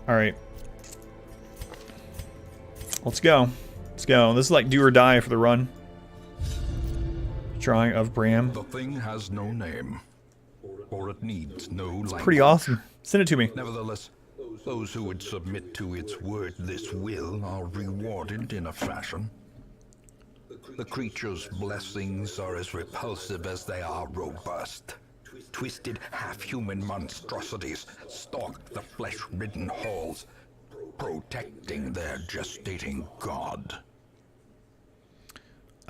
Alright. Let's go. Let's go. This is like do or die for the run. Drawing of Bram. The thing has no name, or it needs no language. Pretty awesome. Send it to me. Nevertheless, those who would submit to its wordless will are rewarded in a fashion. The creature's blessings are as repulsive as they are robust. Twisted, half-human monstrosities stalk the flesh-ridden halls, protecting their gestating god.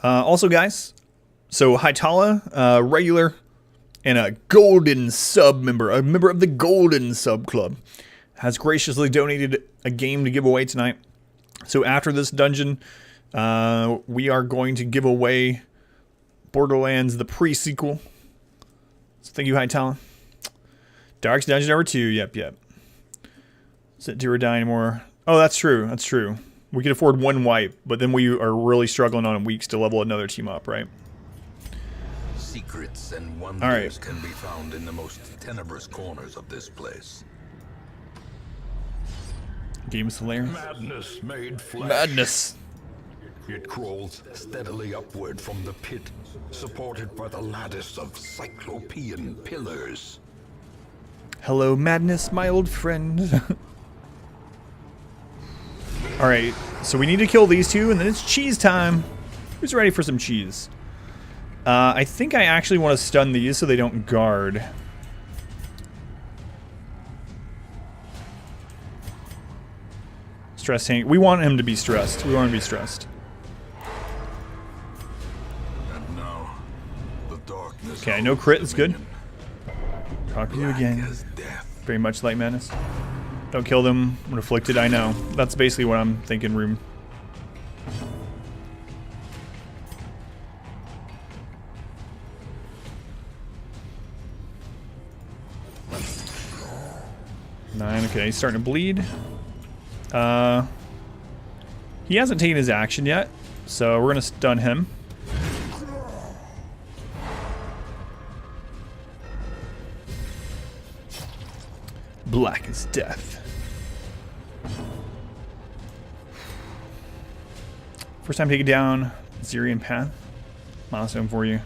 Also, guys, so Hytala, regular, and a golden sub member, a member of the golden sub club, has graciously donated a game to give away tonight. So after this dungeon, we are going to give away Borderlands, the pre-sequel. So thank you, Hytala. Dark's Dungeon number 2, yep. Is it do or die anymore? Oh, that's true, that's true. We can afford one wipe, but then we are really struggling on weeks to level another team up, right? Secrets and wonders can be found in the most tenebrous corners of this place. Game is hilarious. Madness made flesh. Madness. It crawls steadily upward from the pit, supported by the lattice of cyclopean pillars. Hello, madness, my old friend. Alright, so we need to kill these two, and then it's cheese time. Who's ready for some cheese? I think I actually want to stun these so they don't guard. Stress tank. We want him to be stressed. We want him to be stressed. And now, the darkness. Okay, no crit. It's good. Talk to you again. Very much like madness. Don't kill them when afflicted. I know. That's basically what I'm thinking, Room. Nine. Okay, he's starting to bleed. He hasn't taken his action yet, so we're gonna stun him. Black as death. First time taking down Syrian Path. Milestone for you.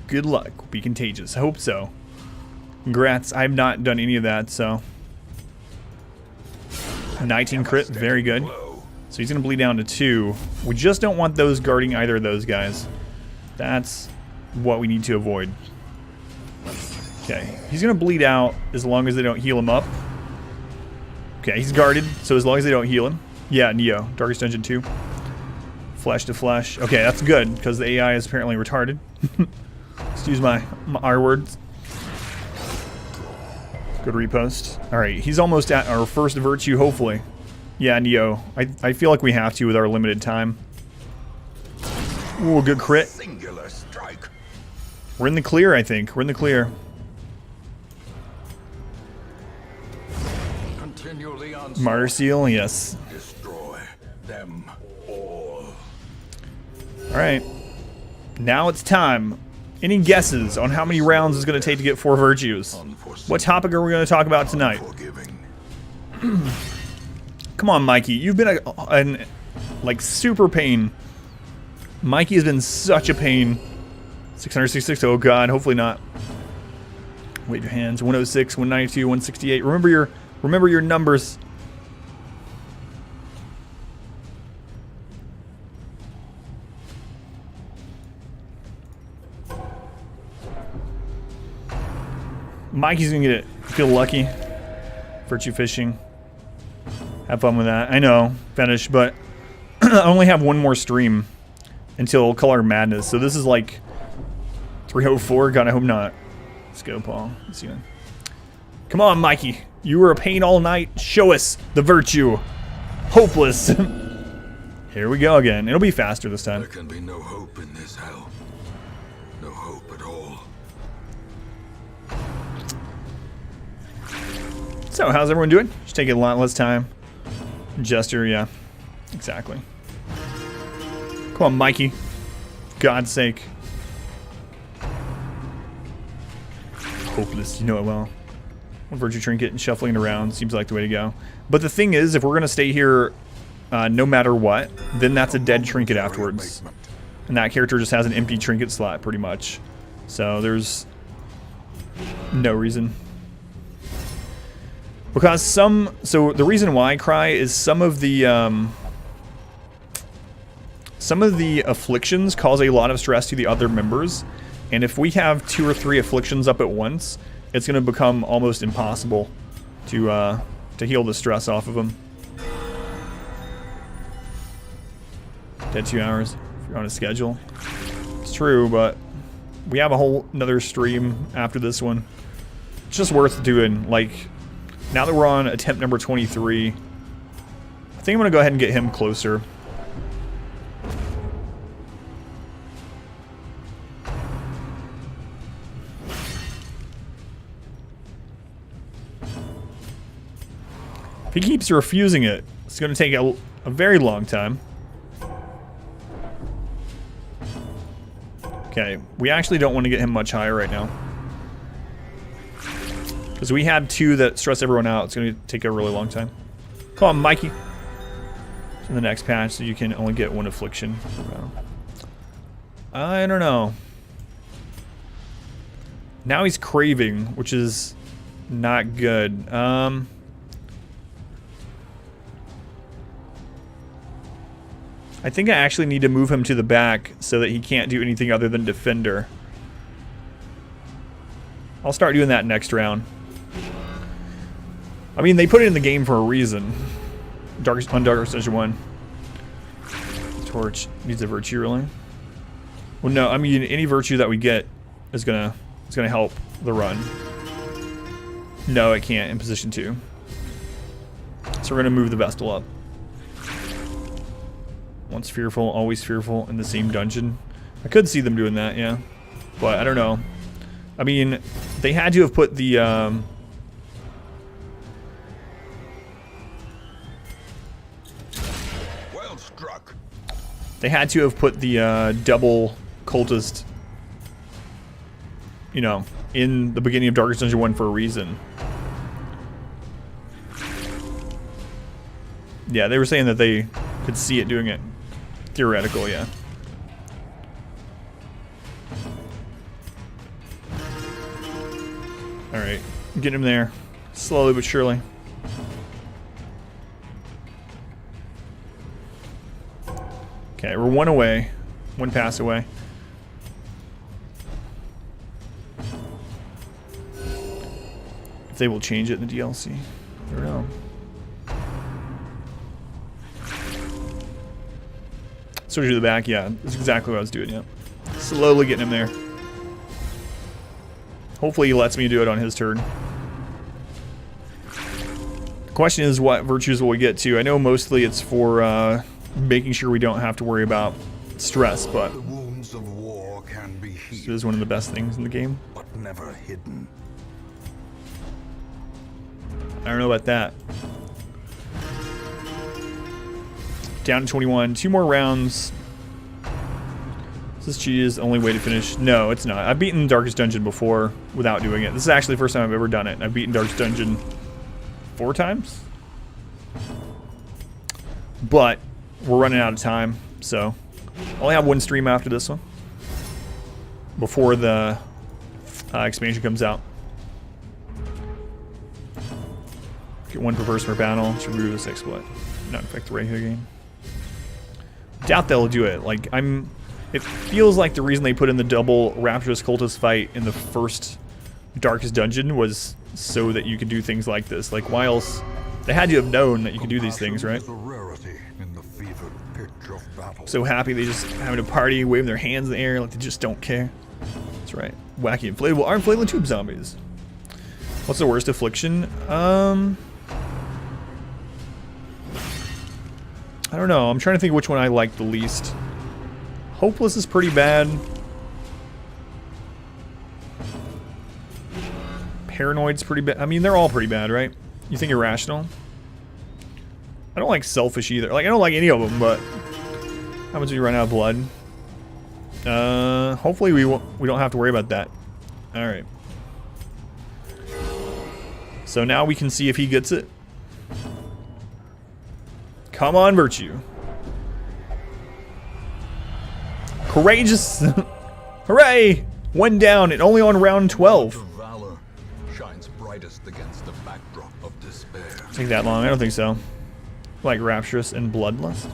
Good luck. Be contagious. I hope so. Congrats. I've not done any of that, so. 19 crit. Very good. So he's going to bleed down to 2. We just don't want those guarding either of those guys. That's what we need to avoid. Okay. He's going to bleed out as long as they don't heal him up. Okay, he's guarded, so as long as they don't heal him. Yeah, Neo. Darkest Dungeon 2. Flesh to flesh. Okay, that's good, because the AI is apparently retarded. Excuse my R words. Good repost. Alright, he's almost at our first virtue, hopefully. Yeah, Neo. I feel like we have to with our limited time. Ooh, good crit. Singular strike. We're in the clear, I think. We're in the clear. Continually on Martyr Seal, yes. destroy them all. Alright. Now it's time. Any guesses on how many rounds it's going to take to get 4 virtues? What topic are we going to talk about tonight? Come on, Mikey. You've been like super pain. Mikey has been such a pain. 666. Oh god, hopefully not. Wave your hands. 106, 192, 168. Remember your numbers. Mikey's gonna get it. Feel lucky. Virtue fishing. Have fun with that. I know, finish, but I only have one more stream until Color Madness. So this is like 304. God, I hope not. Let's go, Paul. Let's see. Come on, Mikey. You were a pain all night. Show us the virtue. Hopeless. Here we go again. It'll be faster this time. There can be no hope in this hell. No hope at all. So, how's everyone doing? Just taking a lot less time. Jester, yeah. Exactly. Come on, Mikey. God's sake. Hopeless, you know it well. One virtue trinket and shuffling it around seems like the way to go. But the thing is, if we're going to stay here no matter what, then that's a dead trinket afterwards. And that character just has an empty trinket slot, pretty much. So there's no reason. Because so the reason why I cry is some of the afflictions cause a lot of stress to the other members. And if we have 2 or 3 afflictions up at once, it's going to become almost impossible to heal the stress off of them. Dead 2 hours if you're on a schedule. It's true, but we have a whole another stream after this one. It's just worth doing. Like, now that we're on attempt number 23, I think I'm going to go ahead and get him closer. If he keeps refusing it, it's going to take a very long time. Okay, we actually don't want to get him much higher right now. Because we had 2 that stress everyone out. It's going to take a really long time. Come on, Mikey. It's in the next patch, so you can only get 1 affliction per round. I don't know. Now he's craving, which is not good. I think I actually need to move him to the back so that he can't do anything other than defender. I'll start doing that next round. I mean, they put it in the game for a reason. On Darkest Dungeon 1. Torch needs a virtue, really? Well, no, I mean, any virtue that we get is gonna help the run. No, it can't in position 2. So we're gonna move the Vestal up. Once fearful, always fearful in the same dungeon. I could see them doing that, yeah. But I don't know. I mean, they had to have put the Well struck. they had to have put the double cultist, you know, in the beginning of Darkest Dungeon 1 for a reason. Yeah, they were saying that they could see it doing it. Theoretical, yeah. Alright, get him there. Slowly but surely. Okay, we're 1 away. 1 pass away. If they will change it in the DLC. I don't know. Switch to the back, yeah. That's exactly what I was doing, yeah. Slowly getting him there. Hopefully he lets me do it on his turn. The question is, what virtues will we get to? I know mostly it's for making sure we don't have to worry about stress, but The wounds of war can be healed, it is one of the best things in the game. but never hidden. I don't know about that. Down to 21. 2 more rounds. Is this cheese the only way to finish? No, it's not. I've beaten Darkest Dungeon before without doing it. This is actually the first time I've ever done it. I've beaten Darkest Dungeon 4 times. But we're running out of time, so I'll only have 1 stream after this one before the expansion comes out. Get 1 perverse per battle to remove this exploit. Not affect the regular game. Doubt they'll do it. Like, it feels like the reason they put in the double Rapturous Cultist fight in the first Darkest Dungeon was so that you could do things like this. Like, why else? They had to have known that you could do these things, right? Is a rarity in the fevered pitch of battle. So happy they just having a party, waving their hands in the air like they just don't care. That's right. Wacky inflatable arm flailing tube zombies. What's the worst affliction? I don't know. I'm trying to think which one I like the least. Hopeless is pretty bad. Paranoid's pretty bad. I mean, they're all pretty bad, right? You think Irrational? I don't like Selfish either. Like, I don't like any of them, but how much do you run out of blood? Hopefully we don't have to worry about that. All right. So now we can see if he gets it. Come on, Virtue. Courageous. Hooray! One down and only on round 12. Valor shines brightest against the backdrop of despair. Take that long? I don't think so. Like Rapturous and Bloodlust.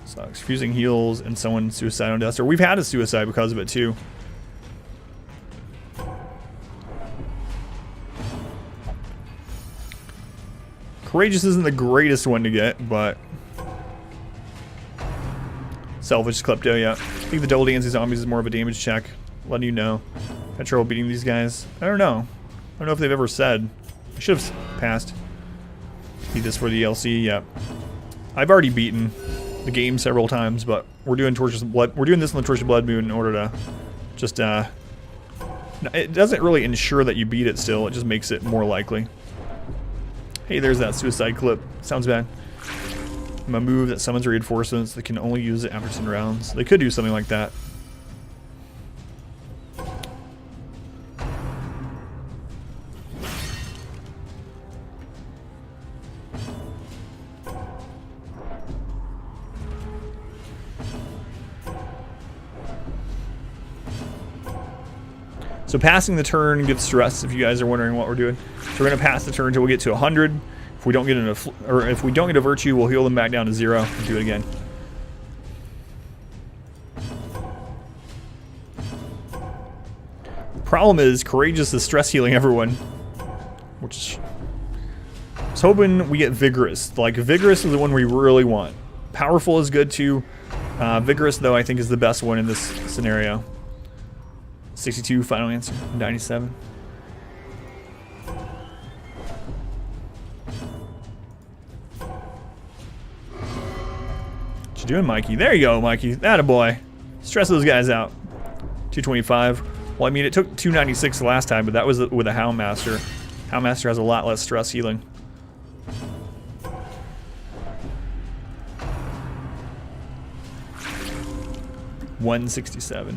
Sucks. Fusing heals and someone suicide on Duster. We've had a suicide because of it too. Courageous isn't the greatest one to get, but Selfish Klepto, yeah. I think the double dancing zombies is more of a damage check. Letting you know. Had trouble beating these guys. I don't know. I don't know if they've ever said. I should have passed. Beat this for the LC, yeah. I've already beaten the game several times, but we're doing Torchless Blood. We're doing this on the Torchless Bloodmoon in order to just it doesn't really ensure that you beat it still, it just makes it more likely. Hey, there's that suicide clip. Sounds bad. A move that summons reinforcements that can only use it after 10 rounds. They could do something like that. So passing the turn gives stress, if you guys are wondering what we're doing. So we're gonna pass the turn until we get to 100. If we don't get if we don't get a virtue, we'll heal them back down to 0 and do it again. Problem is, Courageous is stress healing everyone, which I was hoping we get Vigorous. Like Vigorous is the one we really want. Powerful is good too. Vigorous though I think is the best one in this scenario. 62 final answer. 97. What you doing, Mikey? There you go, Mikey. Attaboy. Stress those guys out. 225. Well, I mean, it took 296 the last time, but that was with a Houndmaster. Houndmaster has a lot less stress healing. $167.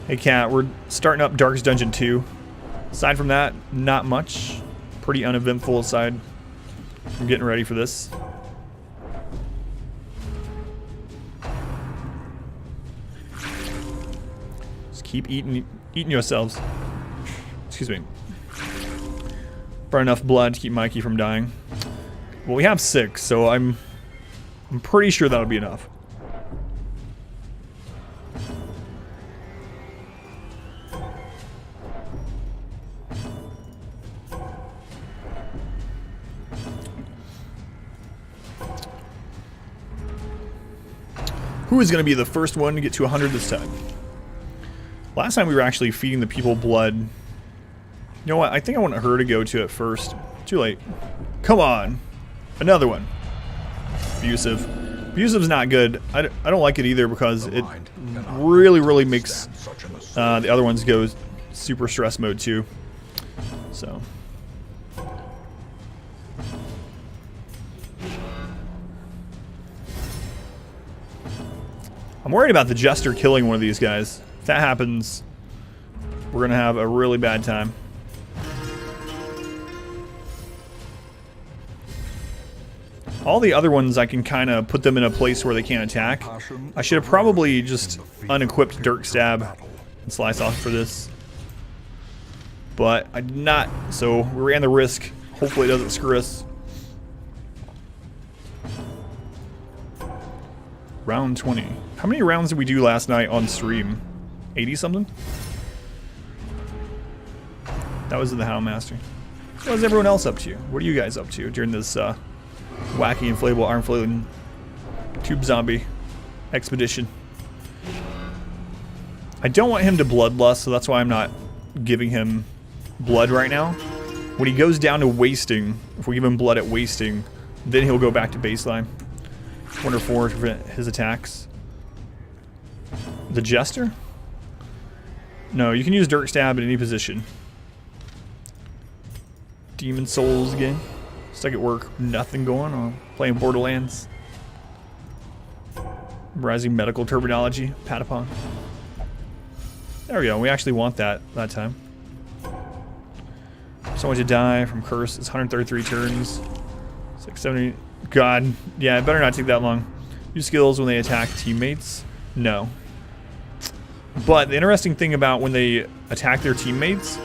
Hey Cat, we're starting up Darkest Dungeon 2. Aside from that, not much. Pretty uneventful aside from getting ready for this. Just keep eating yourselves. Excuse me. Burn enough blood to keep Mikey from dying. Well, we have 6, so I'm pretty sure that'll be enough. Who is going to be the first one to get to 100 this time? Last time we were actually feeding the people blood. You know what? I think I want her to go to it first. Too late. Come on. Another one. Abusive. Abusive's not good. I don't like it either because it really makes the other ones go super stress mode too. So. I'm worried about the Jester killing one of these guys. If that happens, we're gonna have a really bad time. All the other ones I can kind of put them in a place where they can't attack. I should have probably just unequipped Dirk Stab and Slice Off for this. But I did not, so we ran the risk. Hopefully it doesn't screw us. Round 20. How many rounds did we do last night on stream? 80 something? That was in the Houndmaster. What is everyone else up to? What are you guys up to during this wacky inflatable arm flailing tube zombie expedition? I don't want him to bloodlust, so that's why I'm not giving him blood right now. When he goes down to wasting, if we give him blood at wasting, then he'll go back to baseline. Wonder 4 to prevent his attacks. The Jester? No, you can use Dirk Stab in any position. Demon Souls again. Stuck at work, nothing going on. Playing Borderlands. Rising medical terminology. Patapon. There we go, we actually want that time. Someone to die from curse. It's 133 turns. 670. God. Yeah, it better not take that long. Use skills when they attack teammates. No. But the interesting thing about when they attack their teammates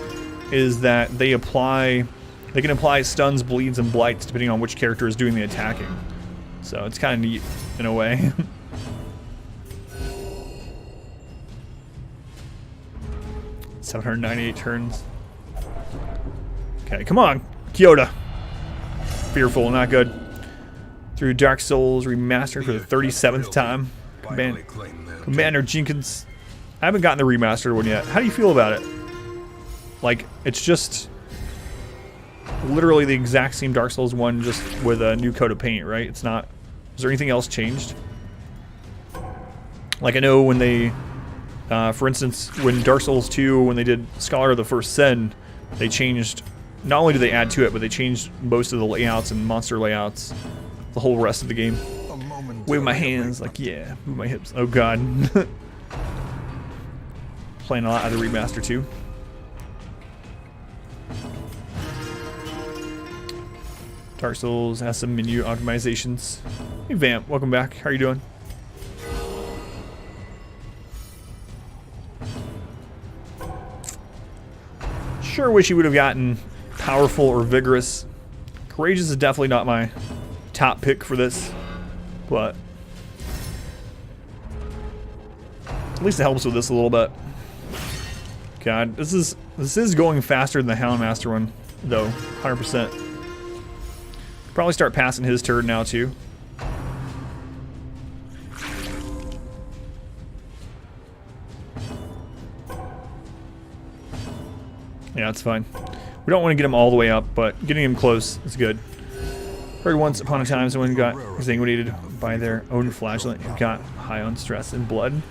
is that they can apply stuns, bleeds, and blights depending on which character is doing the attacking. So it's kind of neat in a way. $798 turns. Okay, come on, Kyoto. Fearful, not good. Through Dark Souls Remastered for the 37th time. Commander Jenkins. I haven't gotten the remastered one yet. How do you feel about it? Like, it's just literally the exact same Dark Souls 1, just with a new coat of paint, right? It's not... Is there anything else changed? Like, I know when they... for instance, when Dark Souls 2, when they did Scholar of the First Sin, they changed... Not only did they add to it, but they changed most of the layouts and monster layouts. The whole rest of the game. Wave my hands, like, yeah. Move my hips. Oh, God. Playing a lot of the remaster, too. Dark Souls has some menu optimizations. Hey Vamp, welcome back. How are you doing? Sure wish you would have gotten powerful or vigorous. Courageous is definitely not my top pick for this, but at least it helps with this a little bit. God, this is going faster than the Houndmaster one, though, 100%. Probably start passing his turn now too. Yeah, it's fine. We don't want to get him all the way up, but getting him close is good. Heard once upon a time someone got exsanguinated by their own flagellant and got high on stress and blood.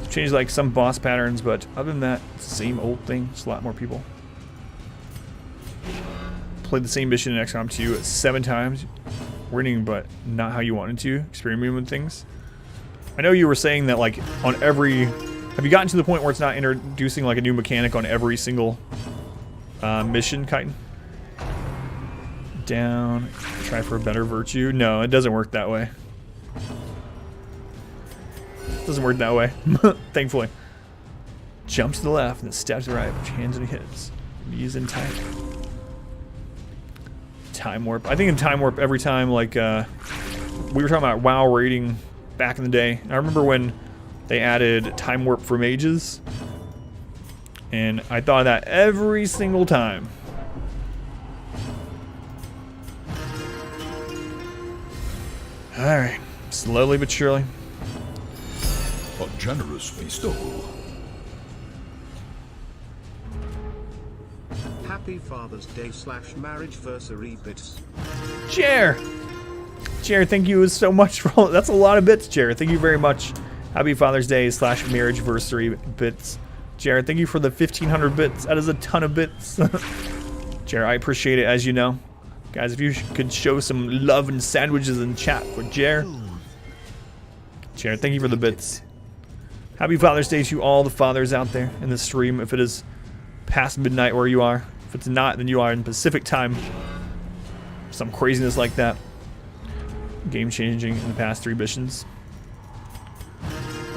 It's changed like some boss patterns, but other than that, it's the same old thing. Just a lot more people. Played the same mission in XCOM 2 7 times. Winning, but not how you wanted to. Experimenting with things. I know you were saying that, like, on every... Have you gotten to the point where it's not introducing, like, a new mechanic on every single mission, Chitin? Down. Try for a better virtue. No, it doesn't work that way. It doesn't work that way. Thankfully. Jump to the left and then step to the right. Put your hands in your hips. Knees in tight. Time warp. I think in time warp every time, like, we were talking about WoW rating back in the day. I remember when they added time warp for mages, and I thought of that every single time. Alright, slowly but surely. A generous bestowal. Happy Father's Day / marriageversary bits. Jer, thank you so much for all. That's a lot of bits, Jer. Thank you very much. Happy Father's Day / marriageversary bits. Jer, thank you for the 1,500 bits. That is a ton of bits. Jer, I appreciate it, as you know. Guys, if you could show some love and sandwiches in chat for Jer. Jer, thank you for the bits. Happy Father's Day to all the fathers out there in the stream. If it is past midnight where you are. If it's not, then you are in Pacific time. Some craziness like that. Game changing in the past 3 missions.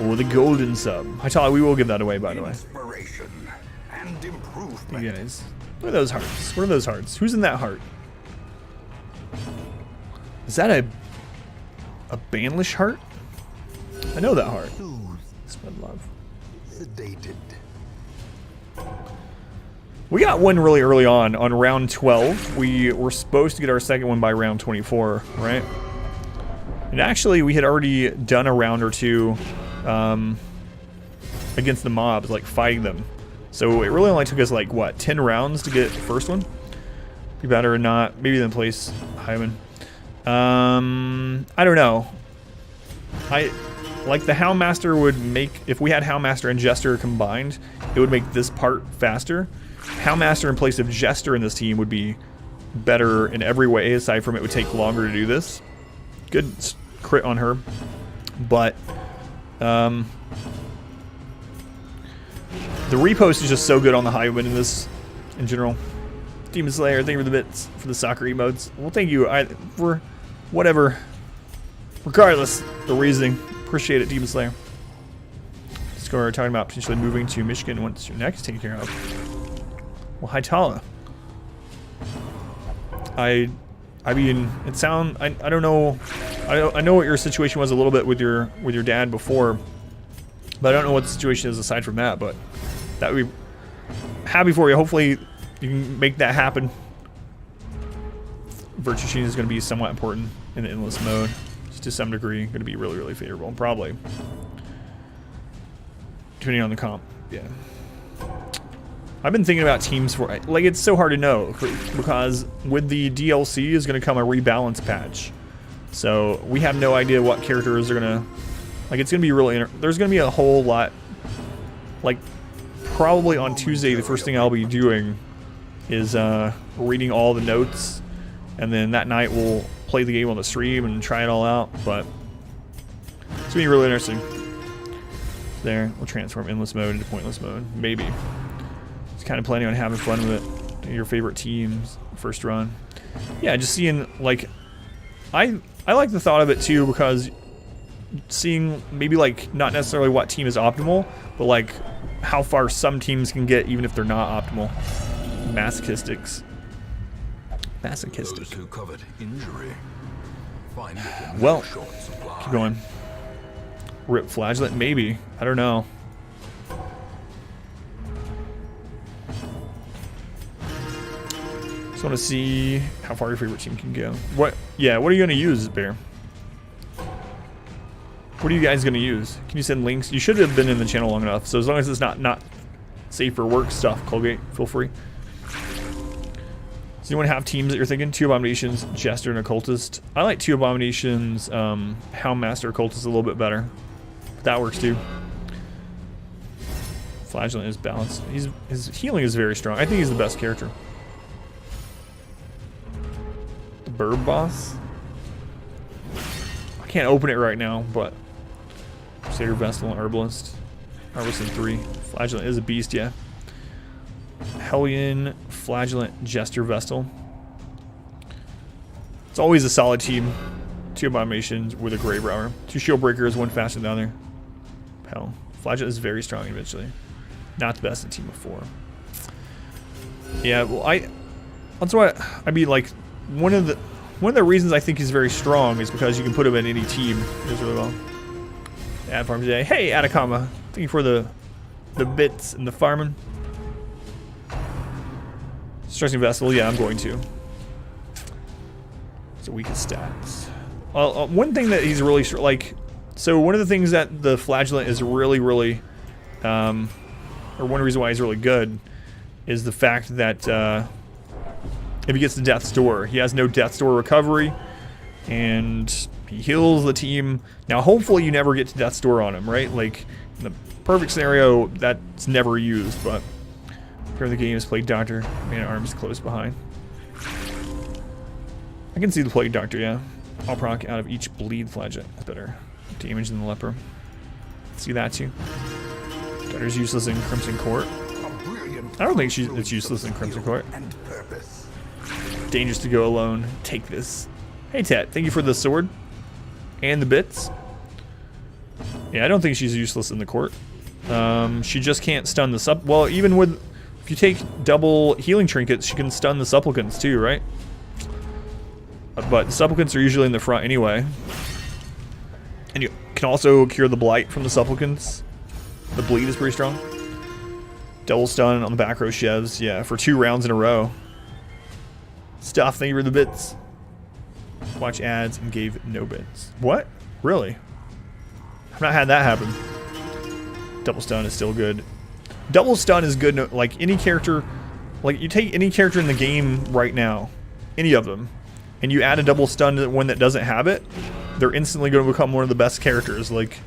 Or the golden sub. Hytala, we will give that away, by the way. Inspiration and improvement. You guys. Look at those hearts. What are those hearts? Who's in that heart? Is that a Banlish heart? I know that heart. Spread love. Sedated. We got one really early on round 12. We were supposed to get our second one by round 24, right? And actually, we had already done a round or two against the mobs, like fighting them. So it really only took us like, what, 10 rounds to get the first one? Be better or not. Maybe then place Hyman. I don't know. Like the Houndmaster would make, if we had Houndmaster and Jester combined, it would make this part faster. Houndmaster in place of Jester in this team would be better in every way, aside from it would take longer to do this. Good crit on her. But, the repost is just so good on the Highwind in this, in general. Demon Slayer, thank you for the bits for the soccer emotes. Well, thank you for whatever. Regardless, the reasoning. Appreciate it, Demon Slayer. Score talking about potentially moving to Michigan once your neck is taken care of. Well, Hytala. I mean, it sound. I don't know. I know what your situation was a little bit with your dad before, but I don't know what the situation is aside from that. But that would be happy for you. Hopefully, you can make that happen. Virtue Sheen is going to be somewhat important in the endless mode, just to some degree. Going to be really, really favorable, probably. Depending on the comp, yeah. I've been thinking about teams for, like, it's so hard to know because with the DLC is going to come a rebalance patch. So we have no idea what characters are going to, like, it's going to be really, there's going to be a whole lot, like, probably on Tuesday, the first thing I'll be doing is reading all the notes, and then that night we'll play the game on the stream and try it all out, but it's going to be really interesting. There, we'll transform endless mode into pointless mode, maybe. Just kind of planning on having fun with it. Your favorite teams, first run. Yeah, just seeing, like, I like the thought of it too, because seeing maybe, like, not necessarily what team is optimal, but like how far some teams can get even if they're not optimal. Masochistics. Those who covered injury find it in Well, short supply. keep going. Rip Flagellant, maybe. I don't know. Just want to see how far your favorite team can go. What? Yeah, what are you going to use, Bear? What are you guys going to use? Can you send links? You should have been in the channel long enough, so as long as it's not safe for work stuff, Colgate, feel free. Does anyone have teams that you're thinking? 2 Abominations, Jester, and Occultist. I like 2 Abominations, Houndmaster, Occultist a little bit better. That works too. Flagellant is balanced. His healing is very strong. I think he's the best character. The Burb Boss. I can't open it right now, but Crusader, Vestal, and Herbalist. Herbalist in 3. Flagellant is a beast, yeah. Hellion, Flagellant, Jester, Vestal. It's always a solid team. 2 Abominations with a Grave Robber. 2 Shield Breakers, 1 faster than the other. Hell, Flagellant is very strong eventually. Not the best in Team of 4. Yeah, well, that's why I mean, like, one of the reasons I think he's very strong is because you can put him in any team. He does really well. Ad farm today. Hey, Atacama. Thank you for the bits and the farming. Stressing Vessel, yeah, I'm going to. It's the weakest stats. One thing that he's really like, so one of the things that the Flagellant is really, or one reason why he's really good, is the fact that if he gets to Death's Door, he has no Death's Door recovery, and he heals the team. Now, hopefully, you never get to Death's Door on him, right? Like, in the perfect scenario, that's never used, but here the game is Plague Doctor. Man at Arms close behind. I can see the Plague Doctor, yeah. I'll proc out of each bleed Flagellant. That's better damage than the Leper. See that too. Doctor's useless in Crimson Court. I don't think it's useless in Crimson Court. Dangerous to go alone. Take this. Hey Tet, thank you for the sword and the bits. Yeah, I don't think she's useless in the court. She just can't stun the sub. Well, even with, if you take double healing trinkets, she can stun the supplicants too, right? But the supplicants are usually in the front anyway. And you can also cure the blight from the supplicants. The bleed is pretty strong. Double stun on the back row chevs, yeah, for 2 rounds in a row. Stuff, thank you for the bits. Watch ads and gave no bits. What? Really? I've not had that happen. Double stun is still good. Double stun is good, no, like any character, like you take any character in the game right now, any of them, and you add a double stun to one that doesn't have it, they're instantly going to become one of the best characters, like,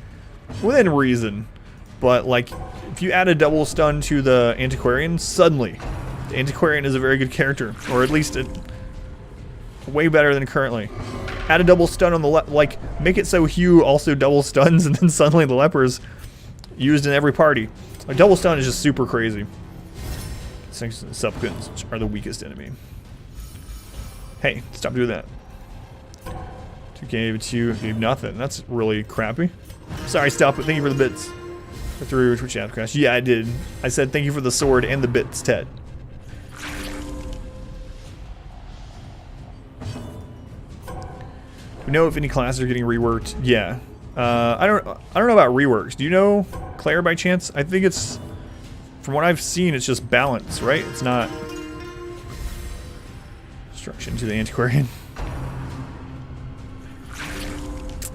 within reason. But, like, if you add a double stun to the Antiquarian, suddenly, the Antiquarian is a very good character, or at least way better than currently. Add a double stun on the like, make it so Hugh also double stuns, and then suddenly the Leper's used in every party. Like, double stun is just super crazy. Supplicants are the weakest enemy. Hey, stop doing that. 2K, 2 gave nothing. That's really crappy. Sorry, stop it. Thank you for the bits. Through Twitch app crash. Yeah, I did. I said thank you for the sword and the bits, Ted. Do we know if any classes are getting reworked? Yeah. I don't know about reworks. Do you know, Claire, by chance? I think it's, from what I've seen, it's just balance, right? It's not destruction to the antiquarian.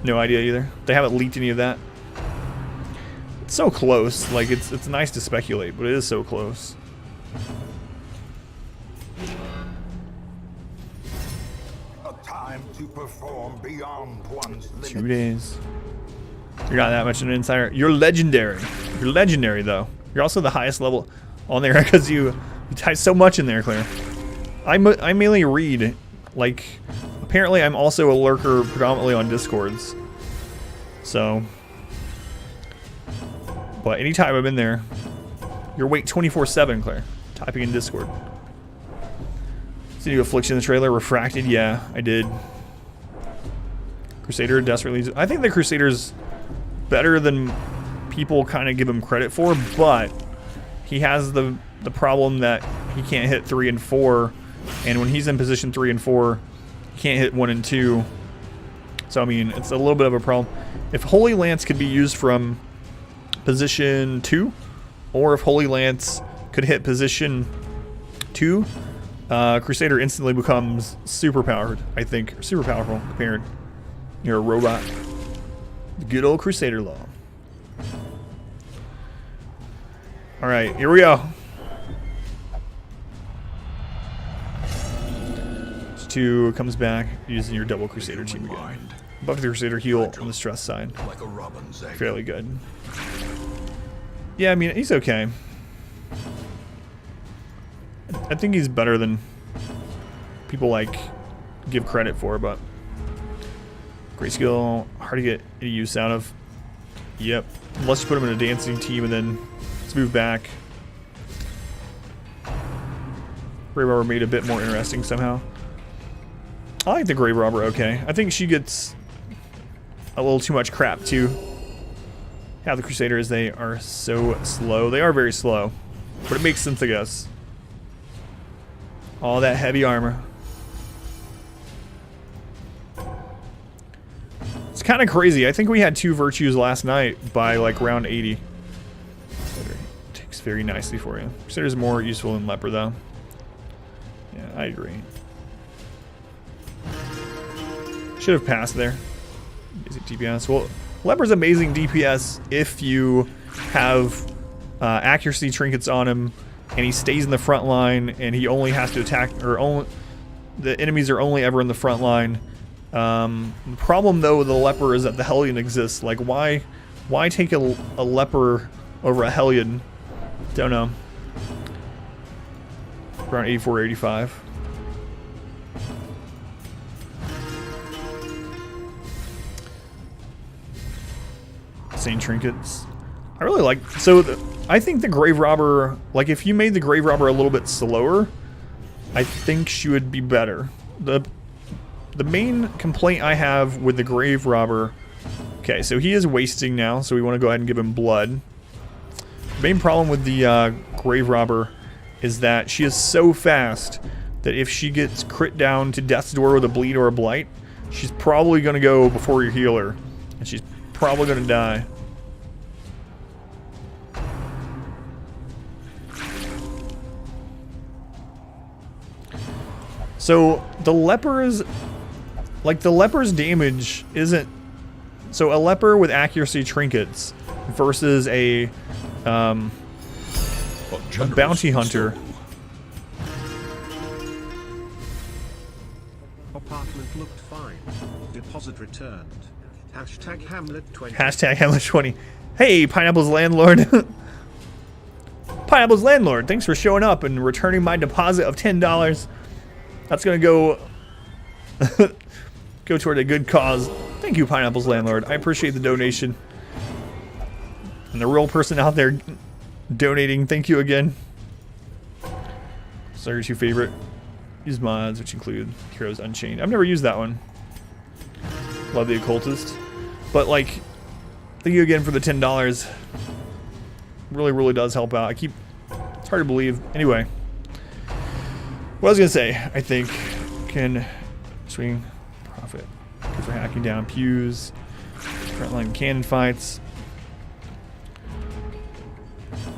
No idea either. They haven't leaked any of that. It's so close. Like, it's nice to speculate, but it is so close. A time to perform beyond one's limits. 2 days. You're not that much of an insider. You're legendary. You're legendary, though. You're also the highest level on there because you type so much in there, Claire. I mainly read. Like, apparently I'm also a lurker predominantly on Discords. So... But anytime I'm in there, you're awake 24/7, Claire. Typing in Discord. Did you Affliction in the trailer? Refracted? Yeah, I did. Crusader desperately. I think the Crusader's better than people kind of give him credit for, but he has the problem that he can't hit 3 and 4, and when he's in position 3 and 4, he can't hit 1 and 2. So I mean, it's a little bit of a problem. If Holy Lance could be used from position 2, or if Holy Lance could hit position 2, Crusader instantly becomes super powered, I think. Super powerful compared. You're a robot. The good old Crusader law. Alright, here we go. 2 comes back using your double Crusader team again. Buff the Crusader heal on the stress side. Like a robin's egg. Fairly good. Yeah, I mean, he's okay. I think he's better than people like give credit for, but great skill, hard to get any use out of. Yep. Unless you put him in a dancing team and then let's move back. Grave Robber made it a bit more interesting somehow. I like the Grave Robber okay. I think she gets a little too much crap too. Yeah, the Crusaders, they are so slow. They are very slow, but it makes sense, I guess. All that heavy armor. It's kind of crazy. I think we had 2 virtues last night by like round 80. Crusader takes very nicely for you. Crusader's more useful than Leper though. Yeah, I agree. Should have passed there. Basic DPS. Well, Leper's amazing DPS if you have accuracy trinkets on him and he stays in the front line and he only has to attack, or only the enemies are only ever in the front line. The problem though with the Leper is that the Hellion exists. Like why take a Leper over a Hellion? Don't know. Around 84, 85. Insane trinkets. I really like, so I think the Grave Robber, like if you made the Grave Robber a little bit slower, I think she would be better. The main complaint I have with the Grave Robber, okay, so he is wasting now, so we want to go ahead and give him blood. The main problem with the Grave Robber is that she is so fast that if she gets crit down to Death's Door with a bleed or a blight, she's probably going to go before your healer, and she's probably going to die. So the Leper's, like the Leper's damage isn't, so a Leper with accuracy trinkets versus a bounty hunter. Apartment looked fine. Deposit returned. Hashtag Hamlet 20. Hashtag Hamlet 20. Hey, Pineapple's landlord. Pineapple's landlord, thanks for showing up and returning my deposit of $10. That's gonna go go toward a good cause. Thank you, Pineapple's landlord. I appreciate the donation. And the real person out there donating, thank you again. So your 2 favorite use mods, which include Heroes Unchained. I've never used that one. Love the Occultist. But like, thank you again for the $10. Really, really does help out. It's hard to believe. Anyway. What I was gonna say, I think, can swing profit. Good for hacking down pews, frontline cannon fights.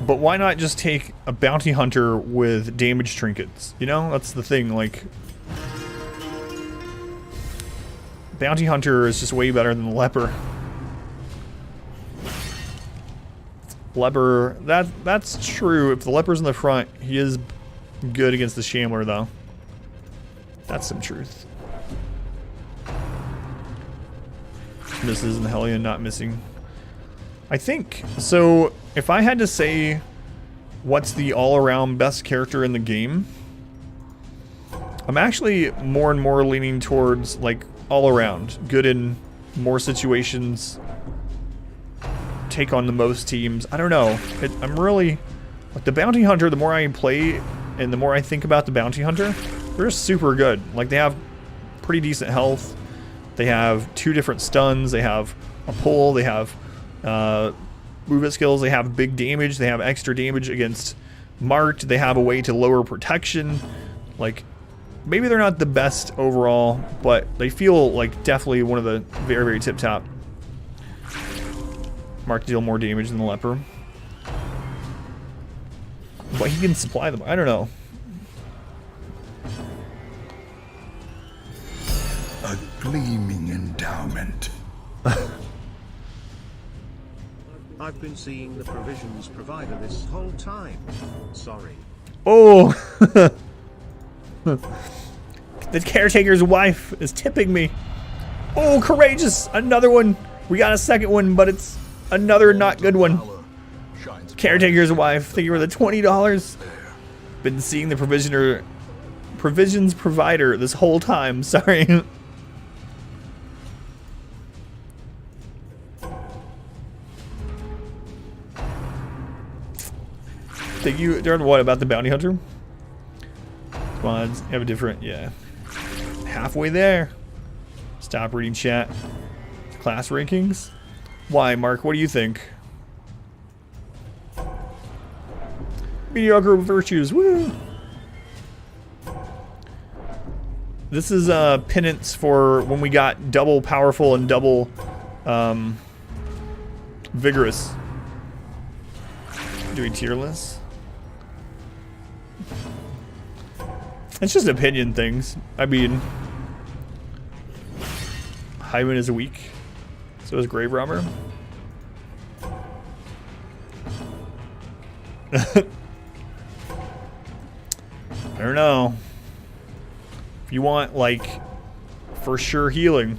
But why not just take a bounty hunter with damage trinkets? You know, that's the thing, like... Bounty hunter is just way better than the leper. Leper, that's true. If the leper's in the front, he is good against the Shambler, though. That's some truth. Misses and the Hellion not missing. I think, so if I had to say what's the all-around best character in the game, I'm actually more and more leaning towards, like, all-around. Good in more situations, take on the most teams. I don't know. I'm really... Like, the Bounty Hunter, the more I play and the more I think about the Bounty Hunter, they're super good. Like, they have pretty decent health. They have 2 different stuns. They have a pull. They have movement skills. They have big damage. They have extra damage against marked. They have a way to lower protection. Like, maybe they're not the best overall, but they feel like definitely one of the very, very tip-top. Marked deal more damage than the leper. But he can supply them. I don't know. A gleaming endowment. I've been seeing the provisions provider this whole time. Sorry. Oh! The caretaker's wife is tipping me. Oh, courageous! Another one. We got a second one, but it's another not good one. Caretaker's wife. Thank you for the $20. Been seeing the provisions provider this whole time. Sorry. Thank you. Darren, what about the bounty hunter? Mods have a different, yeah. Halfway there. Stop reading chat. Class rankings. Why, Mark? What do you think? Mediocre virtues. Woo! This is penance for when we got double powerful and double vigorous. Doing tier lists. It's just opinion things. I mean, Hyman is weak. So is Grave Robber. I don't know. If you want, like, for sure healing.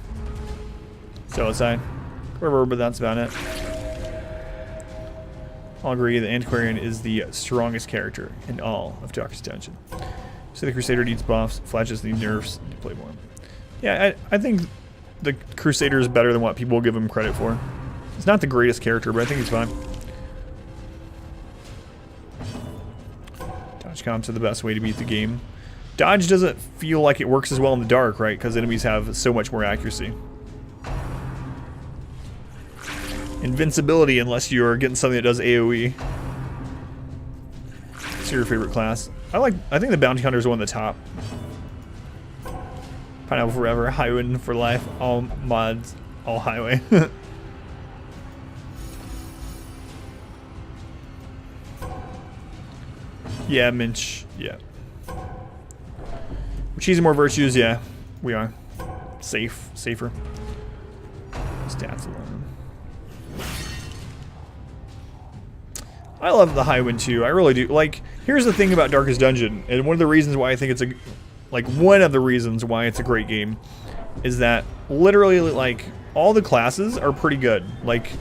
Suicide. Whatever, but that's about it. I'll agree the Antiquarian is the strongest character in all of Darkest Dungeon. So the Crusader needs buffs, Flashes need nerfs to play more. Yeah, I think the Crusader is better than what people give him credit for. He's not the greatest character, but I think he's fine. Dodge comps are the best way to beat the game. Dodge doesn't feel like it works as well in the dark, right? Because enemies have so much more accuracy. Invincibility, unless you're getting something that does AoE. What's your favorite class? I think the Bounty Hunter is one of the top. Pineapple forever, Highway for life, all mods, all highway. Yeah, Minch, yeah. We're choosing more virtues, yeah. We are. Safer. Stats alone. I love the Highwind too. I really do. Like, here's the thing about Darkest Dungeon, and one of the reasons why I think it's one of the reasons why it's a great game is that literally, like, all the classes are pretty good. Like,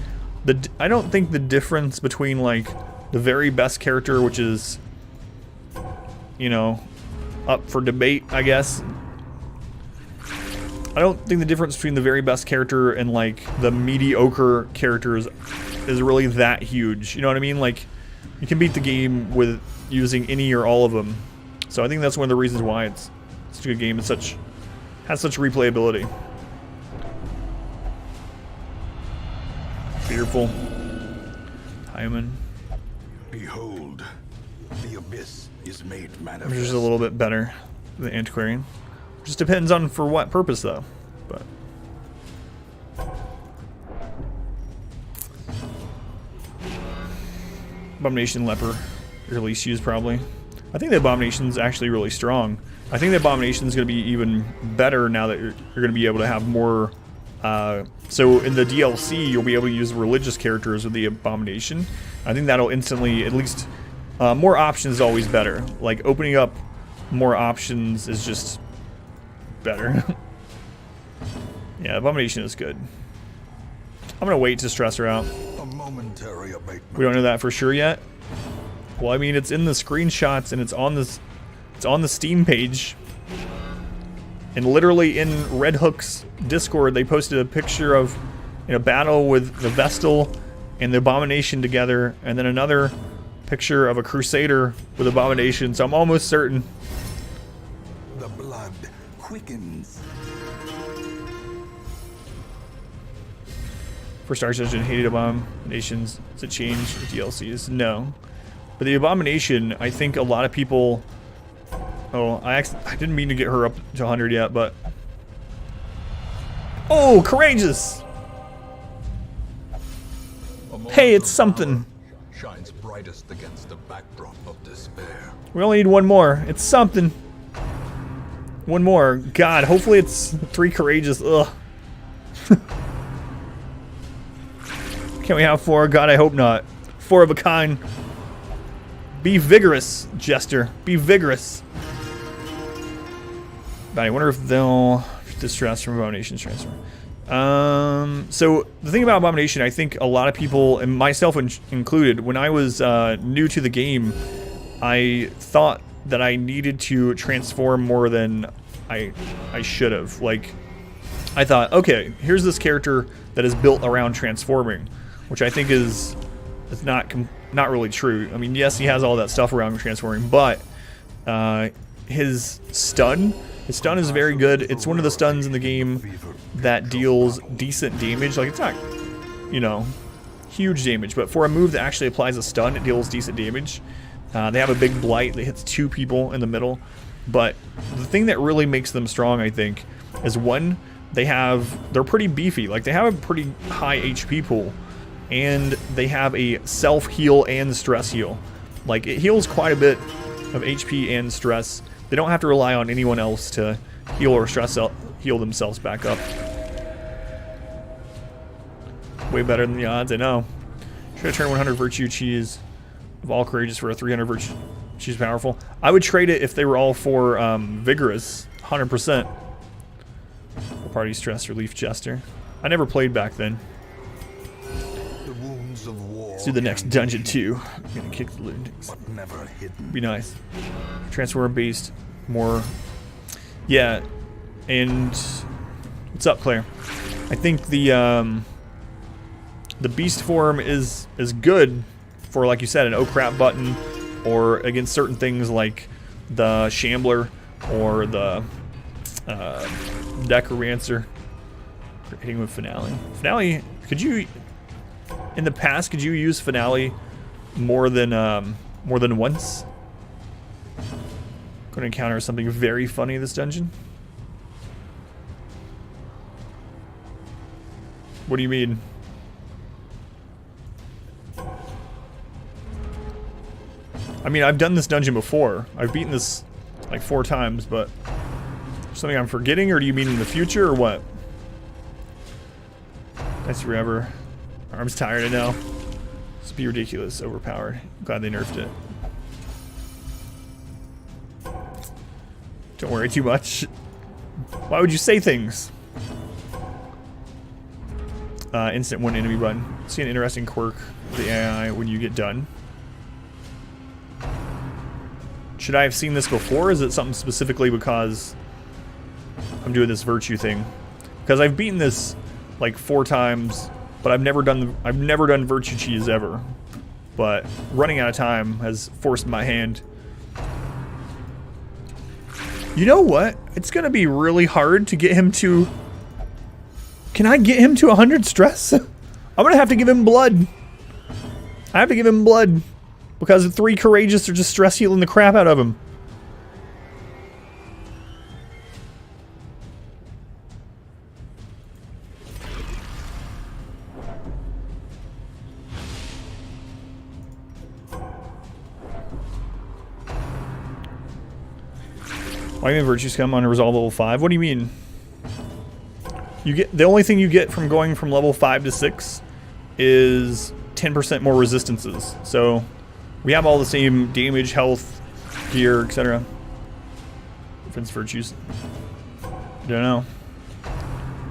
I don't think the difference between, like, the very best character, which is, you know, up for debate, I guess. I don't think the difference between the very best character and, like, the mediocre characters is really that huge. You know what I mean? Like, you can beat the game with using any or all of them. So I think that's one of the reasons why it's such a good game and has such replayability. Fearful. Hyman. Behold, the abyss is made manifest. Which is a little bit better than Antiquarian. Just depends on for what purpose though. But Abomination Leper, your least used probably. I think the Abomination's actually really strong. I think the Abomination's going to be even better now that you're going to be able to have more. So in the DLC, you'll be able to use religious characters with the Abomination. I think that'll instantly, at least, more options is always better. Like opening up more options is just better. Yeah, Abomination is good. I'm gonna wait to stress her out. A momentary abatement. We don't know that for sure yet. Well, I mean, it's in the screenshots and it's on the Steam page. And literally in Red Hook's Discord, they posted a picture of a battle with the Vestal and the Abomination together, and then another picture of a Crusader with Abomination. So I'm almost certain. The blood quickens. First Archangel hated Abominations. Does it change with DLCs? No. But the Abomination, I think a lot of people... Oh, I didn't mean to get her up to 100 yet, but... Oh, courageous! Hey, it's something. Shines brightest against a backdrop of despair. We only need one more. It's something. One more. God, hopefully it's 3 courageous. Ugh. Can't we have 4? God, I hope not. 4 of a kind. Be vigorous, Jester. Be vigorous. But I wonder if they'll distress from Abomination's transfer. So the thing about Abomination, I think a lot of people, and myself included, when I was new to the game, I thought that I needed to transform more than I should have. Like, I thought, okay, here's this character that is built around transforming, which I think is not really true. I mean, yes, he has all that stuff around transforming, but his stun is very good. It's one of the stuns in the game that deals decent damage. Like, it's not, huge damage, but for a move that actually applies a stun, it deals decent damage. They have a big blight that hits 2 people in the middle. But the thing that really makes them strong, I think, is one, they're pretty beefy. Like, they have a pretty high HP pool, and they have a self-heal and stress heal. Like, it heals quite a bit of HP and stress. They don't have to rely on anyone else to heal or heal themselves back up. Way better than the odds, I know. Should I turn 100 virtue cheese of all courageous for a 300 virtue cheese powerful? I would trade it if they were all for vigorous, 100%. Party stress relief Jester. I never played back then. The wounds of war. Let's do the next dungeon too. I'm gonna kick the lunatics. But never hidden. Be nice. Transform based more. Yeah, and what's up, Claire? I think the beast form is good for, like you said, an oh crap button, or against certain things like the Shambler or the Necromancer. Hitting with Finale. Finale, in the past, could you use Finale more than once? Going to encounter something very funny this dungeon. What do you mean? I mean, I've done this dungeon before. I've beaten this like 4 times, but something I'm forgetting, or do you mean in the future, or what? That's forever. Arm's tired, I know. It's be ridiculous, overpowered. Glad they nerfed it. Don't worry too much. Why would you say things? Instant 1 enemy button. See an interesting quirk of the AI when you get done. Should I have seen this before? Is it something specifically because I'm doing this virtue thing? Because I've beaten this like 4 times, but I've never done virtue cheese ever. But running out of time has forced my hand. You know what? It's going to be really hard to get him to... Can I get him to 100 stress? I'm going to have to give him blood. I have to give him blood. Because the 3 courageous are just stress healing the crap out of him. Why do you mean virtues come on resolve level 5? What do you mean? You get the only thing you get from going from level 5 to 6 is 10% more resistances. So we have all the same damage, health, gear, etc. Defense virtues. I don't know.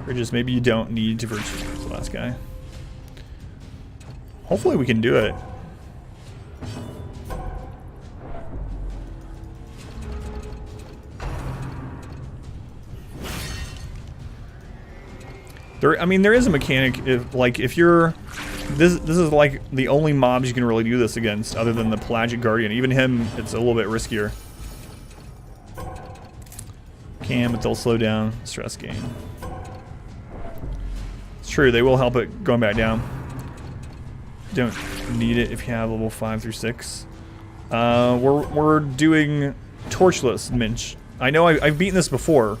Or just maybe you don't need to virtue. That's the last guy. Hopefully we can do it. I mean, there is a mechanic if you're this is like the only mobs you can really do this against other than the Pelagic Guardian. Even him, it's a little bit riskier. But they'll slow down stress gain. It's true, they will help it going back down. Don't need it if you have level 5 through 6. We're doing Torchless Minch. I know I've beaten this before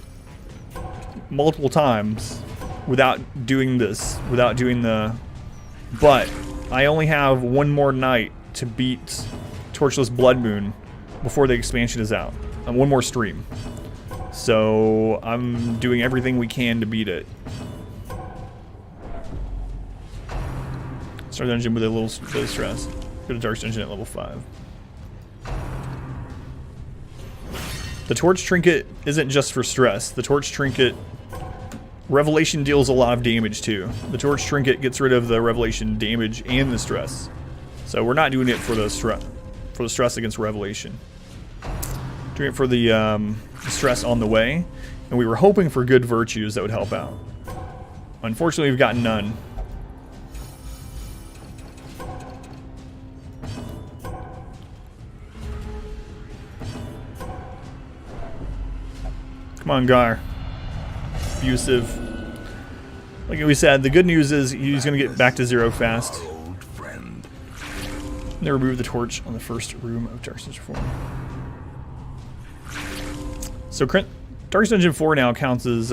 multiple times. Without doing this, without doing the... But I only have one more night to beat Torchless Bloodmoon before the expansion is out. And one more stream. So I'm doing everything we can to beat it. Start dungeon with a little bit of stress. Go to Dark Dungeon at level 5. The Torch Trinket isn't just for stress. The Torch Trinket... Revelation deals a lot of damage too. The Torch Trinket gets rid of the Revelation damage and the stress. So we're not doing it for the stress against Revelation. Doing it for the stress on the way. And we were hoping for good virtues that would help out. Unfortunately, we've got none. Come on, Gar. Abusive. Like we said, the good news is he's going to get back to 0 fast. Old friend. They remove the torch on the first room of Dark Dungeon 4. So Dark Dungeon 4 now counts as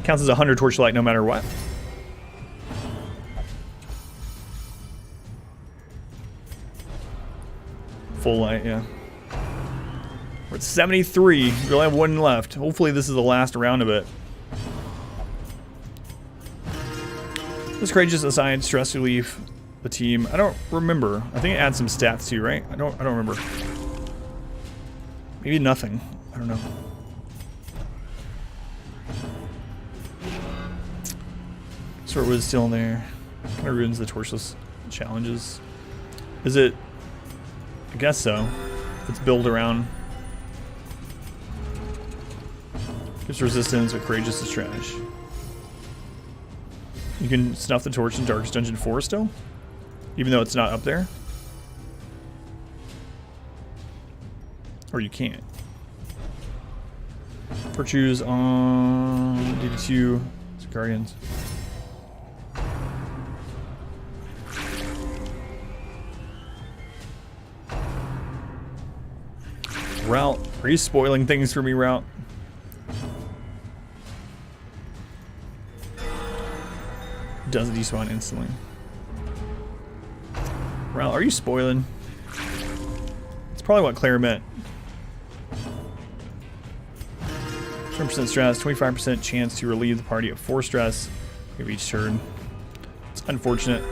counts as 100 torchlight no matter what. Full light, yeah. We're at 73. We only have one left. Hopefully this is the last round of it. This courageous assigned stress relief the team. I don't remember. I think it adds some stats too, right? I don't remember. Maybe nothing. I don't know. Sort was still in there. Kind of ruins the torchless challenges. Is it? I guess so. It's built around. Gives resistance, but courageous is trash. You can snuff the torch in Darkest Dungeon 4 still? Even though it's not up there? Or you can't. Virtues on DD2 Guardians. Route, are you spoiling things for me, Route? Does despawn instantly. Route, are you spoiling? It's probably what Claire meant. 20% stress, 25% chance to relieve the party of 4 stress of each turn. It's unfortunate.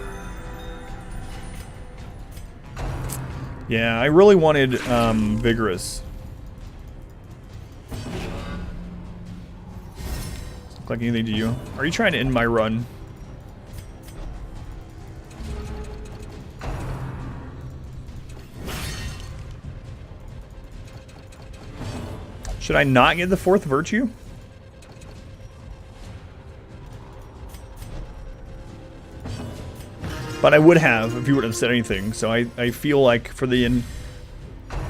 Yeah, I really wanted Vigorous. Doesn't look like anything to you. Are you trying to end my run? Should I not get the 4th virtue? But I would have if you wouldn't have said anything. So I feel like for the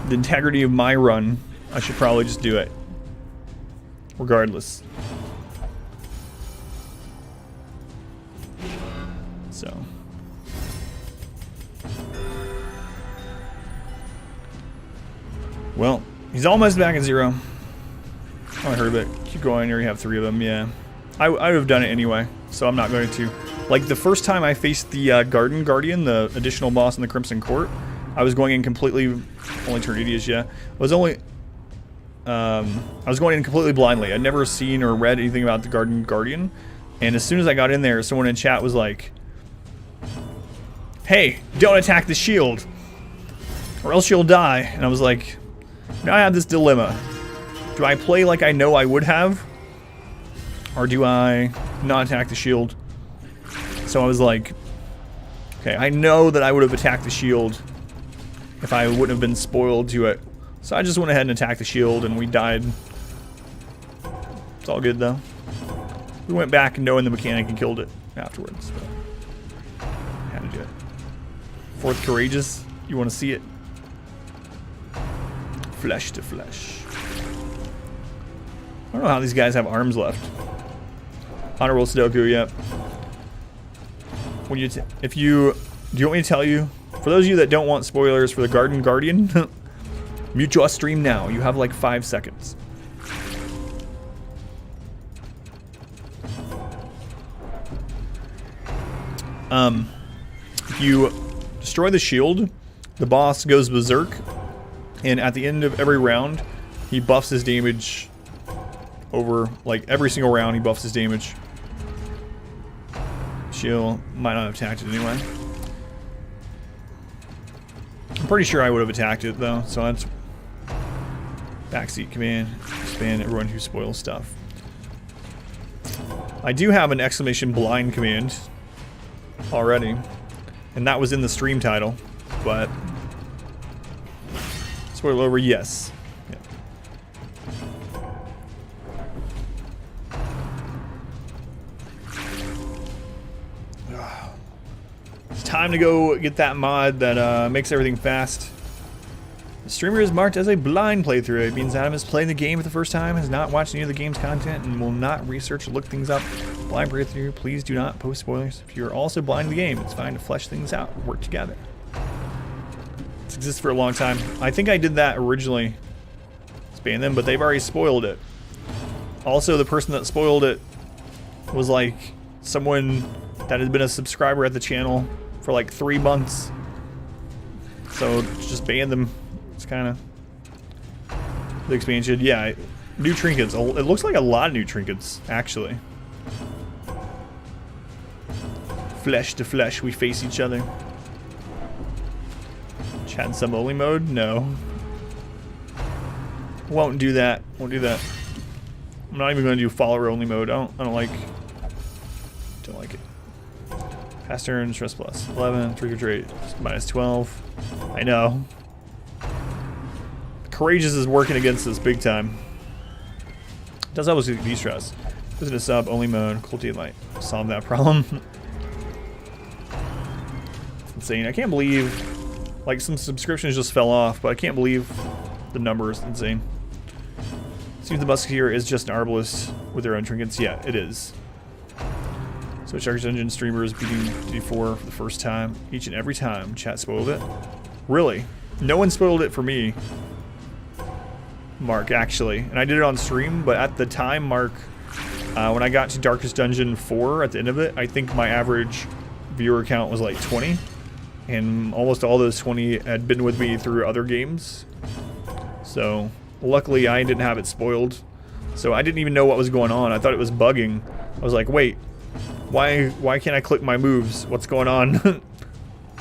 integrity of my run, I should probably just do it. Regardless. So. Well, he's almost back at 0. Oh, I heard of it. Keep going, or you have 3 of them, yeah. I would have done it anyway, so I'm not going to. Like, the first time I faced the Garden Guardian, the additional boss in the Crimson Court, I was going in completely... Only Turnidius, yeah. I was going in completely blindly. I'd never seen or read anything about the Garden Guardian. And as soon as I got in there, someone in chat was like, hey, don't attack the shield, or else you'll die. And I was like, now I have this dilemma. Do I play like I know I would have? Or do I not attack the shield? So I was like, okay, I know that I would have attacked the shield if I wouldn't have been spoiled to it. So I just went ahead and attacked the shield, and we died. It's all good, though. We went back knowing the mechanic and killed it afterwards. But had to do it. 4th Courageous. You want to see it? Flesh to flesh. I don't know how these guys have arms left. Honorable Sudoku, yep. When you do you want me to tell you? For those of you that don't want spoilers for the Garden Guardian, mute your stream now. You have like 5 seconds. If you destroy the shield, the boss goes berserk, and at the end of every round, he buffs his damage over, like, every single round he buffs his damage. Shield might not have attacked it anyway. I'm pretty sure I would have attacked it, though, so that's backseat command, expand everyone who spoils stuff. I do have an exclamation blind command already, and that was in the stream title, but spoiler over, yes. Yeah. It's time to go get that mod that makes everything fast. The streamer is marked as a blind playthrough. It means Adam is playing the game for the first time, has not watched any of the game's content, and will not research or look things up. Blind playthrough, please do not post spoilers. If you're also blind to the game, it's fine to flesh things out and work together. It's existed for a long time. I think I did that originally, ban them, but they've already spoiled it. Also, the person that spoiled it was like someone that had been a subscriber at the channel for like 3 months. So just ban them. It's kind of the expansion. Yeah, new trinkets. It looks like a lot of new trinkets, actually. Flesh to flesh, we face each other. Chat sub only mode? No. Won't do that. Won't do that. I'm not even going to do follower only mode. I don't like it. Pass turn, stress plus 11, trigger rate minus 12. I know. Courageous is working against us big time. Does always de-stress. Visit a sub only mode. Cultivate might solve that problem. It's insane. I can't believe, like, some subscriptions just fell off, but I can't believe the number is insane. Seems the Musketeer is just an Arbalist with their own trinkets. Yeah, it is. So Shark's Dungeon streamers beating D4 for the first time each and every time. Chat spoiled it. Really? No one spoiled it for me, Mark, actually. And I did it on stream, but at the time, Mark, when I got to Darkest Dungeon 4 at the end of it, I think my average viewer count was like 20. And almost all those 20 had been with me through other games. So luckily I didn't have it spoiled. So I didn't even know what was going on. I thought it was bugging. I was like, wait, why can't I click my moves? What's going on?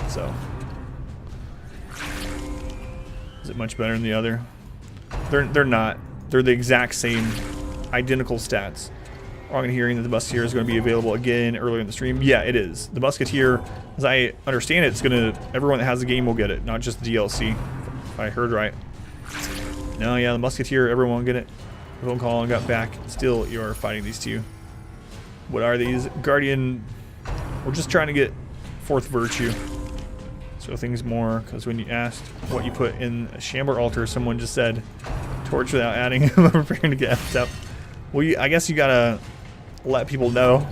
So is it much better than the other? They're not. They're the exact same, identical stats. Wrong in hearing that the Musketeer is going to be available again earlier in the stream. Yeah, it is. The Musketeer, as I understand it, it's going to, everyone that has the game will get it, not just the DLC, if I heard right. No, yeah, the Musketeer, everyone will get it. Phone call and got back. Still, you're fighting these two. What are these? Guardian. We're just trying to get fourth virtue. So things more, because when you asked what you put in a Shambler altar, someone just said torch without adding I'm preparing to get effed up. Well, I guess you gotta let people know.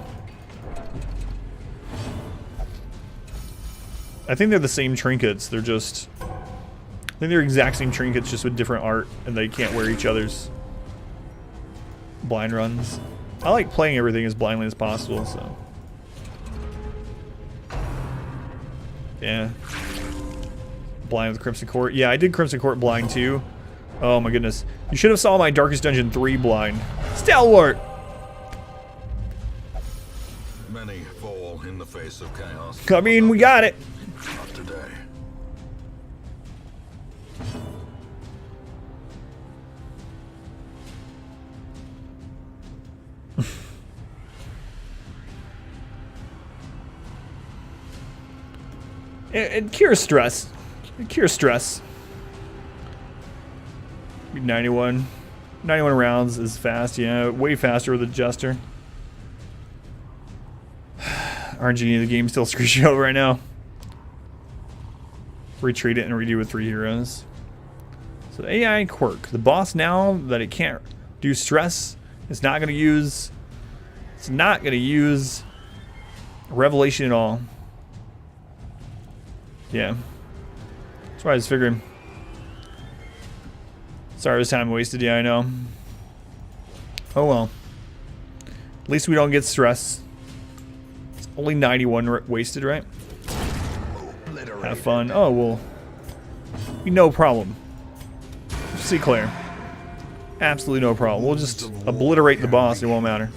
I think they're the same trinkets. They're just... I think they're exact same trinkets, just with different art, and they can't wear each other's blind runs. I like playing everything as blindly as possible, so... Yeah. Blind with Crimson Court. Yeah, I did Crimson Court blind too. Oh my goodness. You should have saw my Darkest Dungeon 3 blind. Stalwart! Many fall in the face of chaos. I mean, we got it. Not today. It cures stress. It cures stress. 91. 91 rounds is fast, yeah. Way faster with a Jester. RNG, the game still screws you over right now. Retreat it and redo with 3 heroes. So AI quirk. The boss, now that it can't do stress, it's not gonna use Revelation at all. Yeah. That's what I was figuring. Sorry, it was time wasted. Yeah, I know. Oh well. At least we don't get stress. It's only 91 wasted, right? Have fun. Oh, well. No problem. See Claire. Absolutely no problem. We'll just obliterate the boss. It won't matter.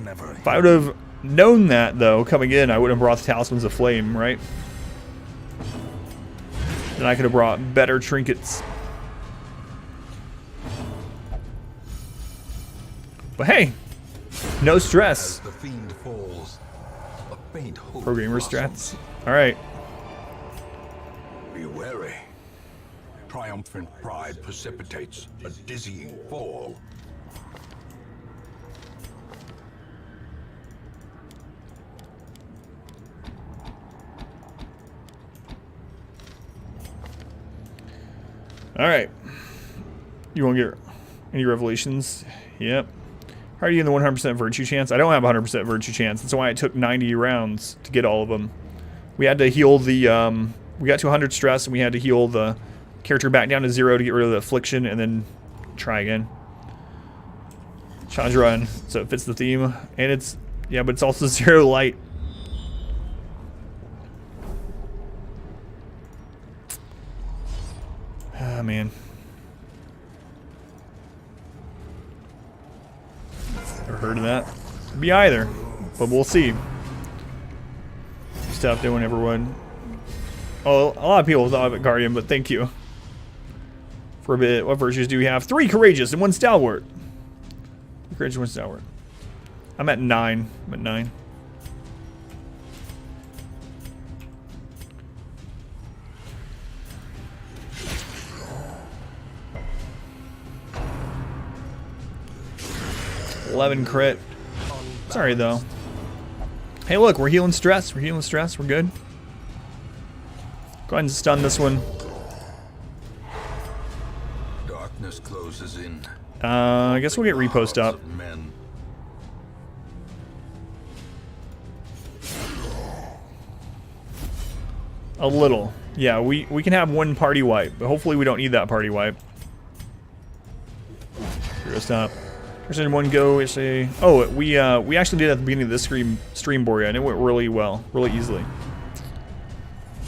If I would have known that, though, coming in, I would have brought the Talismans of Flame, right? Then I could have brought better trinkets. But hey, no stress. The fiend falls, a faint hope Programmer blossoms. strats. Alright. Be wary. Triumphant pride precipitates a dizzying fall. Alright. You won't get any revelations? Yep. How are you in the 100% virtue chance? I don't have 100% virtue chance. That's why it took 90 rounds to get all of them. We had to heal the, we got to 100 stress and we had to heal the character back down to 0 to get rid of the affliction and then try again. Challenge run. So it fits the theme. And it's, yeah, but it's also 0 light. Ah, man. Never heard of that. Could be either, but we'll see. Stuff doing everyone. Oh, a lot of people thought of it Guardian, but thank you. For a bit, what virtues do we have? 3 courageous and 1 stalwart. 3 courageous, 1 stalwart. I'm at 9. I'm at 9. $11 crit. Sorry though. Hey, look, we're healing stress. We're healing stress. We're good. Go ahead and stun this one. Darkness closes in. I guess we'll get repost up. Men. A little. Yeah, we can have 1 party wipe, but hopefully we don't need that party wipe. Hero stop. First in 1 go, it's a... Oh, we actually did at the beginning of this stream, Boria, and it went really well, really easily.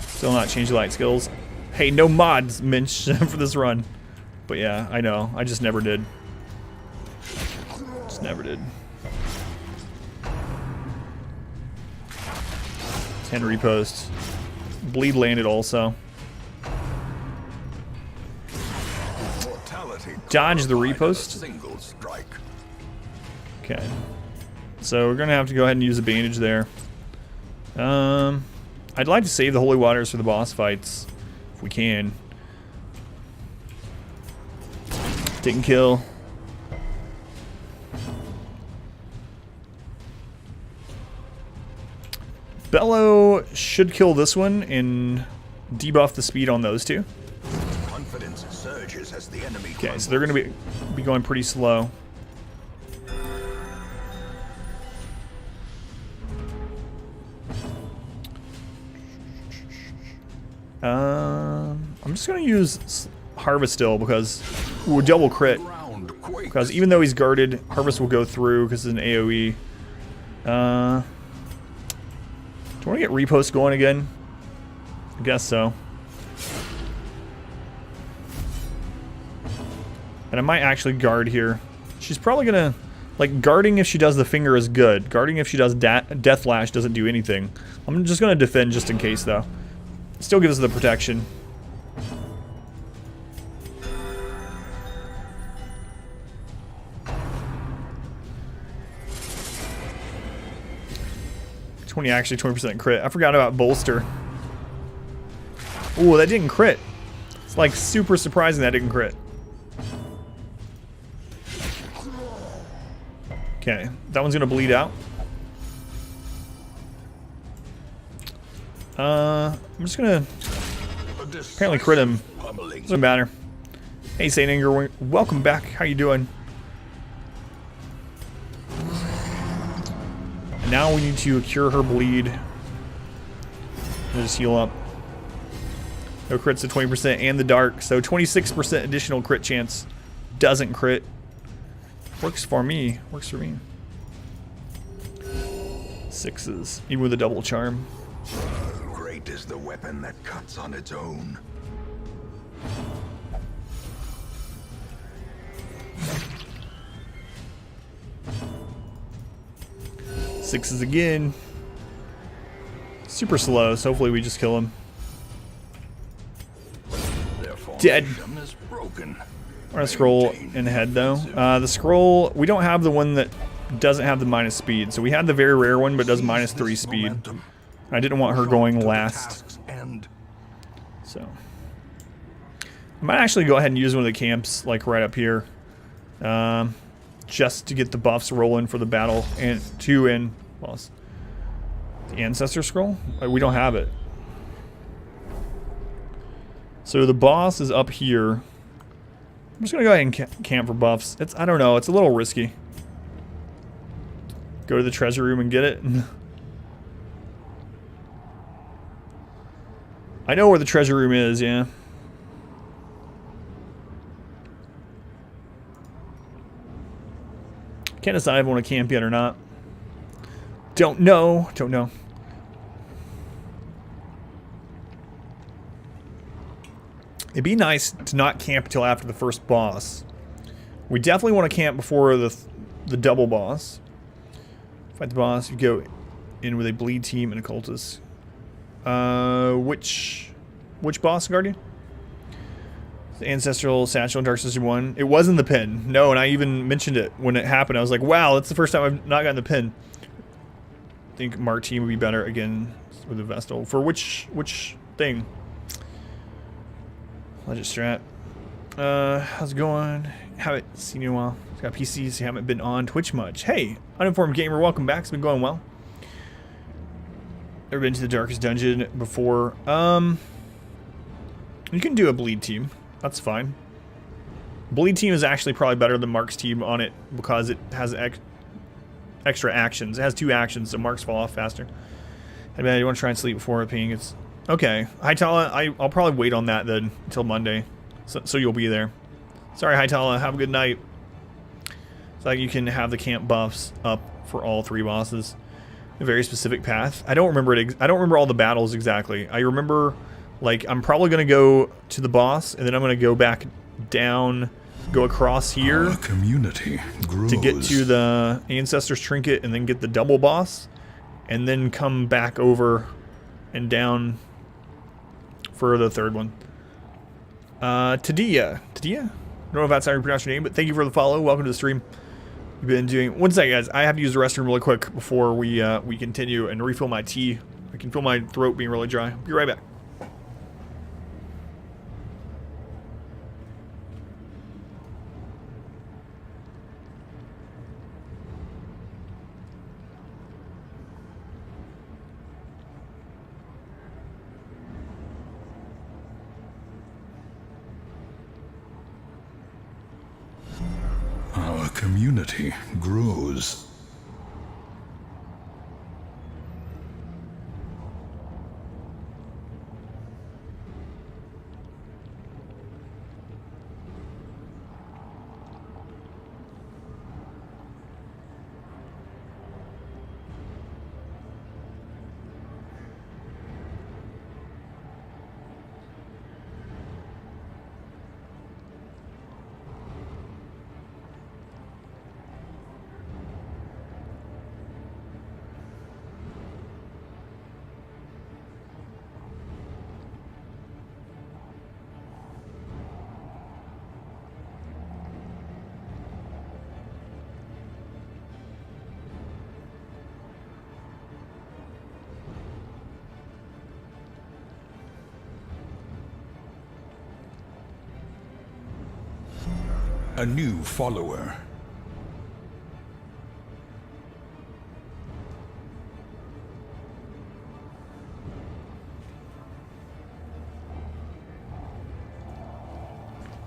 Still not changing light skills. Hey, no mods, Minch, for this run. But yeah, I know. I just never did. Just never did. 10 reposts. Bleed landed also. Dodge the repost. Single strike. Okay. So we're gonna have to go ahead and use a bandage there. I'd like to save the holy waters for the boss fights, if we can. Didn't kill. Bellow should kill this one and debuff the speed on those two. Confidence surges as the enemy Okay, so they're going to be going pretty slow. I'm just going to use Harvest still because we'll double crit. Because even though he's guarded, Harvest will go through because it's an AoE. Do I want to get Repost going again? I guess so. And I might actually guard here. She's probably gonna, like, guarding if she does the finger is good. Guarding if she does Death Lash doesn't do anything. I'm just gonna defend just in case though. Still gives us the protection. Actually 20% crit. I forgot about Bolster. Ooh, that didn't crit. It's like super surprising that didn't crit. Okay, that one's gonna bleed out. I'm just gonna apparently crit him. Doesn't matter. Hey, Saint Anger, welcome back. How you doing? Now we need to cure her bleed. Just heal up. No crits at 20% and the dark, so 26% additional crit chance. Doesn't crit. Works for me. Works for me. 6s, even with a double charm. Great is the weapon that cuts on its own. Sixes again. Super slow, so hopefully we just kill him. Dead. We're gonna scroll in head though. The scroll, we don't have the one that doesn't have the minus speed. So we had the very rare one, but does -3 speed. I didn't want her going last. So I might actually go ahead and use one of the camps, like right up here. Just to get the buffs rolling for the battle and the Ancestor Scroll? We don't have it. So the boss is up here. I'm just gonna go ahead and camp for buffs. I don't know, it's a little risky. Go to the treasure room and get it. I know where the treasure room is, yeah. Can't decide if I want to camp yet or not. Don't know. Don't know. It'd be nice to not camp until after the first boss. We definitely want to camp before the double boss. Fight the boss. You go in with a bleed team and a cultist. Which boss, Guardian? The Ancestral Satchel in Dark Sister 1. It wasn't the pin. No, and I even mentioned it when it happened. I was like, wow, that's the first time I've not gotten the pin. I think Martine would be better again with the Vestal. For which thing? Legend Strat. How's it going? Haven't seen you in a while. Got PCs, you haven't been on Twitch much. Hey, Uninformed Gamer, welcome back. It's been going well. Never been to the Darkest Dungeon before. You can do a bleed team. That's fine. Bleed team is actually probably better than Mark's team on it because it has extra actions. It has 2 actions, so Marks fall off faster. Hey man, you want to try and sleep before ping? It's okay. Hytala, I'll probably wait on that then until Monday, so you'll be there. Sorry, Hytala. Have a good night. So you can have the camp buffs up for all 3 bosses. A very specific path. I don't remember it. I don't remember all the battles exactly. I remember, like, I'm probably gonna go to the boss, and then I'm gonna go back down, go across here community grows. To get to the Ancestor's Trinket, and then get the double boss, and then come back over and down for the 3rd one. Tadia. I don't know if that's how you pronounce your name, but thank you for the follow. Welcome to the stream. You've been doing. One second, guys. I have to use the restroom really quick before we continue and refill my tea. I can feel my throat being really dry. Be right back. community grows. A new follower.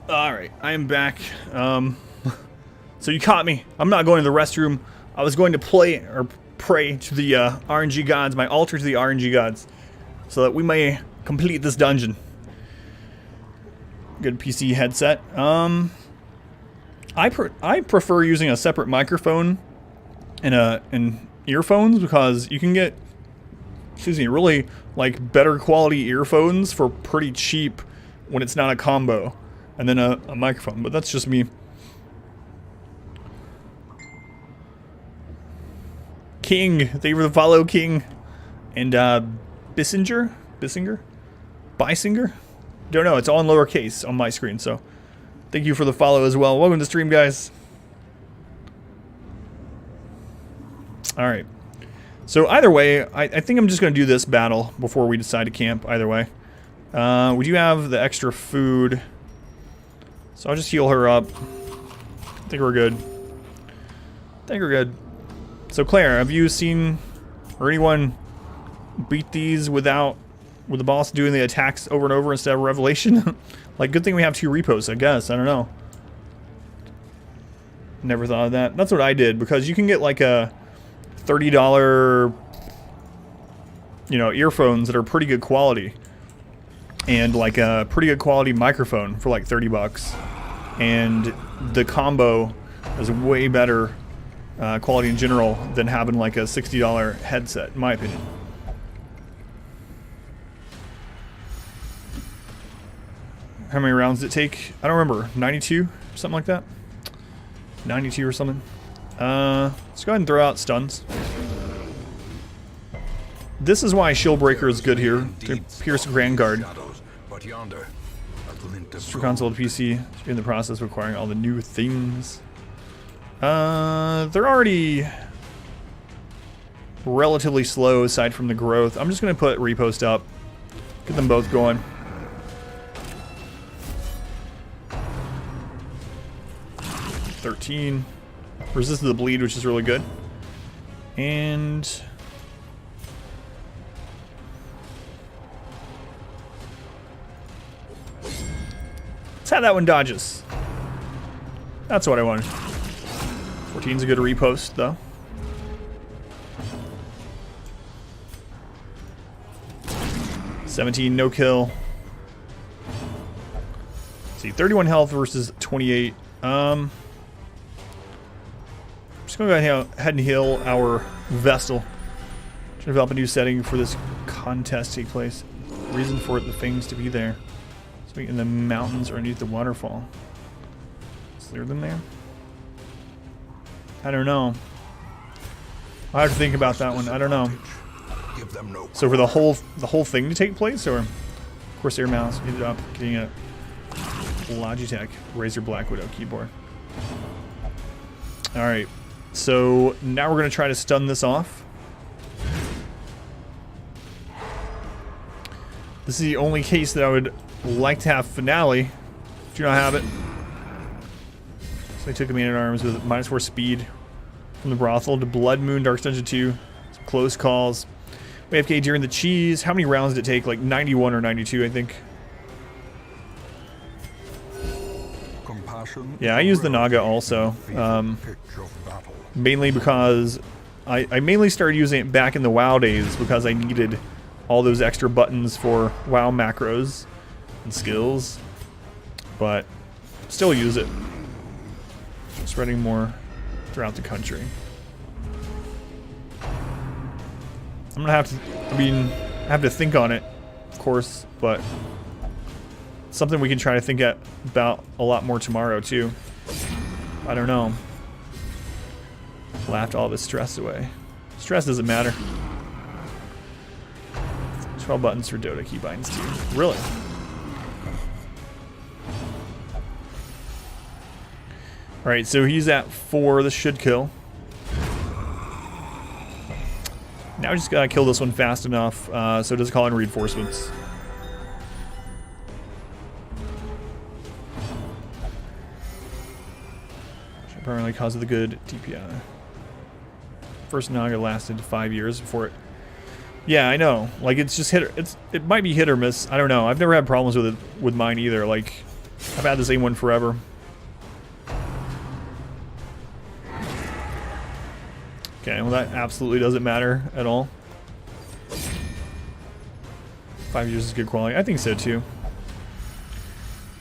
All right, I am back. So you caught me. I'm not going to the restroom. I was going to pray to the RNG gods, my altar to the RNG gods, so that we may complete this dungeon. Good PC headset. I prefer using a separate microphone and earphones because you can get, really like better quality earphones for pretty cheap when it's not a combo, and then a microphone. But that's just me. King, thank you for the follow, King, and Bissinger. Don't know. It's all in lowercase on my screen, so. Thank you for the follow as well. Welcome to the stream, guys. Alright. So either way, I think I'm just going to do this battle before we decide to camp, either way. We do have the extra food. So I'll just heal her up. I think we're good. So Claire, have you seen or anyone beat these with the boss doing the attacks over and over instead of Revelation? Like, good thing we have 2 repos, I guess. I don't know. Never thought of that. That's what I did, because you can get like a $30, earphones that are pretty good quality. And like a pretty good quality microphone for like 30 bucks. And the combo is way better quality in general than having like a $60 headset, in my opinion. How many rounds did it take? I don't remember. 92? Something like that? 92 or something. Let's go ahead and throw out stuns. This is why Shieldbreaker is good here. To pierce Grand Guard. For console to PC, in the process of acquiring all the new things. They're already relatively slow aside from the growth. I'm just going to put repost up. Get them both going. Resisted the bleed, which is really good. And let's have that one dodges. That's what I wanted. 14's a good repost, though. $17, no kill. Let's see, 31 health versus 28. Just gonna go ahead and heal our Vestal. To develop a new setting for this contest to take place. Reason for the things to be there. So in the mountains or underneath the waterfall. Is there them there? I don't know. I have to think about that one. I don't know. So for the whole thing to take place, or Corsair mouse, hit it up, getting a Logitech Razer Black Widow keyboard. All right. So now we're going to try to stun this off. This is the only case that I would like to have finale. Do not have it. So I took a man-at-arms with -4 speed from the brothel to Bloodmoon, Dark Dungeon 2. Some close calls. We have AFK during the cheese. How many rounds did it take? Like 91 or 92, I think. fashion. Yeah, I use the Naga also. Pitch of battle. Mainly because I mainly started using it back in the WoW days because I needed all those extra buttons for WoW macros and skills. But still use it. Spreading more throughout the country. I'm gonna have to, I have to think on it, of course, but something we can try to think about a lot more tomorrow too. I don't know. Laughed all this stress away. Stress doesn't matter. 12 buttons for Dota keybinds too. Really? Alright, so he's at 4. This should kill. Now we just gotta kill this one fast enough so it doesn't call in reinforcements. Apparently cause of the good DPI. First Naga lasted 5 years before it. Yeah, I know. Like it's just it might be hit or miss. I don't know. I've never had problems with it with mine either. Like I've had the same one forever. Okay, well that absolutely doesn't matter at all. 5 years is good quality. I think so too.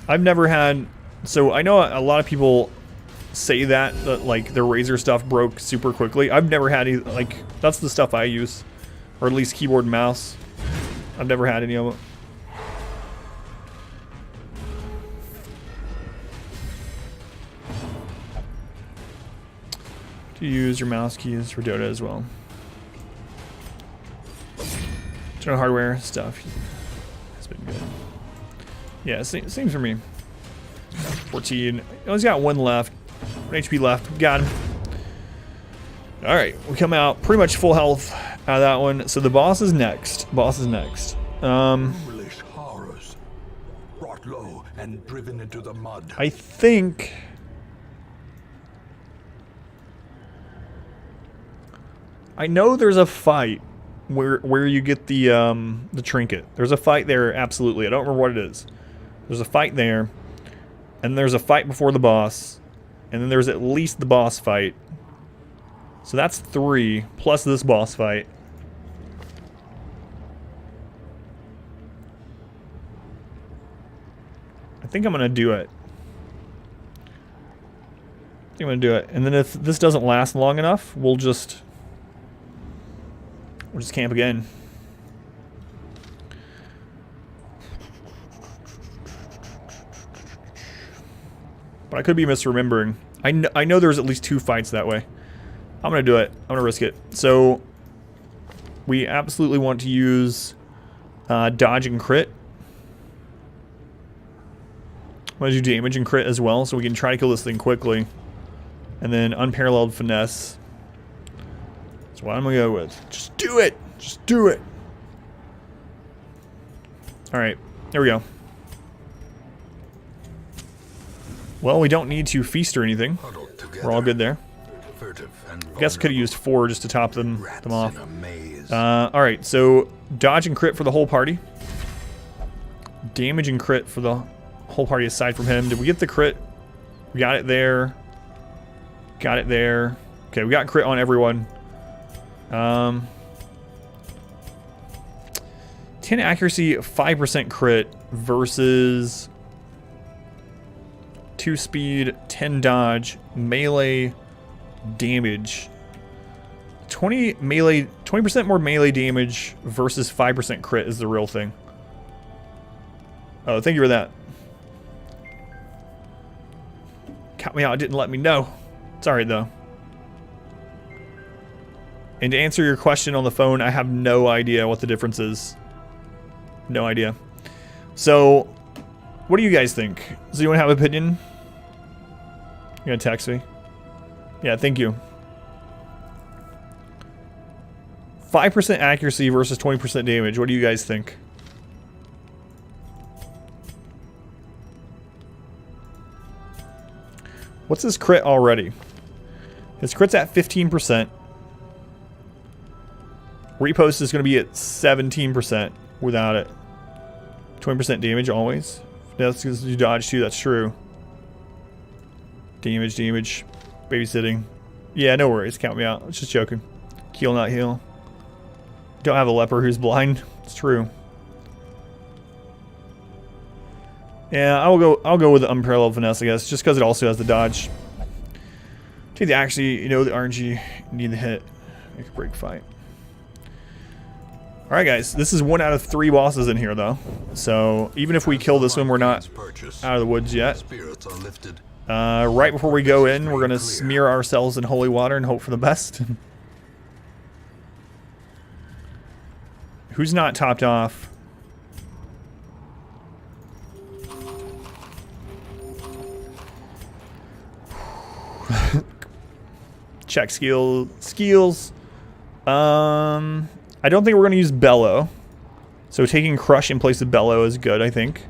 I've never had, so I know a lot of people say that like their Razer stuff broke super quickly. I've never had any, like that's the stuff I use, or at least keyboard and mouse. I've never had any of it. To use your mouse keys for Dota as well. General hardware stuff has been good. Yeah, same for me. 14. Oh, he's got 1 left. 1 HP left. Got him. Alright, we come out pretty much full health out of that one. So the boss is next. Boss is next. Foolish horrors. Brought low and driven into the mud. I think I know there's a fight where you get the trinket. There's a fight there, absolutely. I don't remember what it is. There's a fight there, and there's a fight before the boss, and then there's at least the boss fight. So that's 3 plus this boss fight. I think I'm gonna do it. I think I'm gonna do it, and then if this doesn't last long enough, we'll just camp again. But I could be misremembering. I know there's at least 2 fights that way. I'm gonna do it. I'm gonna risk it. So we absolutely want to use dodge and crit. I'm gonna do damage and crit as well, so we can try to kill this thing quickly. And then unparalleled finesse. That's what I'm gonna go with. Just do it! Just do it! Alright, there we go. Well, we don't need to feast or anything. We're all good there. I guess could have used 4 just to top them off. Alright, so dodge and crit for the whole party. Damage and crit for the whole party aside from him. Did we get the crit? We got it there. Got it there. Okay, we got crit on everyone. 10 accuracy, 5% crit versus 2 speed, 10 dodge, melee damage. 20% more melee damage versus 5% crit is the real thing. Oh, thank you for that. Caught me out, didn't let me know. It's alright though. And to answer your question on the phone, I have no idea what the difference is. No idea. So, what do you guys think? Does anyone have an opinion? You gonna text me? Yeah, thank you. 5% accuracy versus 20% damage. What do you guys think? What's his crit already? His crit's at 15%. Repost is going to be at 17% without it. 20% damage always. That's because you dodge too, that's true. Damage, damage. Babysitting. Yeah, no worries. Count me out. I was just joking. Heal, not heal. Don't have a leper who's blind. It's true. Yeah, I'll go with the unparalleled finesse, I guess, just because it also has the dodge. Take the actually, you know, the RNG, need the hit. Make a break fight. Alright guys, this is 1 out of 3 bosses in here though. So even if we kill this one, we're not out of the woods yet. Right before we go in, we're gonna smear ourselves in holy water and hope for the best. Who's not topped off? Check skills. I don't think we're going to use Bellow. So taking Crush in place of Bellow is good, I think.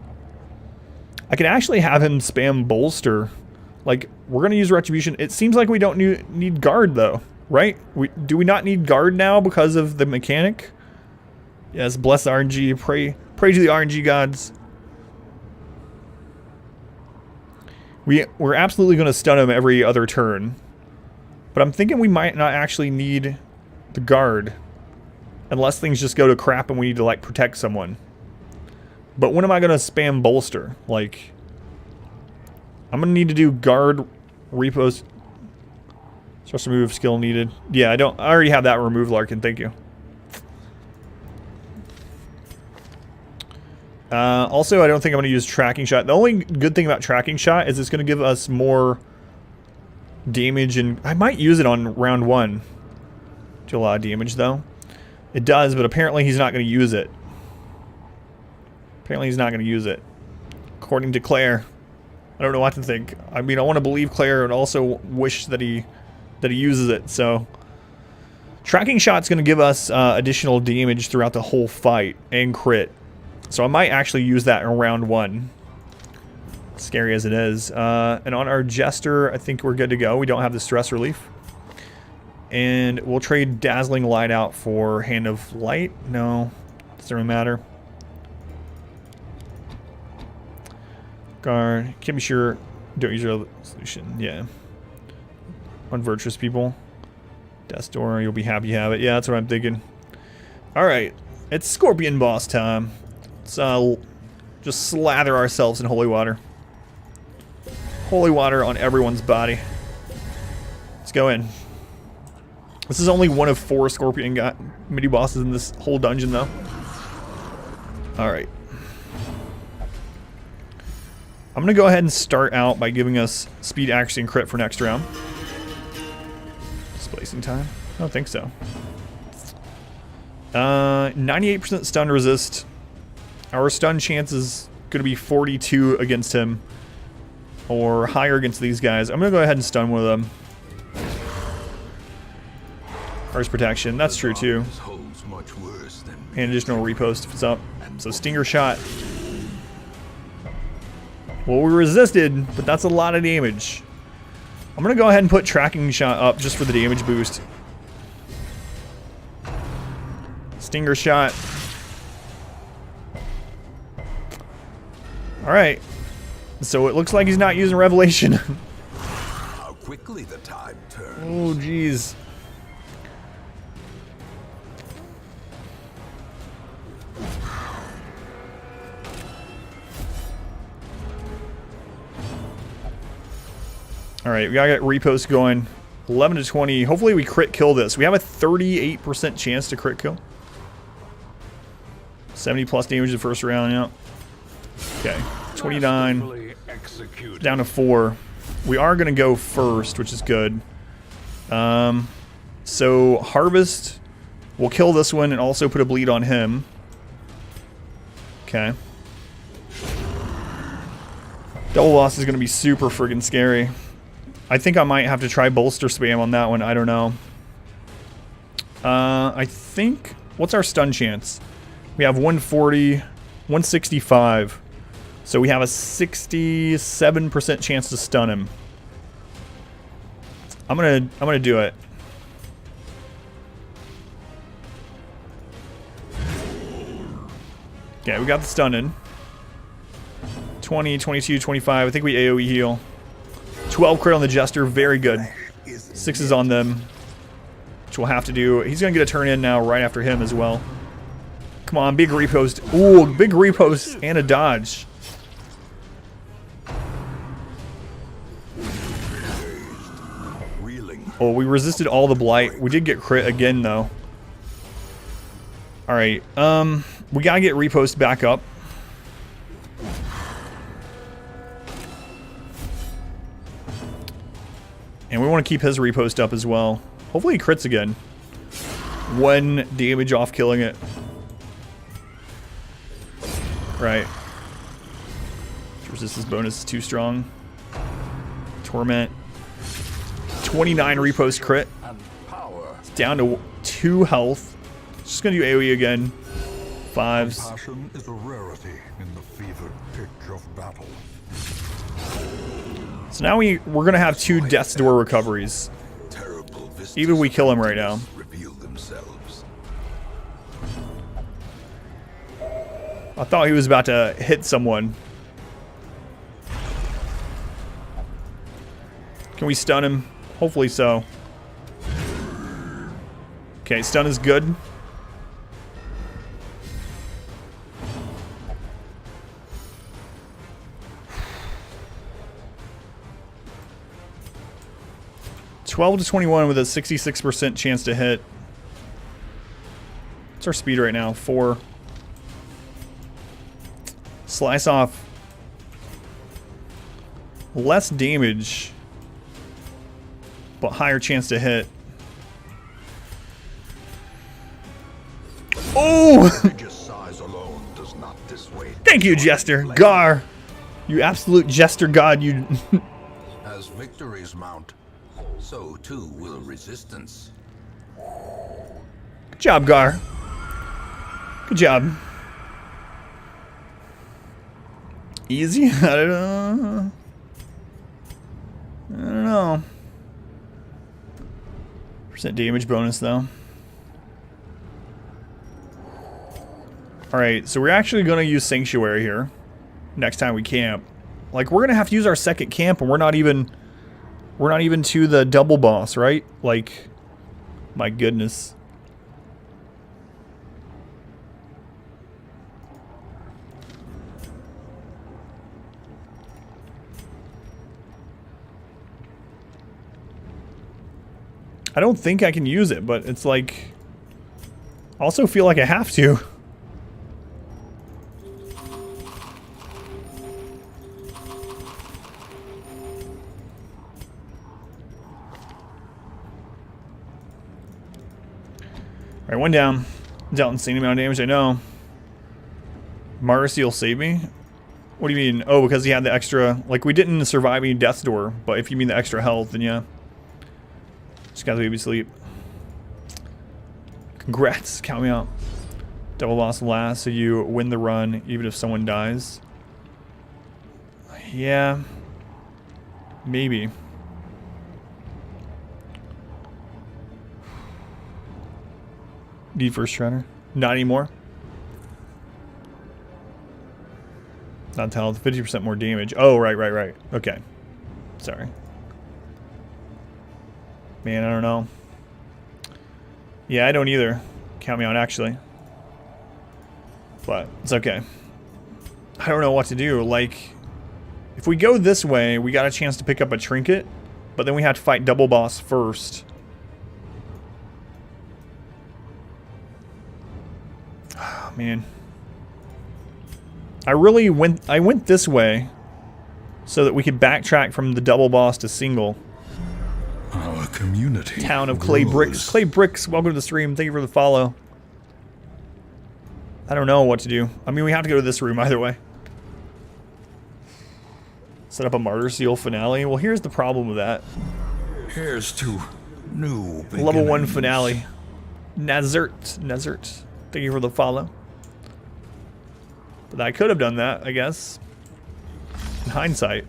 I can actually have him spam Bolster. Like, we're going to use Retribution. It seems like we don't need Guard, though. Right? Do we not need Guard now because of the mechanic? Yes, bless RNG. Pray to the RNG gods. We're absolutely going to stun him every other turn. But I'm thinking we might not actually need the Guard. Unless things just go to crap and we need to, like, protect someone. But when am I going to spam Bolster? Like, I'm going to need to do Guard, Repost. Just remove skill needed. Yeah, I already have that removed, Larkin. Thank you. Also, I don't think I'm going to use Tracking Shot. The only good thing about Tracking Shot is it's going to give us more damage, and I might use it on round 1. Do a lot of damage, though. It does, but apparently he's not going to use it. Apparently he's not going to use it. According to Claire. I don't know what to think. I mean, I want to believe Claire and also wish that he uses it, so... Tracking Shot's going to give us additional damage throughout the whole fight, and crit. So I might actually use that in round 1. Scary as it is. And on our Jester, I think we're good to go. We don't have the stress relief. And we'll trade Dazzling Light out for Hand of Light. No, doesn't really matter. Guard. Can't be sure. Don't use your solution. Yeah. On virtuous people. Death Door. You'll be happy you have it. Yeah, that's what I'm thinking. Alright. It's Scorpion boss time. Let's just slather ourselves in holy water. Holy water on everyone's body. Let's go in. This is only one of 4 Scorpion mini bosses in this whole dungeon, though. Alright. I'm going to go ahead and start out by giving us speed, accuracy, and crit for next round. Displacing time? I don't think so. 98% stun resist. Our stun chance is going to be 42 against him. Or higher against these guys. I'm going to go ahead and stun one of them. Harsh protection, that's true too. And additional repost if it's up. So Stinger Shot. Well, we resisted, but that's a lot of damage. I'm gonna go ahead and put Tracking Shot up just for the damage boost. Stinger Shot. Alright. So it looks like he's not using Revelation. How quickly the tide turns. Oh, jeez. Alright, we gotta get repost going. 11 to 20. Hopefully we crit kill this. We have a 38% chance to crit kill. 70 plus damage the first round, yeah. Okay. 29. Down to 4. We are gonna go first, which is good. So Harvest will kill this one and also put a bleed on him. Okay. Double boss is gonna be super friggin' scary. I think I might have to try bolster spam on that one. I don't know. I think... What's our stun chance? We have 140, 165. So we have a 67% chance to stun him. I'm gonna do it. Okay, we got the stun in. 20, 22, 25. I think we AoE heal. 12 crit on the Jester, very good. 6s on them, which we'll have to do. He's going to get a turn in now right after him as well. Come on, big repost. Ooh, big repost and a dodge. Oh, we resisted all the blight. We did get crit again, though. Alright, we gotta get repost back up. And we want to keep his repost up as well. Hopefully he crits again. 1 damage off killing it. Right. Resistance bonus is too strong. Torment. 29 repost crit. It's down to 2 health. Just gonna do AoE again. 5s. Passion is a rarity in the fevered pitch of battle. So now we're gonna have 2 Death's Door recoveries. Even if we kill him right now. I thought he was about to hit someone. Can we stun him? Hopefully so. Okay, stun is good. $12 to 21 with a 66% chance to hit. What's our speed right now? 4. Slice off. Less damage, but higher chance to hit. Oh! Thank you, Jester. Gar. You absolute Jester god, you... As victories mount, so too will resistance. Good job, Gar. Good job. Easy? I don't know. Percent damage bonus, though. Alright, so we're actually going to use Sanctuary here. Next time we camp. Like, we're going to have to use our second camp, and we're not even to the double boss, right? Like, my goodness. I don't think I can use it, but it's like... I also feel like I have to. Alright, 1 down. Dealt insane amount of damage, I know. Martyr Seal saved me? What do you mean? Oh, because he had the extra... Like, we didn't survive any Death's Door, but if you mean the extra health, then yeah. Just got the baby sleep. Congrats, count me out. Double loss last, so you win the run even if someone dies. Yeah. Maybe. Need first shredder? Not anymore. Not health, 50% more damage. Oh, right. Okay. Sorry. Man, I don't know. Yeah, I don't either. Count me out, actually. But it's okay. I don't know what to do. Like, if we go this way, we got a chance to pick up a trinket, but then we had to fight double boss first. Oh, man. I went this way so that we could backtrack from the double boss to single. Our community. Town of Clay Bricks. Clay Bricks, welcome to the stream. Thank you for the follow. I don't know what to do. I mean, we have to go to this room either way. Set up a Martyr Seal finale. Well, here's the problem with that. Here's to new beginnings. Level 1 finale. Nazert. Thank you for the follow. But I could have done that, I guess. In hindsight.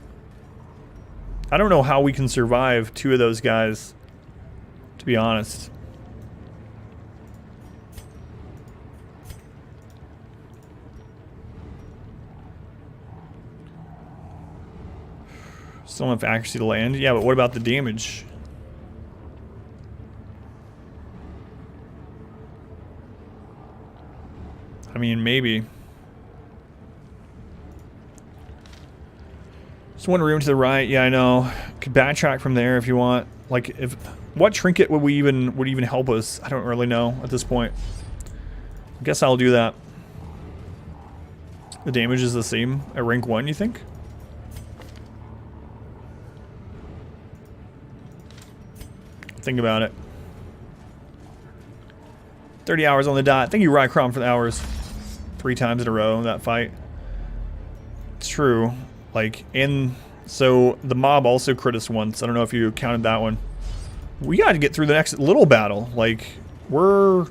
I don't know how we can survive 2 of those guys, to be honest. Still don't have accuracy to land. Yeah, but what about the damage? I mean, maybe. Just one room to the right. Yeah, I know. Could backtrack from there if you want. Like, if what trinket would even help us? I don't really know at this point. I guess I'll do that. The damage is the same at rank 1, you think? Think about it. 30 hours on the dot. Thank you, Rycrom, for the hours. 3 times in a row in that fight. It's true. Like, so the mob also crit us once. I don't know if you counted that one. We got to get through the next little battle. Like, we're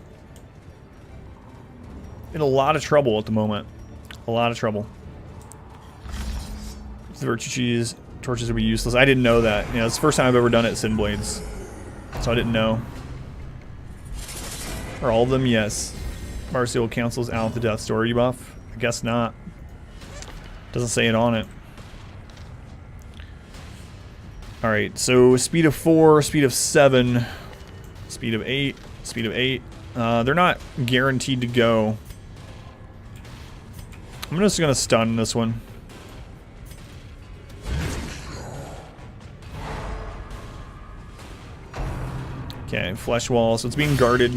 in a lot of trouble at the moment. A lot of trouble. The virtue cheese torches would be useless. I didn't know that. You know, it's the first time I've ever done it at Sin Blades. So I didn't know. Are all of them? Yes. Martial cancels out the death story buff? I guess not. Doesn't say it on it. Alright, so speed of 4, speed of 7, speed of 8, speed of 8. They're not guaranteed to go. I'm just gonna stun this one. Okay, flesh wall. So it's being guarded,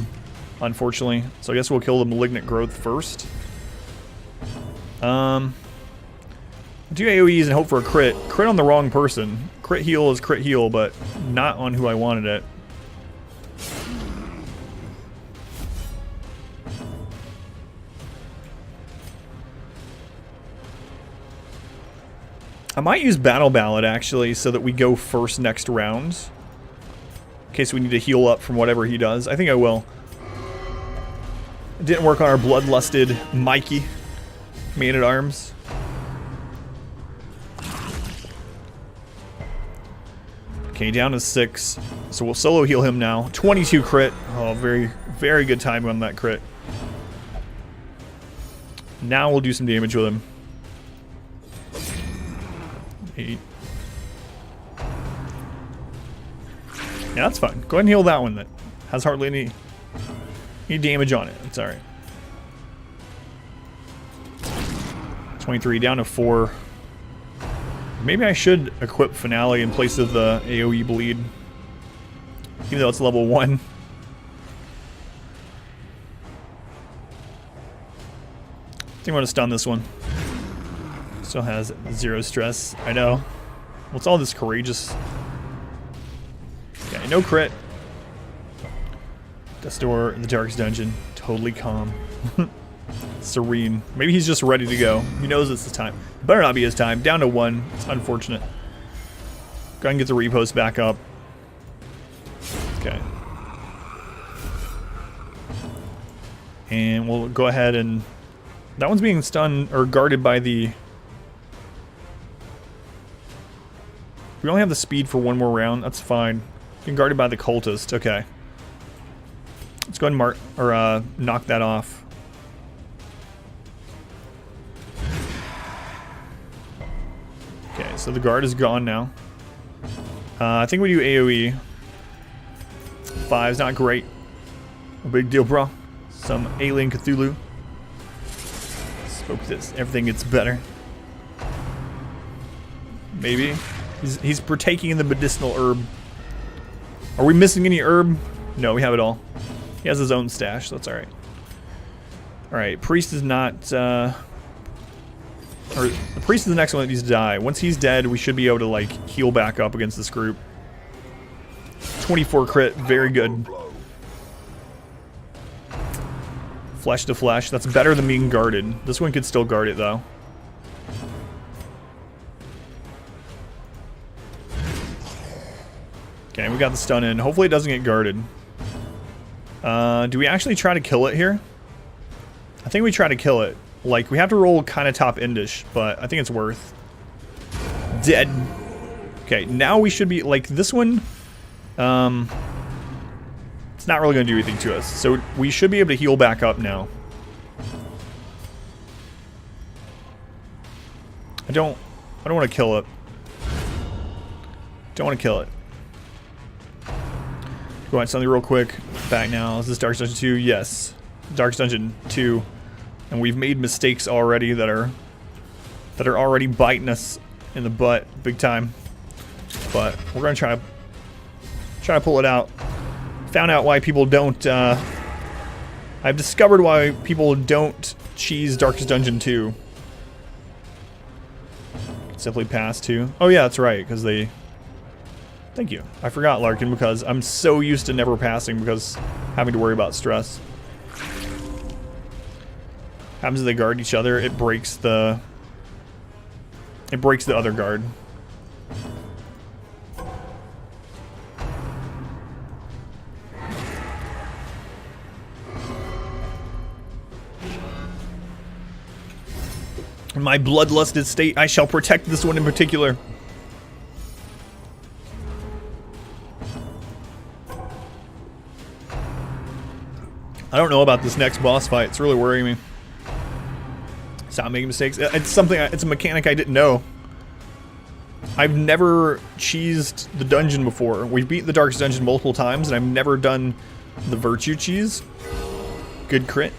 unfortunately. So I guess we'll kill the malignant growth first. Do AoEs and hope for a crit. Crit on the wrong person. Crit heal is crit heal, but not on who I wanted it. I might use Battle Ballad, actually, so that we go first next round. In case we need to heal up from whatever he does. I think I will. It didn't work on our bloodlusted Mikey. Man-at-Arms. Okay, down to 6. So we'll solo heal him now. 22 crit. Oh, very, very good timing on that crit. Now we'll do some damage with him. 8. Yeah, that's fine. Go ahead and heal that one that has hardly any damage on it. It's alright. 23, down to 4. Maybe I should equip Finale in place of the AoE bleed. Even though it's level 1. I think I'm going to stun this one. Still has 0 stress. I know. What's all this courageous? Okay, no crit. Death's Door in the Darkest Dungeon. Totally calm. Serene. Maybe he's just ready to go. He knows it's his time. Better not be his time. Down to 1. It's unfortunate. Go ahead and get the repost back up. Okay. And we'll go ahead and... That one's being stunned or guarded by the... We only have the speed for one more round. That's fine. Being guarded by the cultist. Okay. Let's go ahead and knock that off. Okay, so the guard is gone now. I think we do AoE. 5's not great. No big deal, bro. Some alien Cthulhu. Spoke this. Everything gets better. Maybe. He's partaking in the medicinal herb. Are we missing any herb? No, we have it all. He has his own stash, so that's alright. Alright, priest is not... Or the priest is the next one that needs to die. Once he's dead, we should be able to, like, heal back up against this group. 24 crit, very good. Flesh to flesh, that's better than being guarded. This one could still guard it, though. Okay, we got the stun in. Hopefully it doesn't get guarded. Do we actually try to kill it here? I think we try to kill it. Like, we have to roll kind of top-endish, but I think it's worth. Dead. Okay, now we should be, like, this one, it's not really going to do anything to us. So we should be able to heal back up now. I don't want to kill it. Don't want to kill it. Go on something real quick. Back now. Is this Darkest Dungeon 2? Yes. Darkest Dungeon 2. And we've made mistakes already that are already biting us in the butt big time. But we're gonna try to pull it out. Found out why people don't I've discovered why people don't cheese Darkest Dungeon 2. Simply pass 2. Oh yeah, that's right, because they... Thank you. I forgot, Larkin, because I'm so used to never passing because having to worry about stress. Happens if they guard each other, it breaks the other guard. In my bloodlusted state, I shall protect this one in particular. I don't know about this next boss fight. It's really worrying me. Stop making mistakes. It's something. It's a mechanic I didn't know. I've never cheesed the dungeon before. We've beat the Darkest Dungeon multiple times, and I've never done the virtue cheese. Good crit.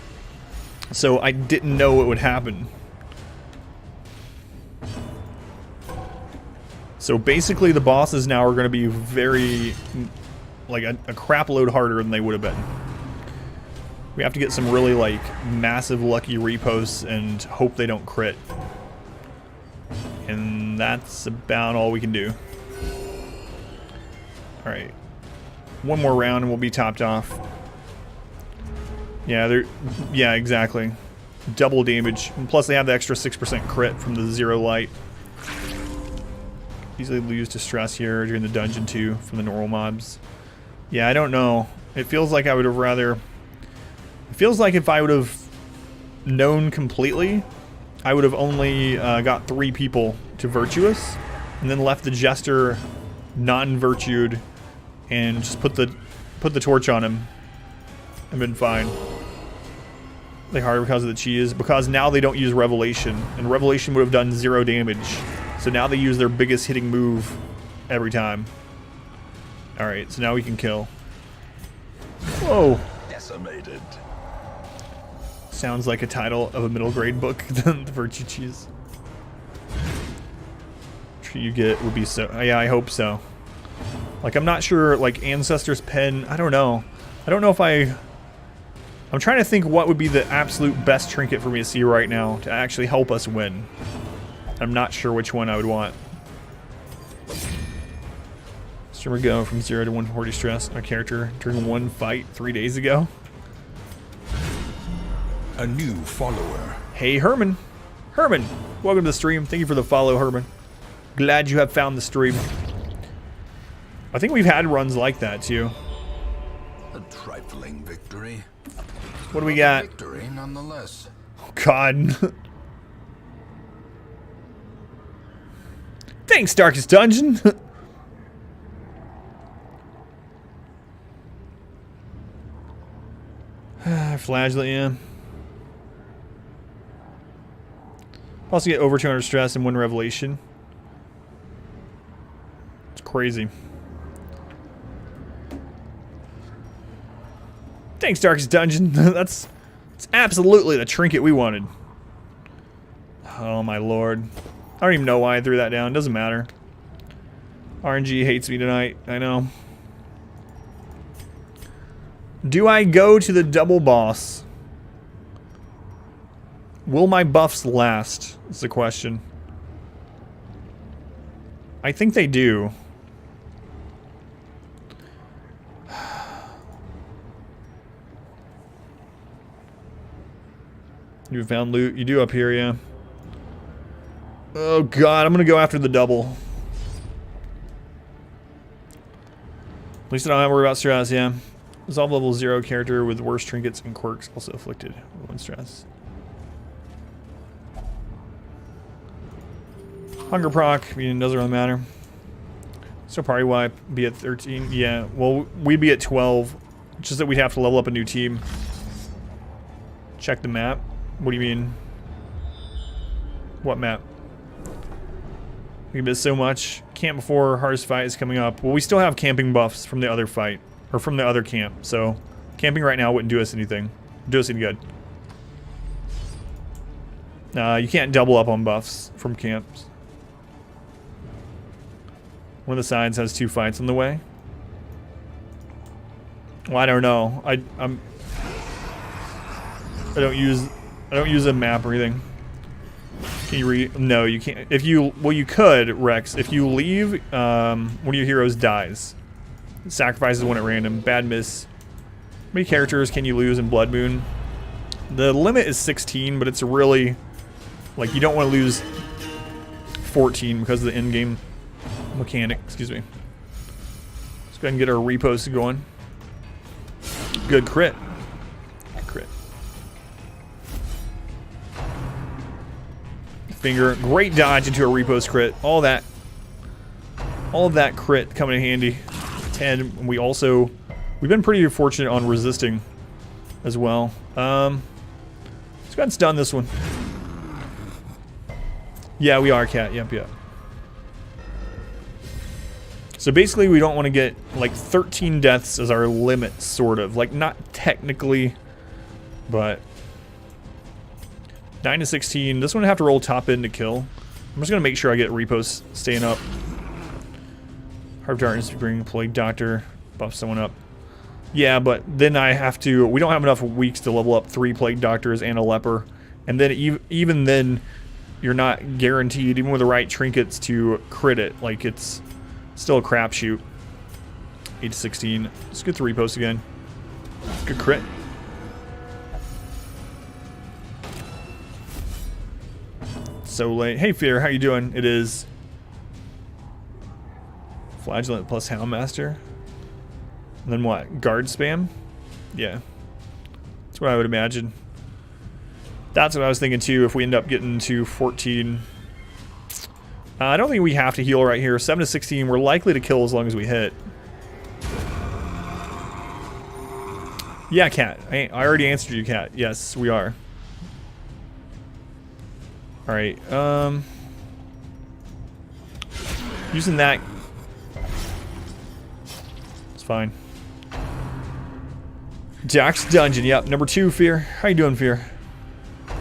So I didn't know it would happen. So basically, the bosses now are going to be very, like a crap load harder than they would have been. We have to get some really, like, massive lucky reposts and hope they don't crit. And that's about all we can do. Alright. One more round and we'll be topped off. Yeah, yeah, exactly. Double damage. And plus they have the extra 6% crit from the 0 light. Easily lose to stress here during the dungeon too from the normal mobs. Yeah, I don't know. It feels like I would have rather... It feels like if I would have known completely, I would have only got 3 people to Virtuous, and then left the Jester non-virtued, and just put the torch on him, and been fine. They harder because of the cheese, because now they don't use Revelation, and Revelation would have done 0 damage. So now they use their biggest hitting move every time. Alright, so now we can kill. Whoa! Decimated. Sounds like a title of a middle grade book, the Virtue Cheese. Tree you get would be so... Yeah, I hope so. Like, I'm not sure, like, Ancestor's Pen, I don't know. I don't know if I'm trying to think what would be the absolute best trinket for me to see right now to actually help us win. I'm not sure which one I would want. Streamer go from 0 to 140 stress on a character during one fight 3 days ago. A new follower. Hey, Herman. Herman, welcome to the stream. Thank you for the follow, Herman. Glad you have found the stream. I think we've had runs like that, too. A trifling victory. What do we got? Victory, nonetheless. Oh, God. Thanks, Darkest Dungeon. Flagellate, yeah. Also get over 200 stress and 1 revelation. It's crazy. Thanks, Darkest Dungeon. It's absolutely the trinket we wanted. Oh my lord. I don't even know why I threw that down. Doesn't matter. RNG hates me tonight. I know. Do I go to the double boss? Will my buffs last? Is the question. I think they do. You found loot. You do up here, yeah. Oh god, I'm gonna go after the double. At least I don't have to worry about stress, yeah. Resolve level 0 character with worse trinkets and quirks also afflicted with 1 stress. Hunger proc, I mean, it doesn't really matter. So probably why be at 13. Yeah, well, we'd be at 12. It's just that we'd have to level up a new team. Check the map. What do you mean? What map? We missed so much. Camp before hardest fight is coming up. Well, we still have camping buffs from the other fight. Or from the other camp. So, camping right now wouldn't do us anything. Do us any good. You can't double up on buffs from camps. One of the sides has 2 fights on the way. Well, I don't know. I don't use a map or anything. Can you read? No, you can't. If you, well, you could, Rex. If you leave, one of your heroes dies. Sacrifices one at random. Bad miss. How many characters can you lose in Bloodmoon? The limit is 16, but it's really, like, you don't want to lose 14 because of the in-game mechanic. Excuse me. Let's go ahead and get our repost going. Good crit. Good crit. Finger. Great dodge into a repost crit. All of that crit coming in handy. 10. We've been pretty fortunate on resisting as well. Let's go ahead and stun this one. Yeah, we are, Cat. Yep. So basically, we don't want to get like 13 deaths as our limit, sort of. Like, not technically, but 9 to 16. This one I have to roll top end to kill. I'm just gonna make sure I get reposts staying up. Harp Darkness, bring Plague Doctor, buff someone up. Yeah, but then I have to. We don't have enough weeks to level up 3 Plague Doctors and a Leper, and then even then, you're not guaranteed, even with the right trinkets, to crit it. Like, it's still a crapshoot. 8 to 16. Let's get the repost again. Good crit. So late. Hey, Fear, how you doing? It is Flagellant plus Houndmaster. And then what? Guard spam? Yeah. That's what I would imagine. That's what I was thinking too, if we end up getting to 14. I don't think we have to heal right here. 7 to 16, we're likely to kill as long as we hit. Yeah, Cat. I already answered you, Cat. Yes, we are. Alright, using that. It's fine. Jack's Dungeon, yep. Number 2, Fear. How you doing, Fear?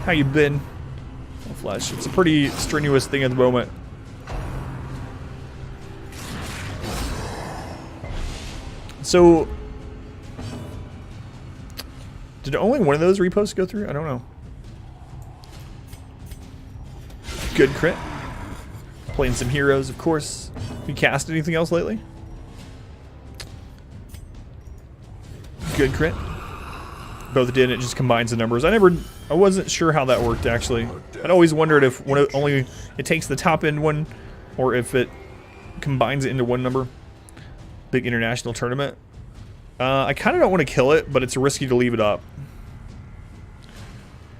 How you been? Oh, Flesh. It's a pretty strenuous thing at the moment. So, did only one of those reposts go through? I don't know. Good crit. Playing some heroes, of course. Have you cast anything else lately? Good crit. Both did. It just combines the numbers. I wasn't sure how that worked, actually. I'd always wondered if only it takes the top end one, or if it combines it into one number. Big international tournament. I kind of don't want to kill it, but it's risky to leave it up.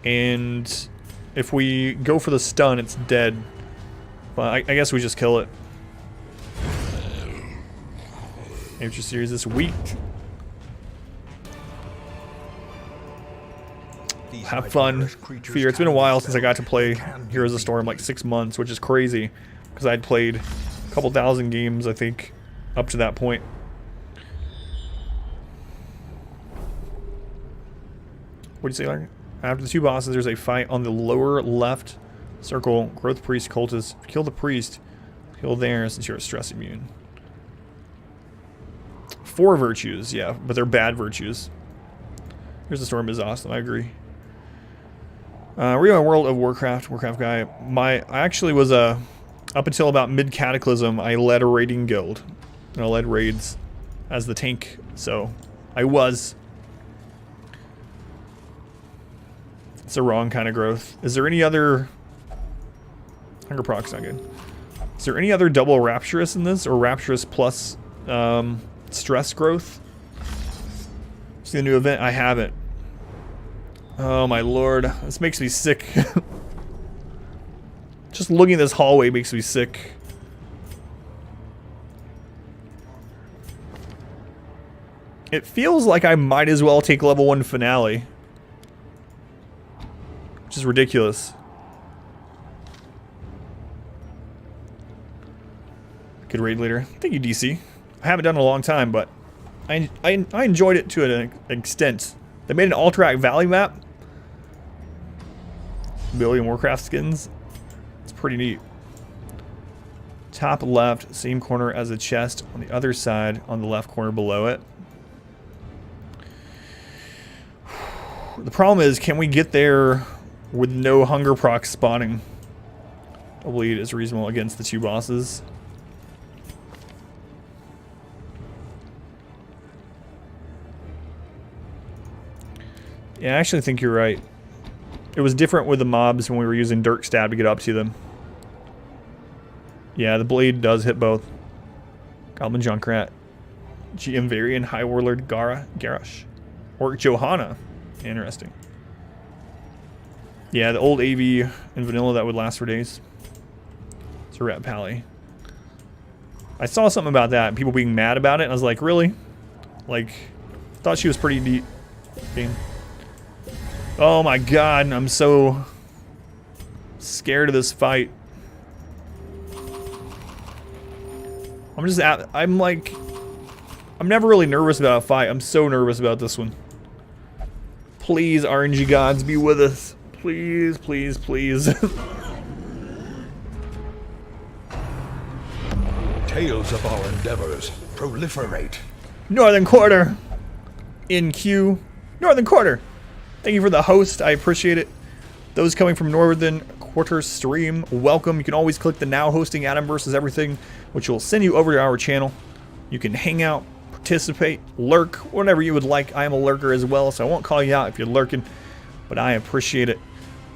And if we go for the stun, it's dead. But I guess we just kill it. Amateur series this week. Have fun, Fear. It's been a while since I got to play Heroes of the Storm, like 6 months, which is crazy. Because I'd played a couple thousand games, I think, up to that point. What do you say, Larry? After the 2 bosses, there's a fight on the lower left circle. Growth Priest, Cultist. Kill the Priest. Kill there since you're stress immune. 4 virtues, yeah, but they're bad virtues. Here's the Storm is awesome, I agree. Rio World of Warcraft guy. I actually was up until about mid Cataclysm, I led a raiding guild. And I led raids as the tank, so I was. It's the wrong kind of growth. Is there any other... Hunger proc's not good. Is there any other double Rapturous in this? Or Rapturous plus stress growth? See the new event? I haven't. Oh my lord. This makes me sick. Just looking at this hallway makes me sick. It feels like I might as well take level 1 finale. Which is ridiculous. Good raid leader. Thank you, DC. I haven't done it in a long time, but I enjoyed it to an extent. They made an Alterac Valley map. Billion Warcraft skins. It's pretty neat. Top left, same corner as the chest. On the other side, on the left corner below it. The problem is, can we get there with no hunger proc spawning? I believe it is reasonable against the 2 bosses. Yeah, I actually think you're right. It was different with the mobs when we were using Dirk Stab to get up to them. Yeah, the blade does hit both. Goblin Junkrat. GM Varian, High Warlord Garrosh. Orc Johanna. Interesting. Yeah, the old AV and vanilla that would last for days. It's a Rat Pally. I saw something about that and people being mad about it, and I was like, really? Like, thought she was pretty neat. Game. Oh my god, I'm so scared of this fight. I'm never really nervous about a fight. I'm so nervous about this one. Please, RNG gods, be with us. Please, please, please. Tales of our endeavors proliferate. Northern Quarter. In queue. Northern Quarter. Thank you for the host. I appreciate it. Those coming from Northern Quarter stream, welcome. You can always click the now hosting Adam versus everything, which will send you over to our channel. You can hang out, participate, lurk, whatever you would like. I am a lurker as well, so I won't call you out if you're lurking, but I appreciate it.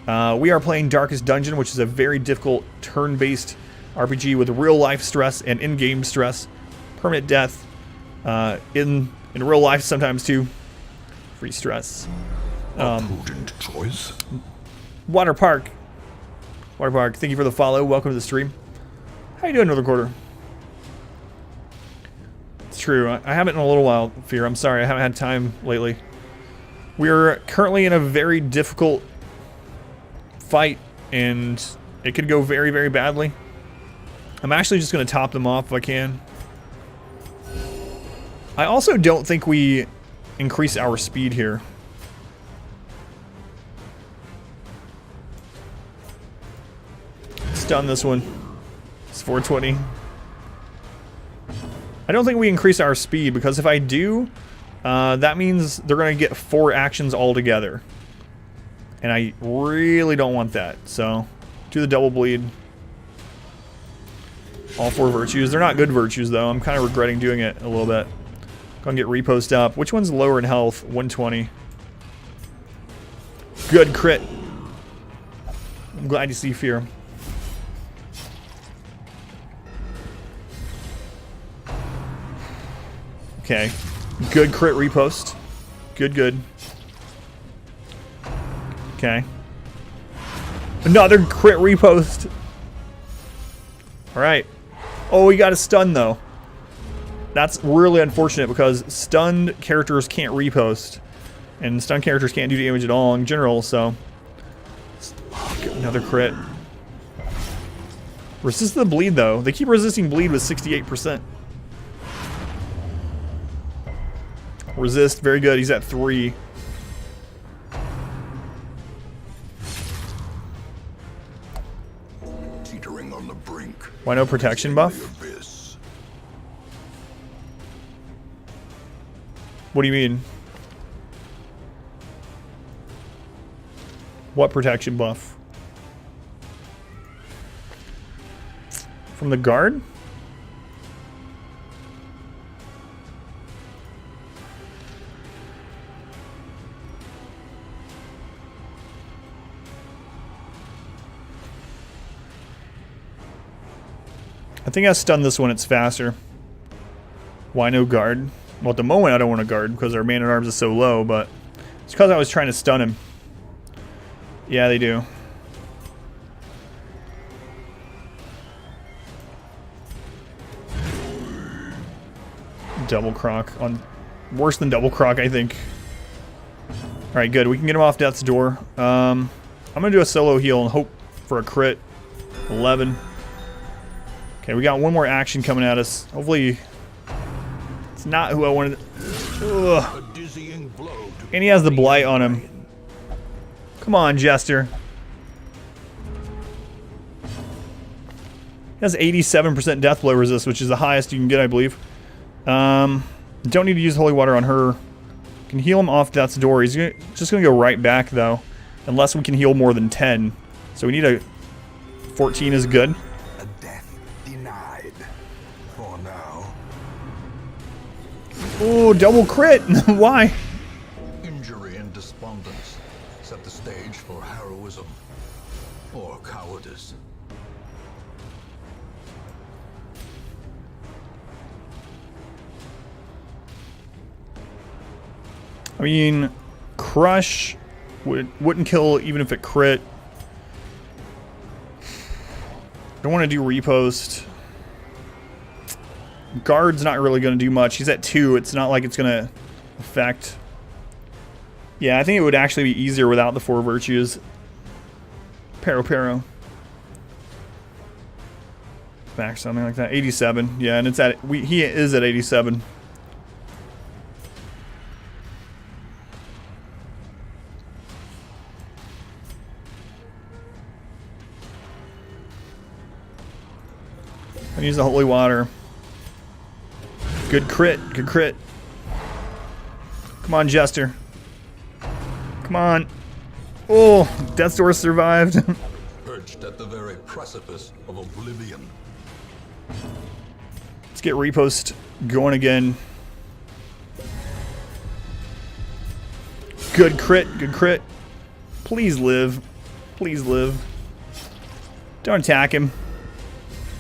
We are playing Darkest Dungeon, which is a very difficult turn-based RPG with real-life stress and in-game stress. Permanent death. In real life sometimes too. Free stress. A prudent choice. Water Park, thank you for the follow. Welcome to the stream. How you doing, Northern Quarter? It's true. I haven't in a little while, Fear. I'm sorry. I haven't had time lately. We're currently in a very difficult fight, and it could go very, very badly. I'm actually just going to top them off if I can. I also don't think we increase our speed here. Stun this one. It's 420. I don't think we increase our speed, because if I do, that means they're going to get 4 actions altogether. And I really don't want that. So, do the double bleed. All 4 virtues. They're not good virtues, though. I'm kind of regretting doing it a little bit. Go and get repost up. Which one's lower in health? 120. Good crit. I'm glad you see Fear. Okay. Good crit repost. Good, good. Okay. Another crit repost. Alright. Oh, we got a stun, though. That's really unfortunate, because stunned characters can't repost. And stunned characters can't do damage at all in general, so... Oh, another crit. Resist the bleed, though. They keep resisting bleed with 68%. Resist, very good. He's at 3. Teetering on the brink. Why no protection buff? What do you mean? What protection buff? From the guard? I think I stunned this one, it's faster. Why no guard? Well, at the moment I don't want to guard because our man-at-arms is so low, but it's because I was trying to stun him. Yeah, they do. Double croc on... Worse than double croc, I think. Alright, good. We can get him off death's door. I'm going to do a solo heal and hope for a crit. 11. Okay, we got one more action coming at us. Hopefully, it's not who I wanted. Ugh. A dizzying blow to And he has the blight on him. Come on, Jester. He has 87% death blow resist, which is the highest you can get, I believe. Don't need to use holy water on her. Can heal him off death's door. He's just gonna go right back though, unless we can heal more than 10. So we need a 14 is good. a death denied. For now. Oh, double crit! Why? Injury and despondence set the stage for heroism or cowardice. I mean, crush wouldn't kill even if it crit. Don't want to do repost. Guard's not really going to do much. He's at 2. It's not like it's going to affect. Yeah, I think it would actually be easier without the 4 virtues. Pero. Back something like that. 87. Yeah, and it's at he is at 87. I use the holy water. Good crit, good crit. Come on, Jester. Come on. Oh, Death's Door survived. Perched at the very precipice of oblivion. Let's get repost going again. Good crit, good crit. Please live. Please live. Don't attack him.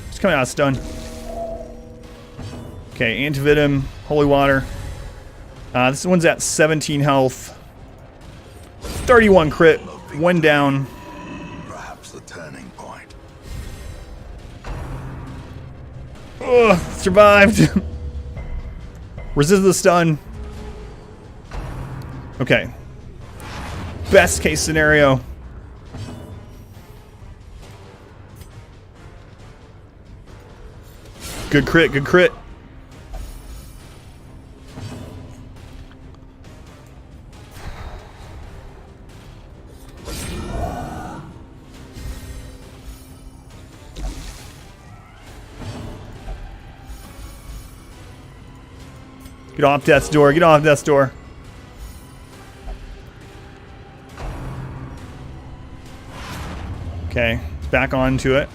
He's coming out of stun. Okay, Antivenom, Holy Water. This one's at 17 health. 31 crit. 1 down. Perhaps the turning point. Ugh, survived. Resist the stun. Okay. Best case scenario. Good crit, good crit. Get off Death's Door, get off Death's Door. Okay, back onto it.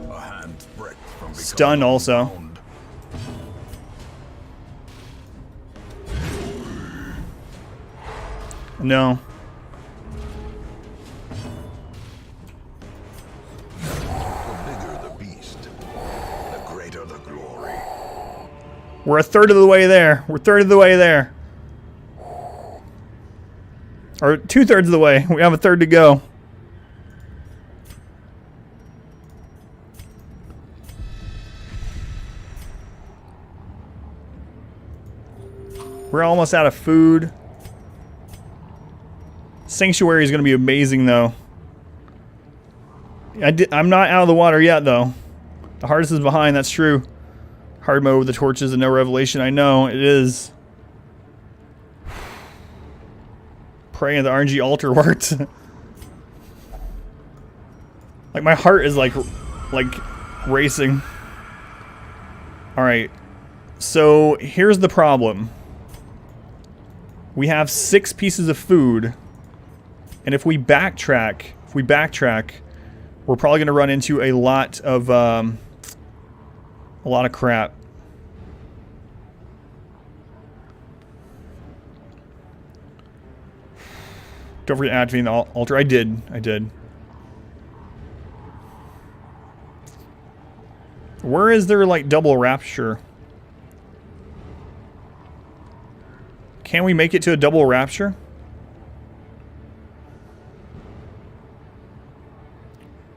A hand's breadth from Stun also. bound. No. The bigger the beast, the greater the glory. We're a third of the way there. We're a third of the way there. Or 2/3 of the way. We have a third to go. We're almost out of food. Sanctuary is going to be amazing, though. I'm not out of the water yet, though. The hardest is behind, that's true. Hard mode with the torches and no revelation. I know, it is. Praying the RNG altar worked. Like, my heart is, like racing. Alright. So, here's the problem. We have 6 pieces of food. And if we backtrack, we're probably going to run into a lot of crap. Don't forget activating the altar. I did. Where is there like double rapture? Can we make it to a double rapture?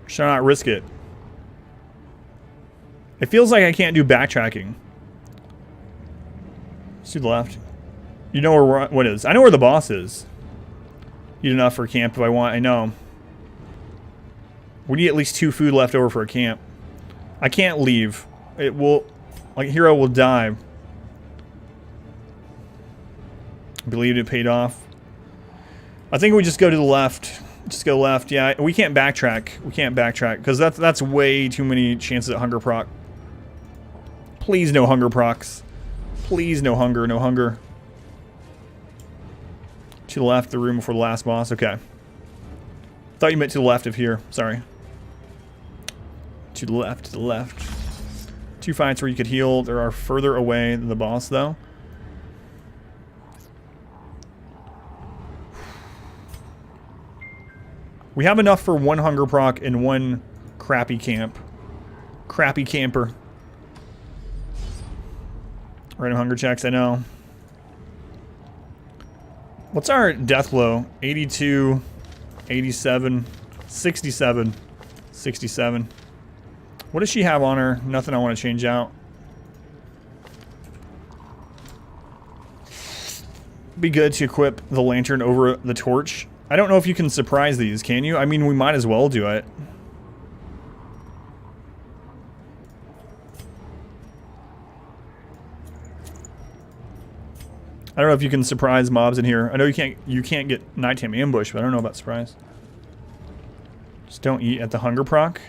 Should I not risk it? It feels like I can't do backtracking. Let's do the left. You know where what is? I know where the boss is. Eat enough for camp if I want. I know. We need at least 2 food left over for a camp. I can't leave. it will, like, hero will die. I believe it paid off. I think we just go to the left. Just go left. Yeah, we can't backtrack. We can't backtrack because that's way too many chances at hunger proc. Please no hunger procs. Please no hunger, no hunger. To the left, the room before the last boss. Okay. Thought you meant to the left of here. Sorry. To the left, to the left. 2 fights where you could heal. There are further away than the boss, though. We have enough for 1 hunger proc and 1 crappy camp. Crappy camper. Random hunger checks, I know. What's our death blow? 82, 87, 67, 67. What does she have on her? Nothing I want to change out. Be good to equip the lantern over the torch. I don't know if you can surprise these, can you? I mean, we might as well do it. I don't know if you can surprise mobs in here. I know you can't get nighttime ambush, but I don't know about surprise. Just don't eat at the hunger proc.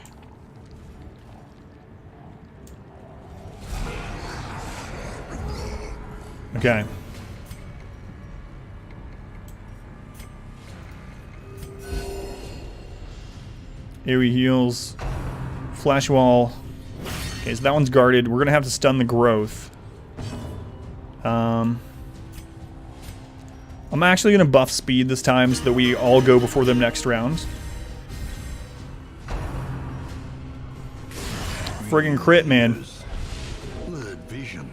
Okay. AoE heals. Flash wall. Okay, so that one's guarded. We're gonna have to stun the growth. I'm actually gonna buff speed this time so that we all go before them next round. Friggin' crit, man. Blurred vision.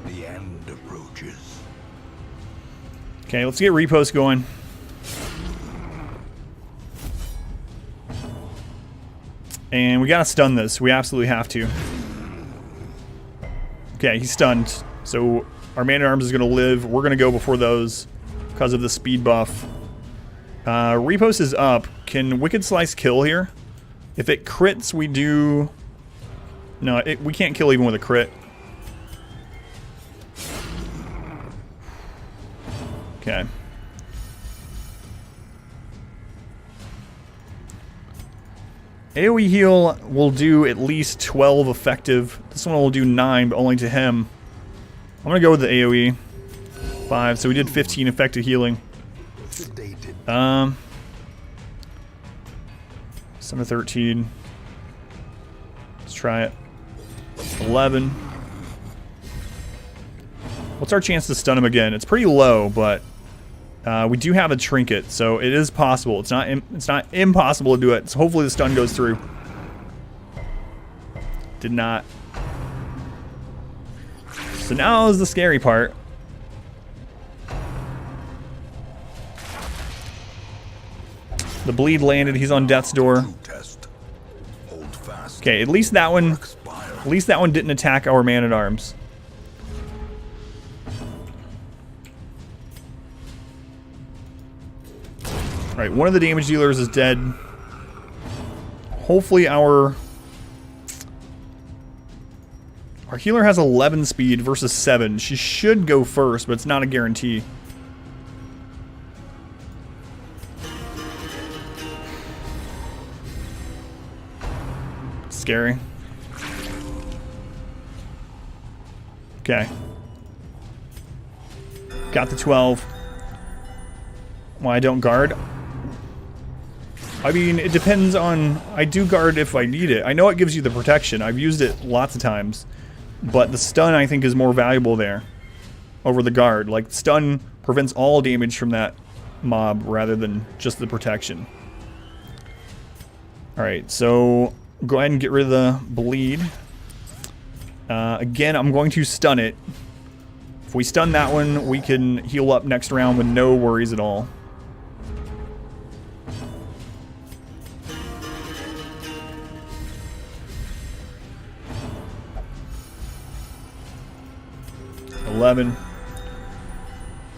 The end approaches. Okay, let's get repost going. And we gotta stun this. We absolutely have to. Okay, he's stunned. So our man-at-arms is gonna live. We're gonna go before those because of the speed buff. Repost is up. Can Wicked Slice kill here? If it crits, we do... No, we can't kill even with a crit. Okay. AoE heal will do at least 12 effective. This one will do 9, but only to him. I'm gonna go with the AoE. 5, so we did 15 effective healing. Some of 13. Let's try it. 11. What's our chance to stun him again? It's pretty low, but we do have a trinket, so it is possible. It's not impossible to do it. So hopefully the stun goes through. Did not. So now is the scary part. The bleed landed. He's on death's door. Okay, at least that one. At least that one didn't attack our man-at-arms. Alright, one of the damage dealers is dead. Hopefully our healer has 11 speed versus 7. She should go first, but it's not a guarantee. Scary. Okay. Got the 12. Why I don't guard? I mean, it depends on... I do guard if I need it. I know it gives you the protection. I've used it lots of times. But the stun, I think, is more valuable there over the guard. Like, stun prevents all damage from that mob rather than just the protection. Alright, so go ahead and get rid of the bleed. Again, I'm going to stun it. If we stun that one, we can heal up next round with no worries at all.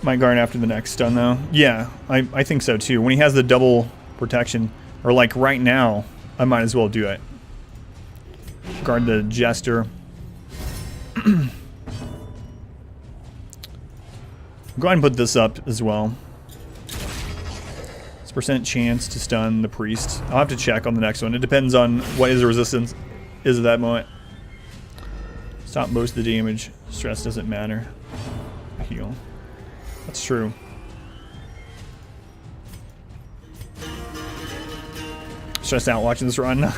Might guard after the next stun though. Yeah, I think so too. When he has the double protection, or like right now, I might as well do it. Guard the Jester. Go ahead and put this up as well. It's percent chance to stun the priest. I'll have to check on the next one. It depends on what his resistance is at that moment. Stop most of the damage. Stress doesn't matter. Heal. That's true. Stressed out watching this run.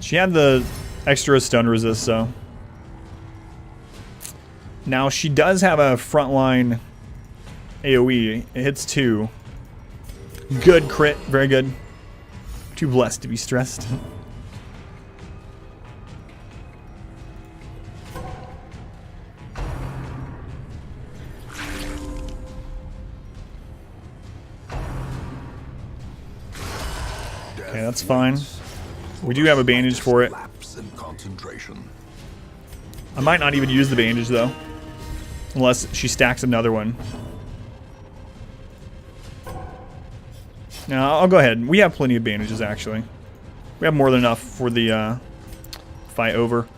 She had the extra stun resist, so. Now she does have a frontline AoE. It hits 2. Good crit, very good. Too blessed to be stressed. Okay, that's fine. We do have a bandage for it. I might not even use the bandage though. Unless she stacks another one. No, I'll go ahead. We have plenty of bandages actually. We have more than enough for the fight over.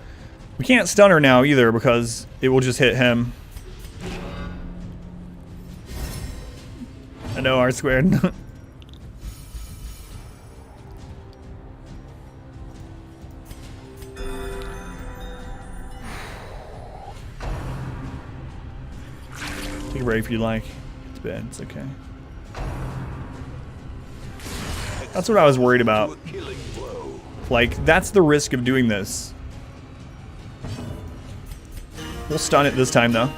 We can't stun her now either because it will just hit him. I know, R squared. Take a break if you like. It's bad. It's okay. That's what I was worried about. Like, that's the risk of doing this. We'll stun it this time, though.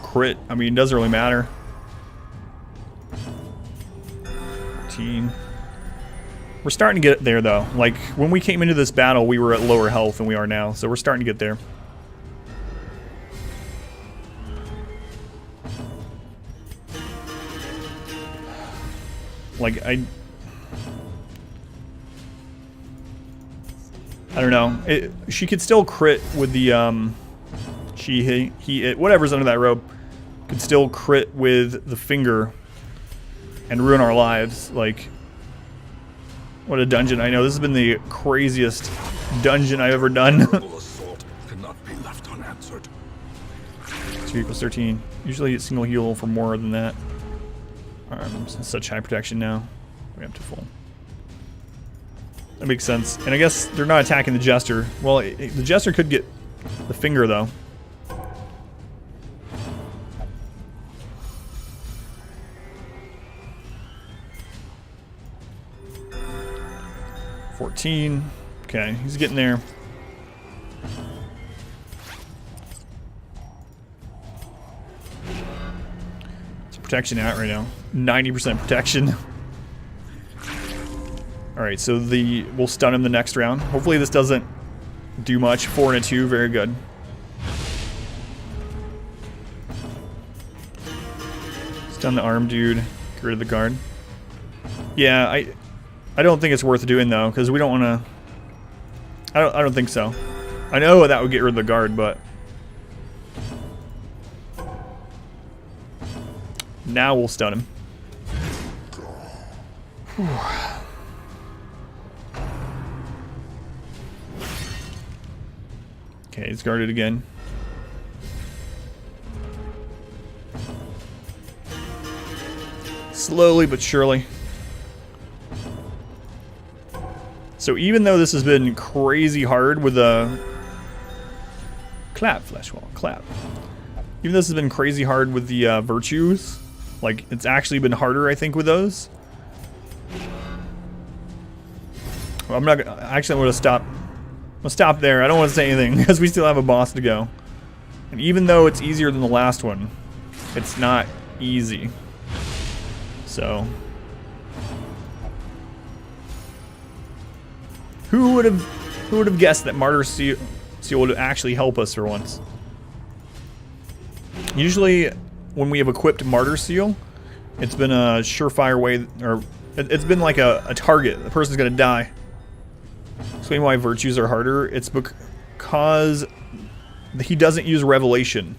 Crit. I mean, it doesn't really matter. 14. We're starting to get there, though. Like, when we came into this battle, we were at lower health than we are now. So we're starting to get there. Like, I don't know. She could still crit with the, whatever's under that robe. Could still crit with the finger and ruin our lives. Like, what a dungeon. I know, this has been the craziest dungeon I've ever done. 2 equals 13. Usually it's single heal for more than that. Such high protection now. We're up to full. That makes sense. And I guess they're not attacking the Jester. Well, the Jester could get the finger, though. $14. Okay, he's getting there. Protection out right now. 90% protection. Alright, so we'll stun him the next round. Hopefully this doesn't do much. 4 and a 2, very good. Stun the arm dude. Get rid of the guard. Yeah, I don't think it's worth doing though, because we don't want to. I don't think so. I know that would get rid of the guard, but now we'll stun him. Whew. Okay, he's guarded again. Slowly but surely. So even though this has been crazy hard with a clap, flesh wall, clap. Even though this has been crazy hard with the virtues, like it's actually been harder, I think, with those. Well, I'm not gonna, actually I'm gonna stop. I'll stop there. I don't want to say anything because we still have a boss to go. And even though it's easier than the last one, it's not easy. So who would have guessed that Martyr Seal would actually help us for once? Usually when we have equipped Martyr Seal, it's been a surefire way, or it's been like a target. The person's gonna die. Explain why virtues are harder. It's because he doesn't use Revelation.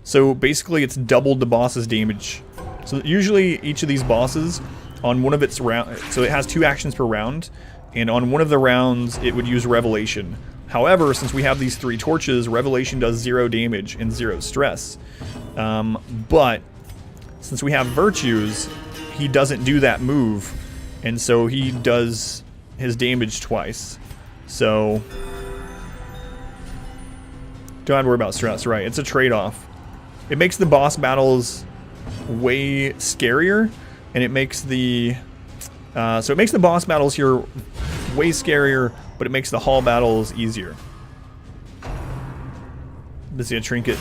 So basically it's doubled the boss's damage. So usually each of these bosses on one of its round, so it has 2 actions per round, and on one of the rounds it would use Revelation. However, since we have these 3 torches, Revelation does 0 damage and 0 stress. But since we have Virtues, he doesn't do that move, and so he does his damage twice. So don't have to worry about stress, right? It's a trade-off. It makes the boss battles way scarier, and it makes the so it makes the boss battles here way scarier, but it makes the hall battles easier. Let's see a trinket.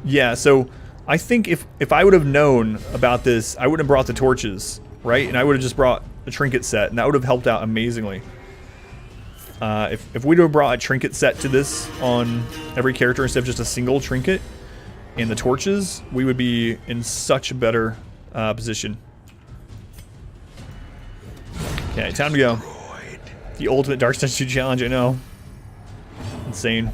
Yeah, so I think if I would have known about this, I would have brought the torches, right? And I would have just brought a trinket set, and that would have helped out amazingly. If we'd have brought a trinket set to this on every character instead of just a single trinket and the torches, we would be in such a better position. Okay, time to go. The ultimate Dark Stage 2 challenge, I know. Insane.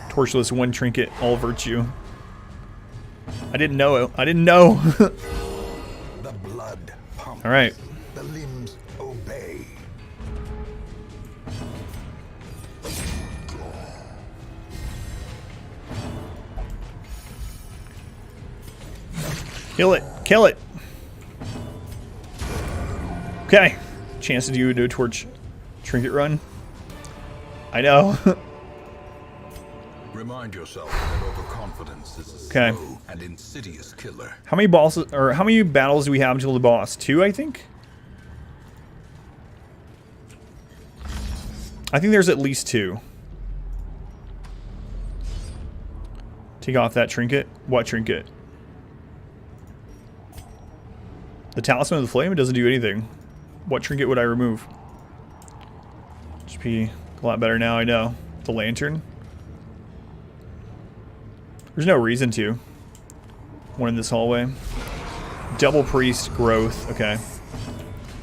Torchless, 1 trinket, all virtue. I didn't know it. I didn't know. The blood pumps. All right. The limbs obey. Kill it. Kill it. Okay. Chance to do a torch trinket run. I know. Remind yourself that overconfidence is a Okay. slow and insidious killer. How many bosses or how many battles do we have until the boss? 2, I think. I think there's at least 2. Take off that trinket. What trinket? The Talisman of the Flame? It doesn't do anything. What trinket would I remove? Should be a lot better now, I know. The lantern. There's no reason to. One in this hallway. Double priest growth. Okay.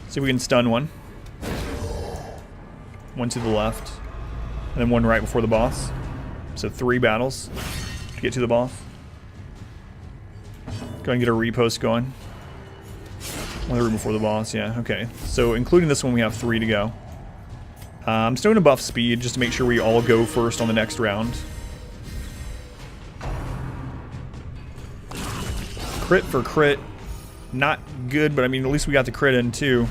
See if we can stun one. One to the left. And then one right before the boss. So 3 battles to get to the boss. Go ahead and get a repost going. One room before the boss, yeah, okay. So including this one, we have 3 to go. I'm still gonna buff speed just to make sure we all go first on the next round. Crit for crit. Not good, but I mean, at least we got the crit in too.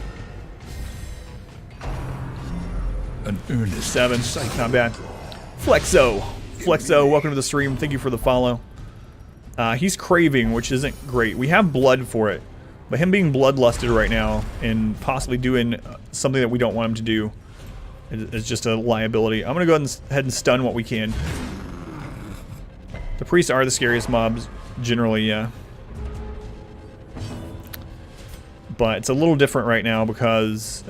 An earnest 7, not bad. Flexo. Flexo, welcome to the stream. Thank you for the follow. He's craving, which isn't great. We have blood for it. But him being bloodlusted right now and possibly doing something that we don't want him to do is just a liability. I'm going to go ahead and stun what we can. The priests are the scariest mobs, generally, yeah. But it's a little different right now because... it's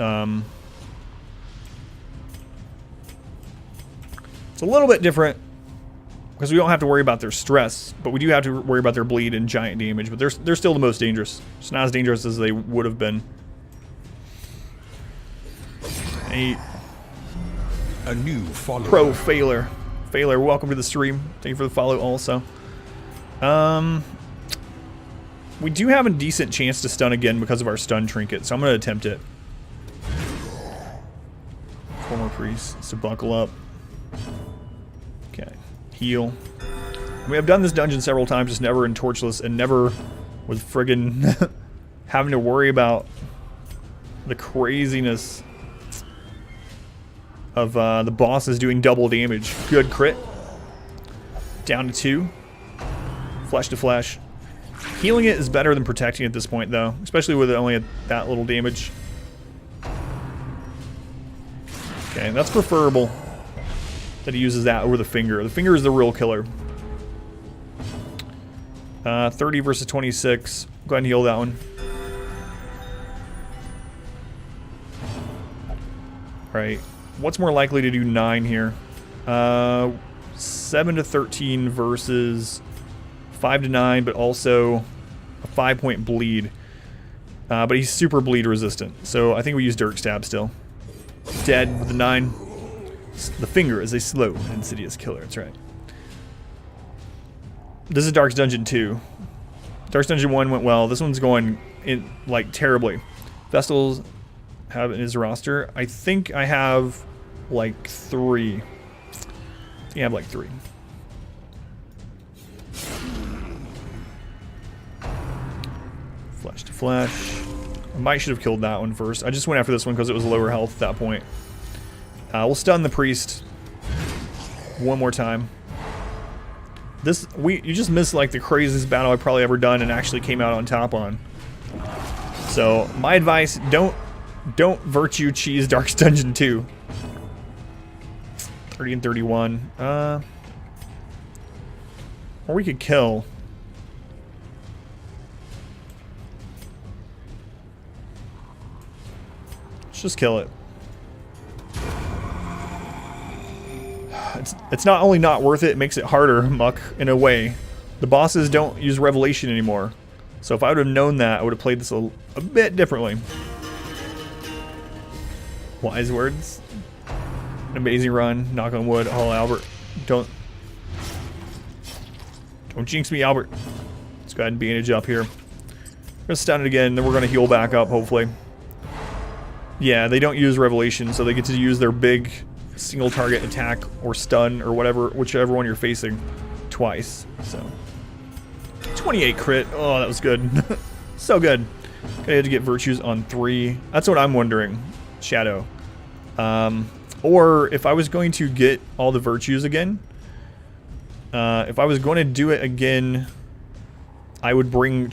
a little bit different because we don't have to worry about their stress, but we do have to worry about their bleed and giant damage. But they're still the most dangerous. It's not as dangerous as they would have been. 8. A new follower. Pro Failer. Failer, welcome to the stream. Thank you for the follow also. We do have a decent chance to stun again because of our stun trinket, so I'm going to attempt it. 4 more priests, so buckle up. Okay, heal. We have done this dungeon several times, just never in Torchless, and never with friggin' having to worry about the craziness of the bosses doing double damage. Good crit. Down to 2. Flesh to flesh. Healing it is better than protecting at this point, though, especially with only that little damage. Okay, that's preferable that he uses that over the finger. The finger is the real killer. 30 versus 26. Go ahead and heal that one. Right. What's more likely to do 9 here? 7 to 13 versus 5 to 9, but also a 5-point bleed. But he's super bleed resistant, so I think we use Dirk Stab still. Dead with the 9. The finger is a slow and insidious killer, that's right. This is Dark's Dungeon 2. Dark's Dungeon 1 went well. This one's going in like terribly. Vestals have in his roster. I think I have like 3. I have like 3. Flesh to flesh. I might should have killed that one first. I just went after this one because it was lower health at that point. We'll stun the priest one more time. You just missed like the craziest battle I've probably ever done and actually came out on top on. So my advice: don't virtue cheese Dark's Dungeon 2. 30 and 31. Or we could kill. Let's just kill it. It's not only not worth it, it makes it harder, Muck, in a way. The bosses don't use Revelation anymore. So if I would have known that, I would have played this a bit differently. Wise words. An amazing run. Knock on wood. Oh, Albert. Don't jinx me, Albert. Let's go ahead and bandage up here. We're gonna stun it again, then we're gonna heal back up, hopefully. Yeah, they don't use Revelation, so they get to use their big single target attack or stun or whatever, whichever one you're facing, twice. So 28 crit. Oh, that was good. So good. Gonna have to get virtues on 3. That's what I'm wondering, Shadow. Or if I was going to get all the virtues again, if I was going to do it again, I would bring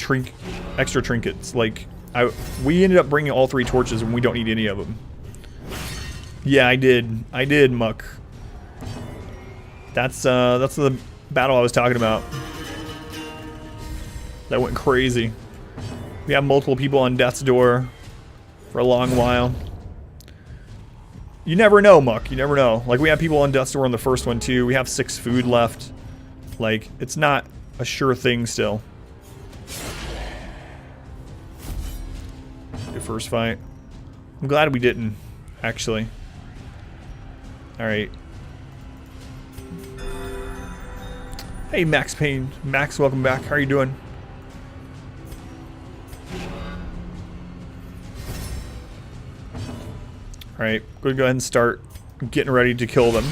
extra trinkets. Like we ended up bringing all 3 torches and we don't need any of them. Yeah, I did, Muck. That's the battle I was talking about. That went crazy. We have multiple people on death's door for a long while. You never know, Muck. You never know. Like, we have people on death's door on the first one, too. We have 6 food left. Like, it's not a sure thing still. Good first fight. I'm glad we didn't, actually. Alright. Hey, Max Payne. Max, welcome back. How are you doing? Alright, go ahead and start getting ready to kill them.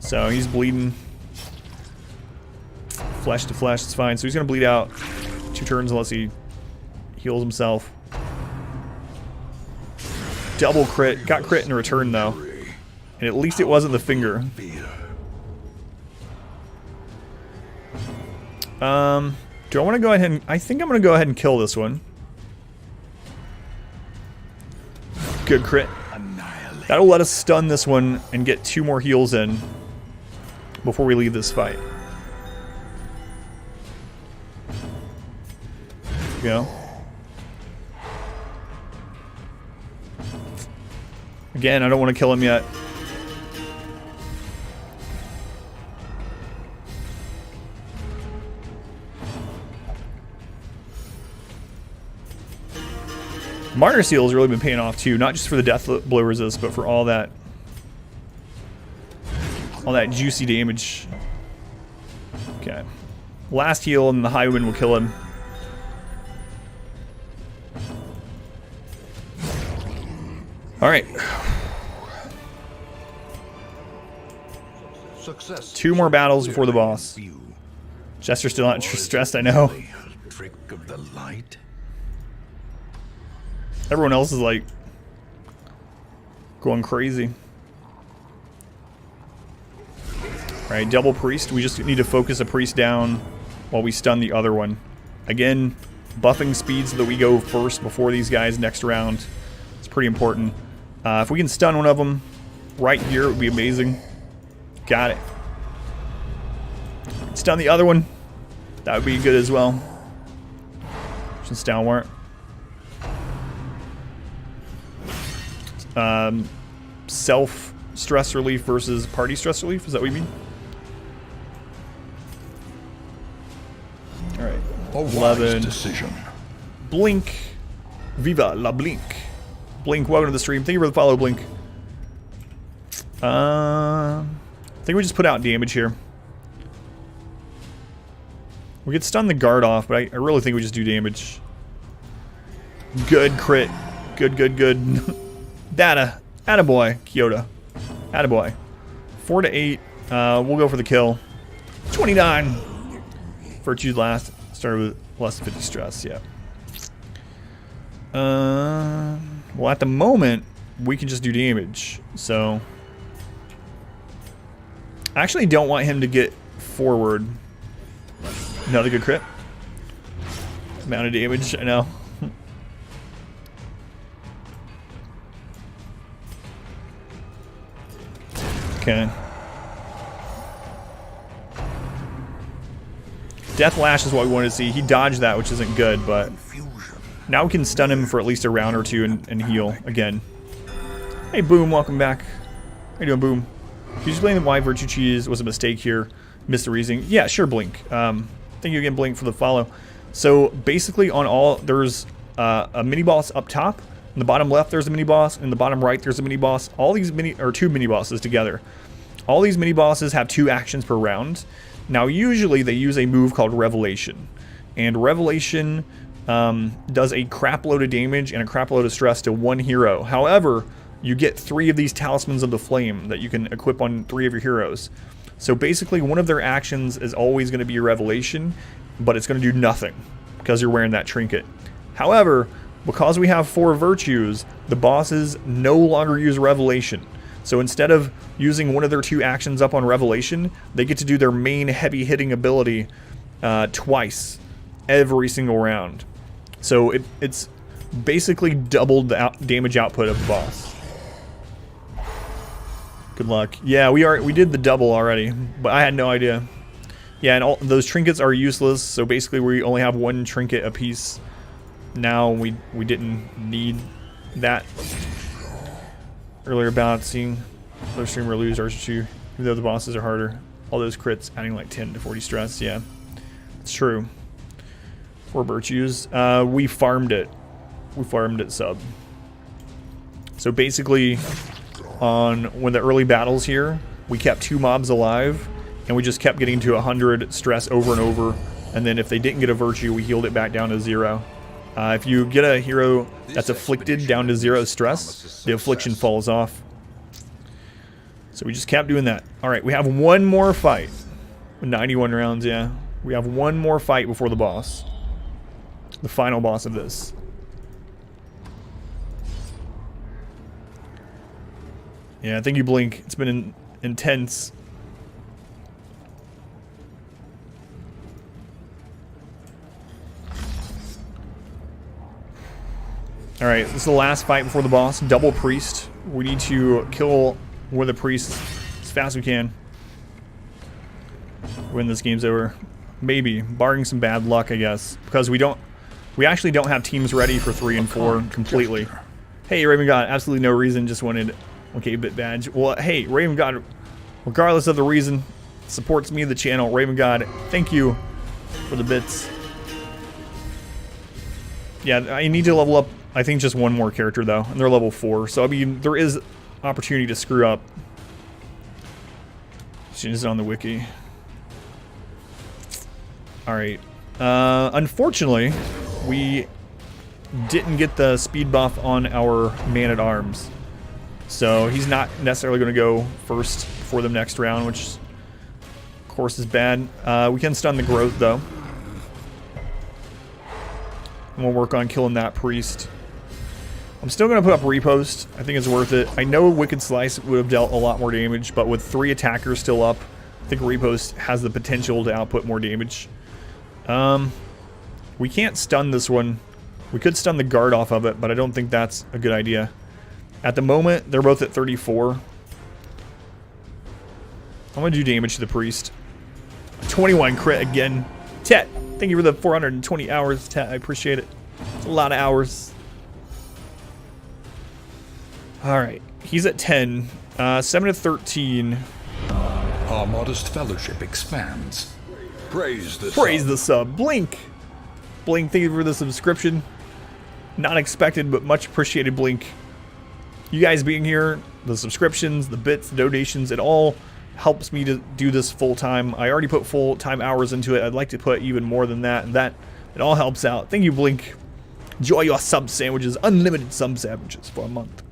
So, he's bleeding. Flesh to flesh, it's fine. So he's going to bleed out 2 turns unless he heals himself. Double crit. Got crit in return, though. And at least it wasn't the finger. Do I want to go ahead and... I think I'm going to go ahead and kill this one. Good crit. That'll let us stun this one and get 2 more heals in before we leave this fight. Go. Again, I don't want to kill him yet. Martyr Seal has really been paying off too, not just for the death blow resist, but for all that juicy damage. Okay. Last heal and the high wind will kill him. Alright. Success. 2 more battles before the boss. Jester's still not stressed, I know. Trick of the light. Everyone else is like going crazy. Alright, double priest. We just need to focus a priest down while we stun the other one. Again, buffing speed so that we go first before these guys next round. It's pretty important. If we can stun one of them right here, it would be amazing. Got it. Stun the other one. That would be good as well. Just downward. Self stress relief versus party stress relief. Is that what you mean? All right. 11. Decision. Blink. Viva la Blink. Blink, welcome to the stream. Thank you for the follow, Blink. I think we just put out damage here. We could stun the guard off, but I really think we just do damage. Good crit. Good, good, good. Data. Attaboy, Kyoto. Attaboy. 4 to 8. We'll go for the kill. 29. Virtue's last. Started with less than 50 stress, yeah. Well, at the moment, we can just do damage. So, I actually don't want him to get forward. Another good crit. Amount of damage, I know. Okay. Death Lash is what we wanted to see. He dodged that, which isn't good, but now we can stun him for at least a round or two and heal again. Hey, Boom, welcome back. How you doing, Boom? Can you explain why Virtue Cheese was a mistake here? Missed the reasoning. Yeah, sure, Blink. Thank you again, Blink, for the follow. So basically, on all there's a mini boss up top. In the bottom left, there's a mini boss. In the bottom right, there's a mini boss. All these two mini bosses together. All these mini bosses have 2 actions per round. Now, usually they use a move called Revelation, and Revelation does a crap load of damage and a crap load of stress to 1 hero. However, you get 3 of these Talismans of the Flame that you can equip on 3 of your heroes. So basically, one of their actions is always going to be a Revelation, but it's going to do nothing because you're wearing that trinket. However, because we have 4 virtues, the bosses no longer use Revelation. So instead of using one of their 2 actions up on Revelation, they get to do their main heavy hitting ability twice every single round. So it's basically doubled the damage output of the boss. Good luck. Yeah, we did the double already, but I had no idea. Yeah, and all those trinkets are useless, so basically we only have 1 trinket apiece. Now we didn't need that. Earlier balancing, other streamer lose R2, even though the bosses are harder. All those crits adding like 10 to 40 stress, yeah. It's true. 4 virtues. We farmed it. We farmed it sub. So basically, when the early battles here, we kept 2 mobs alive, and we just kept getting to 100 stress over and over. And then if they didn't get a virtue, we healed it back down to 0. If you get a hero that's afflicted down to 0 stress, the affliction falls off. So we just kept doing that. Alright, we have 1 more fight. 91 rounds, yeah. We have 1 more fight before the boss. The final boss of this. Yeah, thank you, Blink. It's been intense. Alright, this is the last fight before the boss. Double Priest. We need to kill one of the priests as fast as we can. When this game's over. Maybe. Barring some bad luck, I guess. Because we actually don't have teams ready for 3 and 4 completely. Hey, Raven God, absolutely no reason, just wanted... Okay, bit badge. Well, hey, Raven God, regardless of the reason, supports me, the channel. Raven God, thank you for the bits. Yeah, I need to level up, I think, just 1 more character, though. And they're level 4. So, I mean, there is opportunity to screw up. She's on the wiki. Alright. Unfortunately, we didn't get the speed buff on our Man-at-Arms. So he's not necessarily going to go first for the next round, which of course is bad. We can stun the growth though. And we'll work on killing that priest. I'm still going to put up repost. I think it's worth it. I know Wicked Slice would have dealt a lot more damage, but with 3 attackers still up, I think repost has the potential to output more damage. We can't stun this one. We could stun the guard off of it, but I don't think that's a good idea. At the moment, they're both at 34. I'm going to do damage to the priest. 21 crit again. Tet, thank you for the 420 hours, Tet. I appreciate it. It's a lot of hours. Alright, he's at 10. 7 to 13. Our modest fellowship expands. Praise the Praise the sub. Blink. Blink, thank you for the subscription. Not expected, but much appreciated, Blink. You guys being here, the subscriptions, the bits, the donations, it all helps me to do this full time. I already put full time hours into it. I'd like to put even more than that, and that it all helps out. Thank you, Blink. Enjoy your sub sandwiches, unlimited sub sandwiches for a month.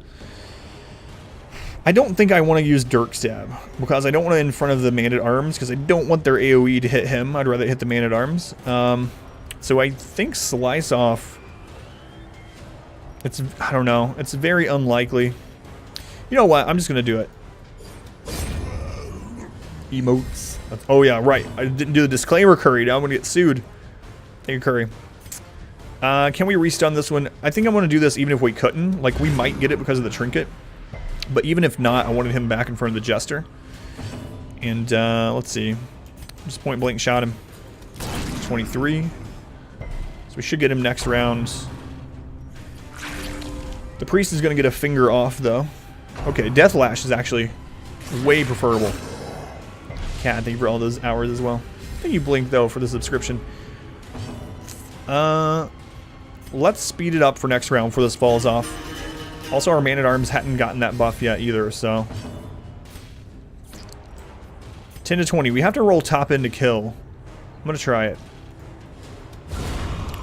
I don't think I want to use Dirk Stab because I don't want to in front of the Man-at-Arms because I don't want their AoE to hit him. I'd rather hit the Man-at-Arms. So I think Slice Off. I don't know. It's very unlikely. You know what? I'm just gonna do it. Emotes. Oh yeah, right. I didn't do the disclaimer, Curry. Now I'm gonna get sued. Thank you, Curry. Can we restun this one? I think I want to do this even if we couldn't. Like, we might get it because of the trinket. But even if not, I wanted him back in front of the Jester. And, let's see. Just point blank shot him. 23. So we should get him next round. The Priest is going to get a finger off, though. Okay, Death Lash is actually way preferable. Cat, thank you for all those hours as well. Thank you, Blink, though, for the subscription. Let's speed it up for next round before this falls off. Also, our Man-at-Arms hadn't gotten that buff yet either, so... 10 to 20. We have to roll top end to kill. I'm gonna try it.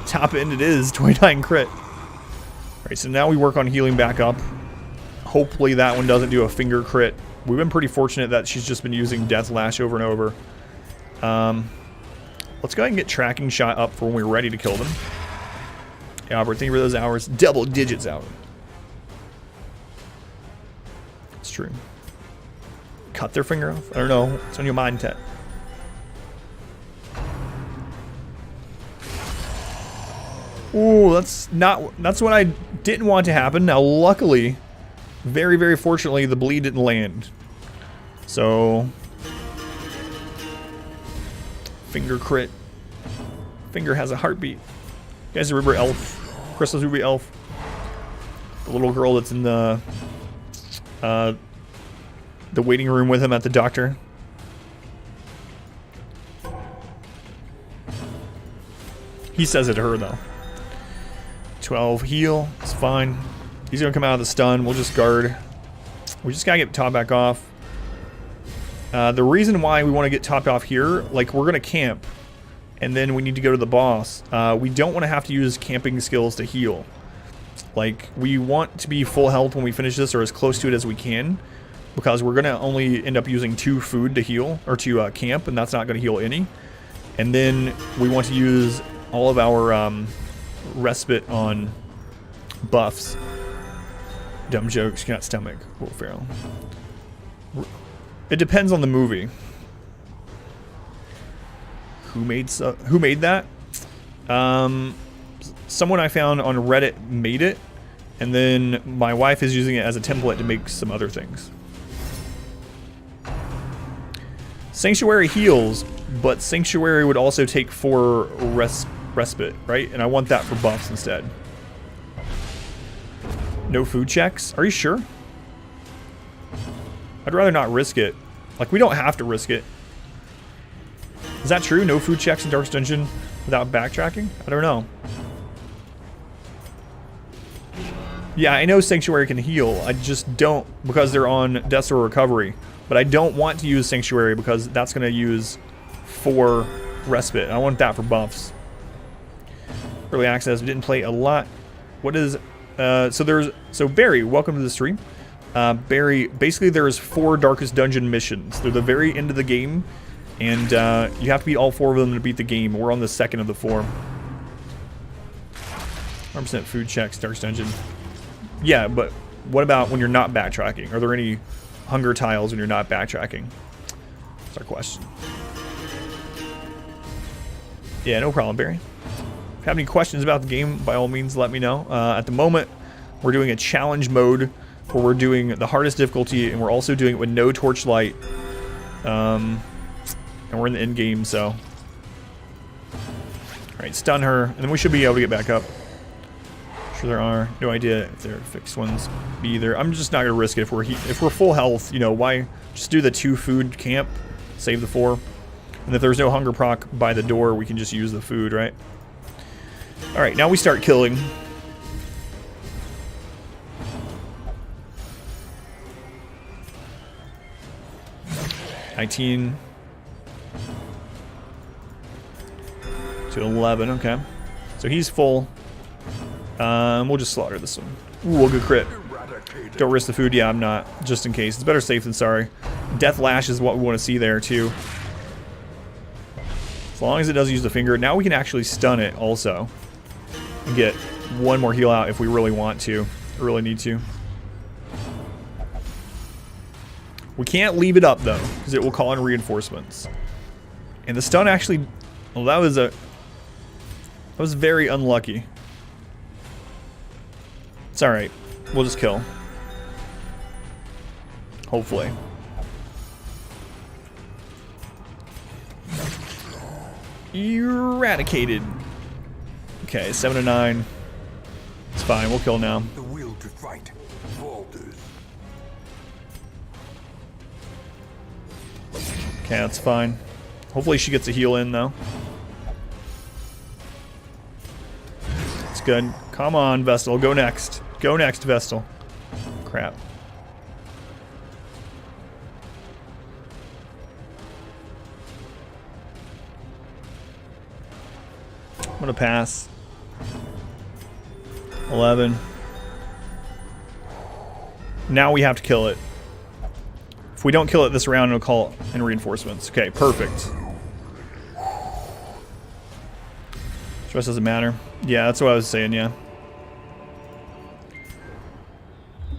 Top end it is. 29 crit. Alright, so now we work on healing back up. Hopefully that one doesn't do a finger crit. We've been pretty fortunate that she's just been using Death Lash over and over. Let's go ahead and get Tracking Shot up for when we're ready to kill them. Yeah, Albert, thank you for those hours. Double digits out. It's true. Cut their finger off? I don't know. It's on your mind, Tet. Ooh, that's what I didn't want to happen. Now, luckily, very, very fortunately, the bleed didn't land. So, finger crit. Finger has a heartbeat. You guys remember Elf? Crystal's Ruby Elf? The little girl that's in the waiting room with him at the doctor. He says it to her, though. 12 heal. It's fine. He's going to come out of the stun. We'll just guard. We just got to get top back off. The reason why we want to get topped off here, like, we're going to camp. And then we need to go to the boss. We don't want to have to use camping skills to heal. Like, we want to be full health when we finish this, or as close to it as we can. Because we're going to only end up using 2 food to heal, or to camp, and that's not going to heal any. And then we want to use all of our respite on buffs. Dumb jokes, cannot stomach. Will Ferrell. It depends on the movie. Who made that? Someone I found on Reddit made it, and then my wife is using it as a template to make some other things. Sanctuary heals, but Sanctuary would also take 4 respite, right? And I want that for buffs instead. No food checks? Are you sure? I'd rather not risk it. Like, we don't have to risk it. Is that true? No food checks in Darkest Dungeon without backtracking? I don't know. Yeah, I know Sanctuary can heal. I just don't, because they're on Death or Recovery. But I don't want to use Sanctuary because that's going to use 4 respite. I want that for buffs. Early access. We didn't play a lot. What is... So Barry, welcome to the stream. Barry, basically there's 4 Darkest Dungeon missions. They're the very end of the game. And you have to beat all 4 of them to beat the game. We're on the 2nd of the 4. 100% food checks, Darkest Dungeon. Yeah, but what about when you're not backtracking? Are there any hunger tiles when you're not backtracking? That's our question. Yeah, no problem, Barry. If you have any questions about the game, by all means, let me know. At the moment, we're doing a challenge mode where we're doing the hardest difficulty, and we're also doing it with no torchlight. And we're in the end game, so. Alright, stun her, and then we should be able to get back up. Sure there are. No idea if they're fixed ones either. I'm just not going to risk it. If we're full health, you know, why just do the 2 food camp, save the 4. And if there's no hunger proc by the door, we can just use the food, right? Alright, now we start killing. 19 to 11. Okay. So he's full. We'll just slaughter this one. Ooh, we'll go crit. Don't risk the food. Yeah, I'm not. Just in case. It's better safe than sorry. Death Lash is what we want to see there, too. As long as it doesn't use the finger. Now we can actually stun it also. And get one more heal out if we really want to. Really need to. We can't leave it up, though, because it will call in reinforcements. And the stun actually... Well, that was very unlucky. It's alright. We'll just kill. Hopefully. Eradicated. Okay, 7 to 9. It's fine. We'll kill now. The will to fight falters. Okay, that's fine. Hopefully she gets a heal in, though. It's good. Come on, Vestal. Go next. Go next, Vestal. Crap. I'm gonna pass. 11. Now we have to kill it. If we don't kill it this round, it'll call in reinforcements. Okay, perfect. Stress doesn't matter. Yeah, that's what I was saying, yeah.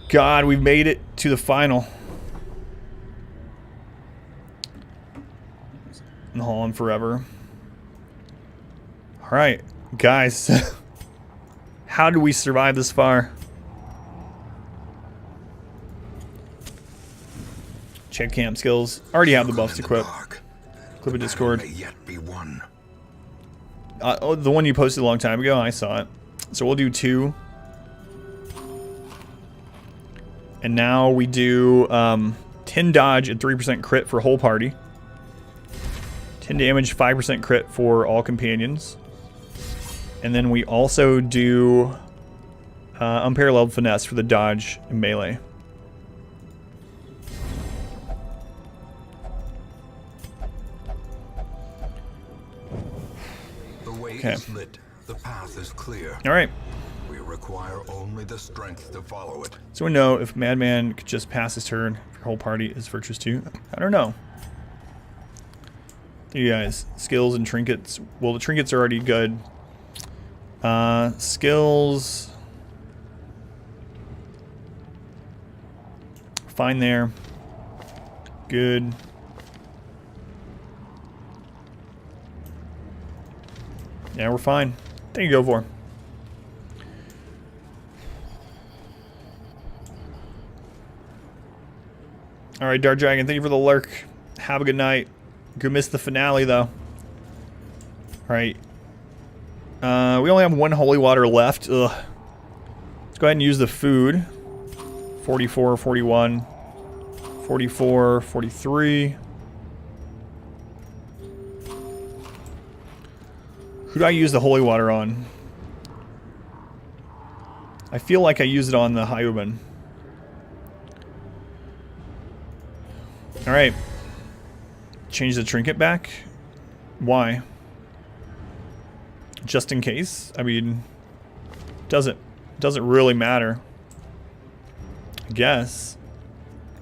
God, we've made it to the final. And hold on forever. Alright, guys. How did we survive this far? Check camp skills. Already have the buffs equipped. Clip of Discord. Oh, the one you posted a long time ago, I saw it. So we'll do 2. And now we do 10 dodge and 3% crit for whole party. 10 damage, 5% crit for all companions. And then we also do unparalleled finesse for the dodge and melee. The way Okay. is lit. The path is clear. All right. We require only the strength to follow it. So we know if Madman could just pass his turn, if your whole party is virtuous too. I don't know. You guys, skills and trinkets. Well, the trinkets are already good. Skills. Fine there. Good. Yeah, we're fine. There you go for. Alright, Dark Dragon, thank you for the lurk. Have a good night. Go miss the finale, though. Alright. We only have 1 holy water left. Ugh. Let's go ahead and use the food. 44, 41, 44, 43. Who do I use the holy water on? I feel like I use it on the Hyuban. Alright. Change the trinket back? Why? Just in case? I mean, doesn't really matter. I guess.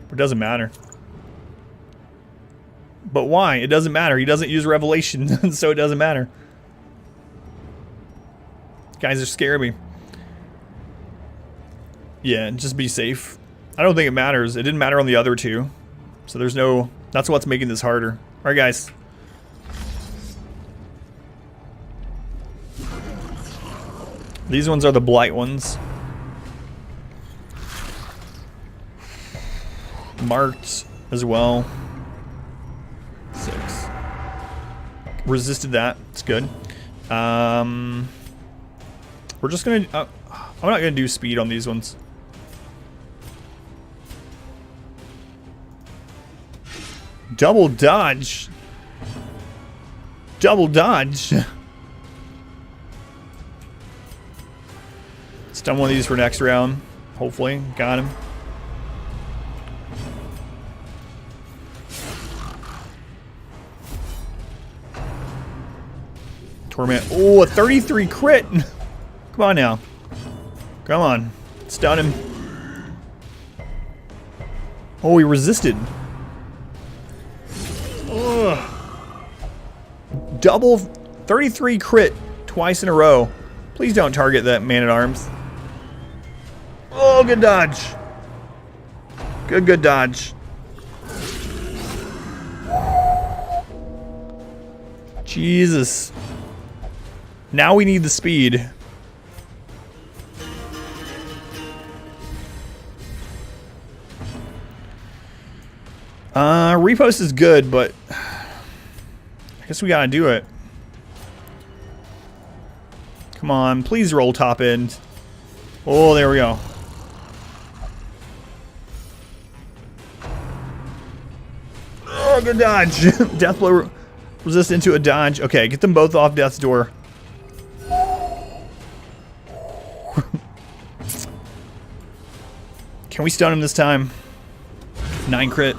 But it doesn't matter. But why? It doesn't matter. He doesn't use Revelation, so it doesn't matter. Guys are scaring me. Yeah, just be safe. I don't think it matters. It didn't matter on the other 2. So there's no... That's what's making this harder. Alright, guys. These ones are the blight ones. Marked as well. 6. Resisted that. It's good. We're just gonna... I'm not gonna do speed on these ones. Double dodge. Double dodge. Stun one of these for next round. Hopefully. Got him. Torment. Oh, a 33 crit. Come on now. Come on. Stun him. Oh, he resisted. Ugh. Double 33 crit twice in a row. Please don't target that man-at-arms. Oh, good dodge. Good dodge. Jesus. Now we need the speed. Repost is good, but I guess we gotta do it. Come on, please roll top end. Oh, there we go. Oh, good dodge. Deathblow resistant to a dodge. Okay, get them both off death's door. Can we stun him this time? 9 crit.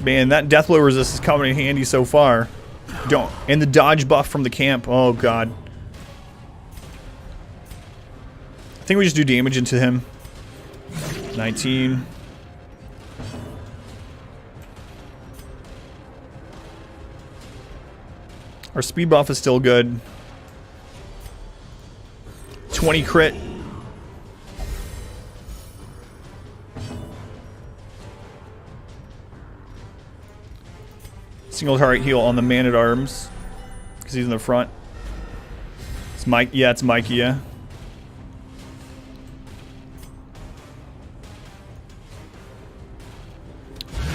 Man, that deathblow resist is coming in handy so far. And the dodge buff from the camp. Oh god. I think we just do damage into him. 19. Our speed buff is still good. 20 crit. Single target heal on the man-at-arms. Because he's in the front. It's Mike. Yeah, it's Mikey, yeah.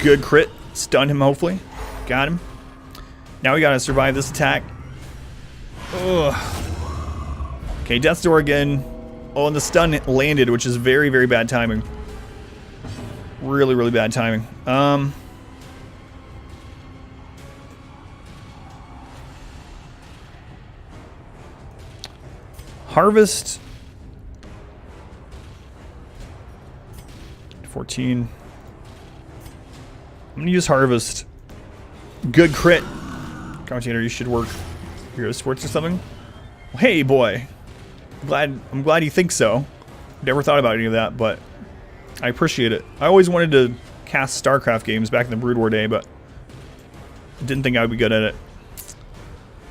Good crit. Stun him, hopefully. Got him. Now we gotta survive this attack. Ugh. Okay, death's door again. Oh, and the stun landed, which is very, very bad timing. Really, really bad timing. Harvest. 14. I'm gonna use Harvest. Good crit. Commentator, you should work Hero Sports or something. Well, hey, boy. I'm glad you think so. Never thought about any of that, but I appreciate it. I always wanted to cast StarCraft games back in the Brood War day, but didn't think I would be good at it.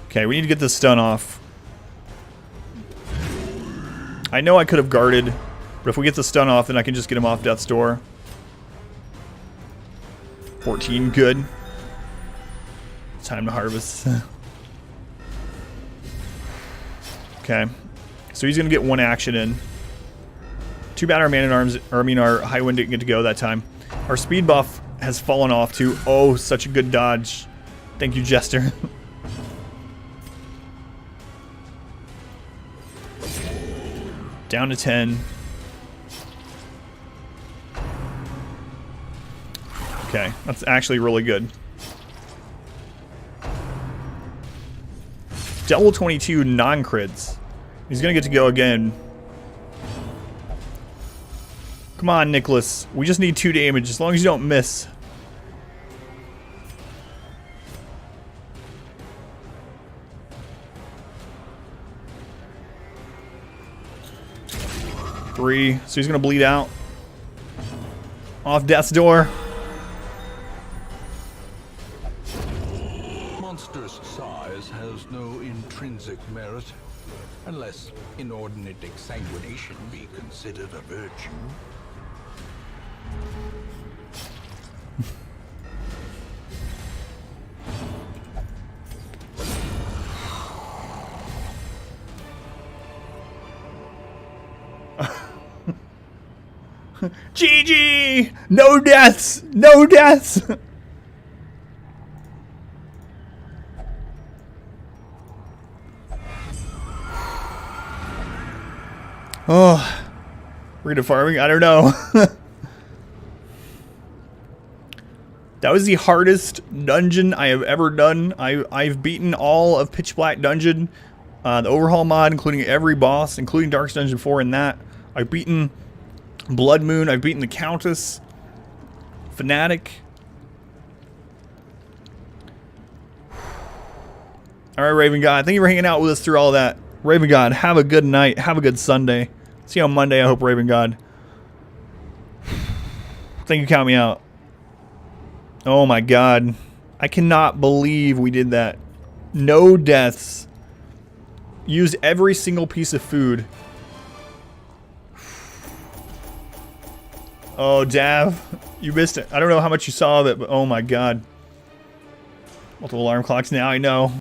Okay, we need to get this stun off. I know I could have guarded, but if we get the stun off, then I can just get him off death's door. 14, good. Time to harvest. Okay. So he's going to get one action in. Too bad our man-at-arms, or I mean our high wind didn't get to go that time. Our speed buff has fallen off too. Oh, such a good dodge. Thank you, Jester. Down to 10. Okay, that's actually really good. Double 22 non-crits. He's gonna get to go again. Come on, Nicholas. We just need 2 damage, as long as you don't miss. Three. So he's gonna bleed out. Off death's door. Monstrous size has no intrinsic merit, unless inordinate exsanguination be considered a virtue. GG! No deaths! No deaths! Oh, we're into farming? I don't know. That was the hardest dungeon I have ever done. I've beaten all of Pitch Black Dungeon, the Overhaul mod, including every boss, including Darkest Dungeon 4 in that. I've beaten Bloodmoon. I've beaten the Countess, Fnatic. All right, Raven God. Thank you for hanging out with us through all that. Raven God, have a good night. Have a good Sunday. See you on Monday, I hope, Raven God. Thank you, count me out. Oh my God. I cannot believe we did that. No deaths. Used every single piece of food. Oh, Dav. You missed it. I don't know how much you saw of it, but oh my God. Multiple alarm clocks now, I know.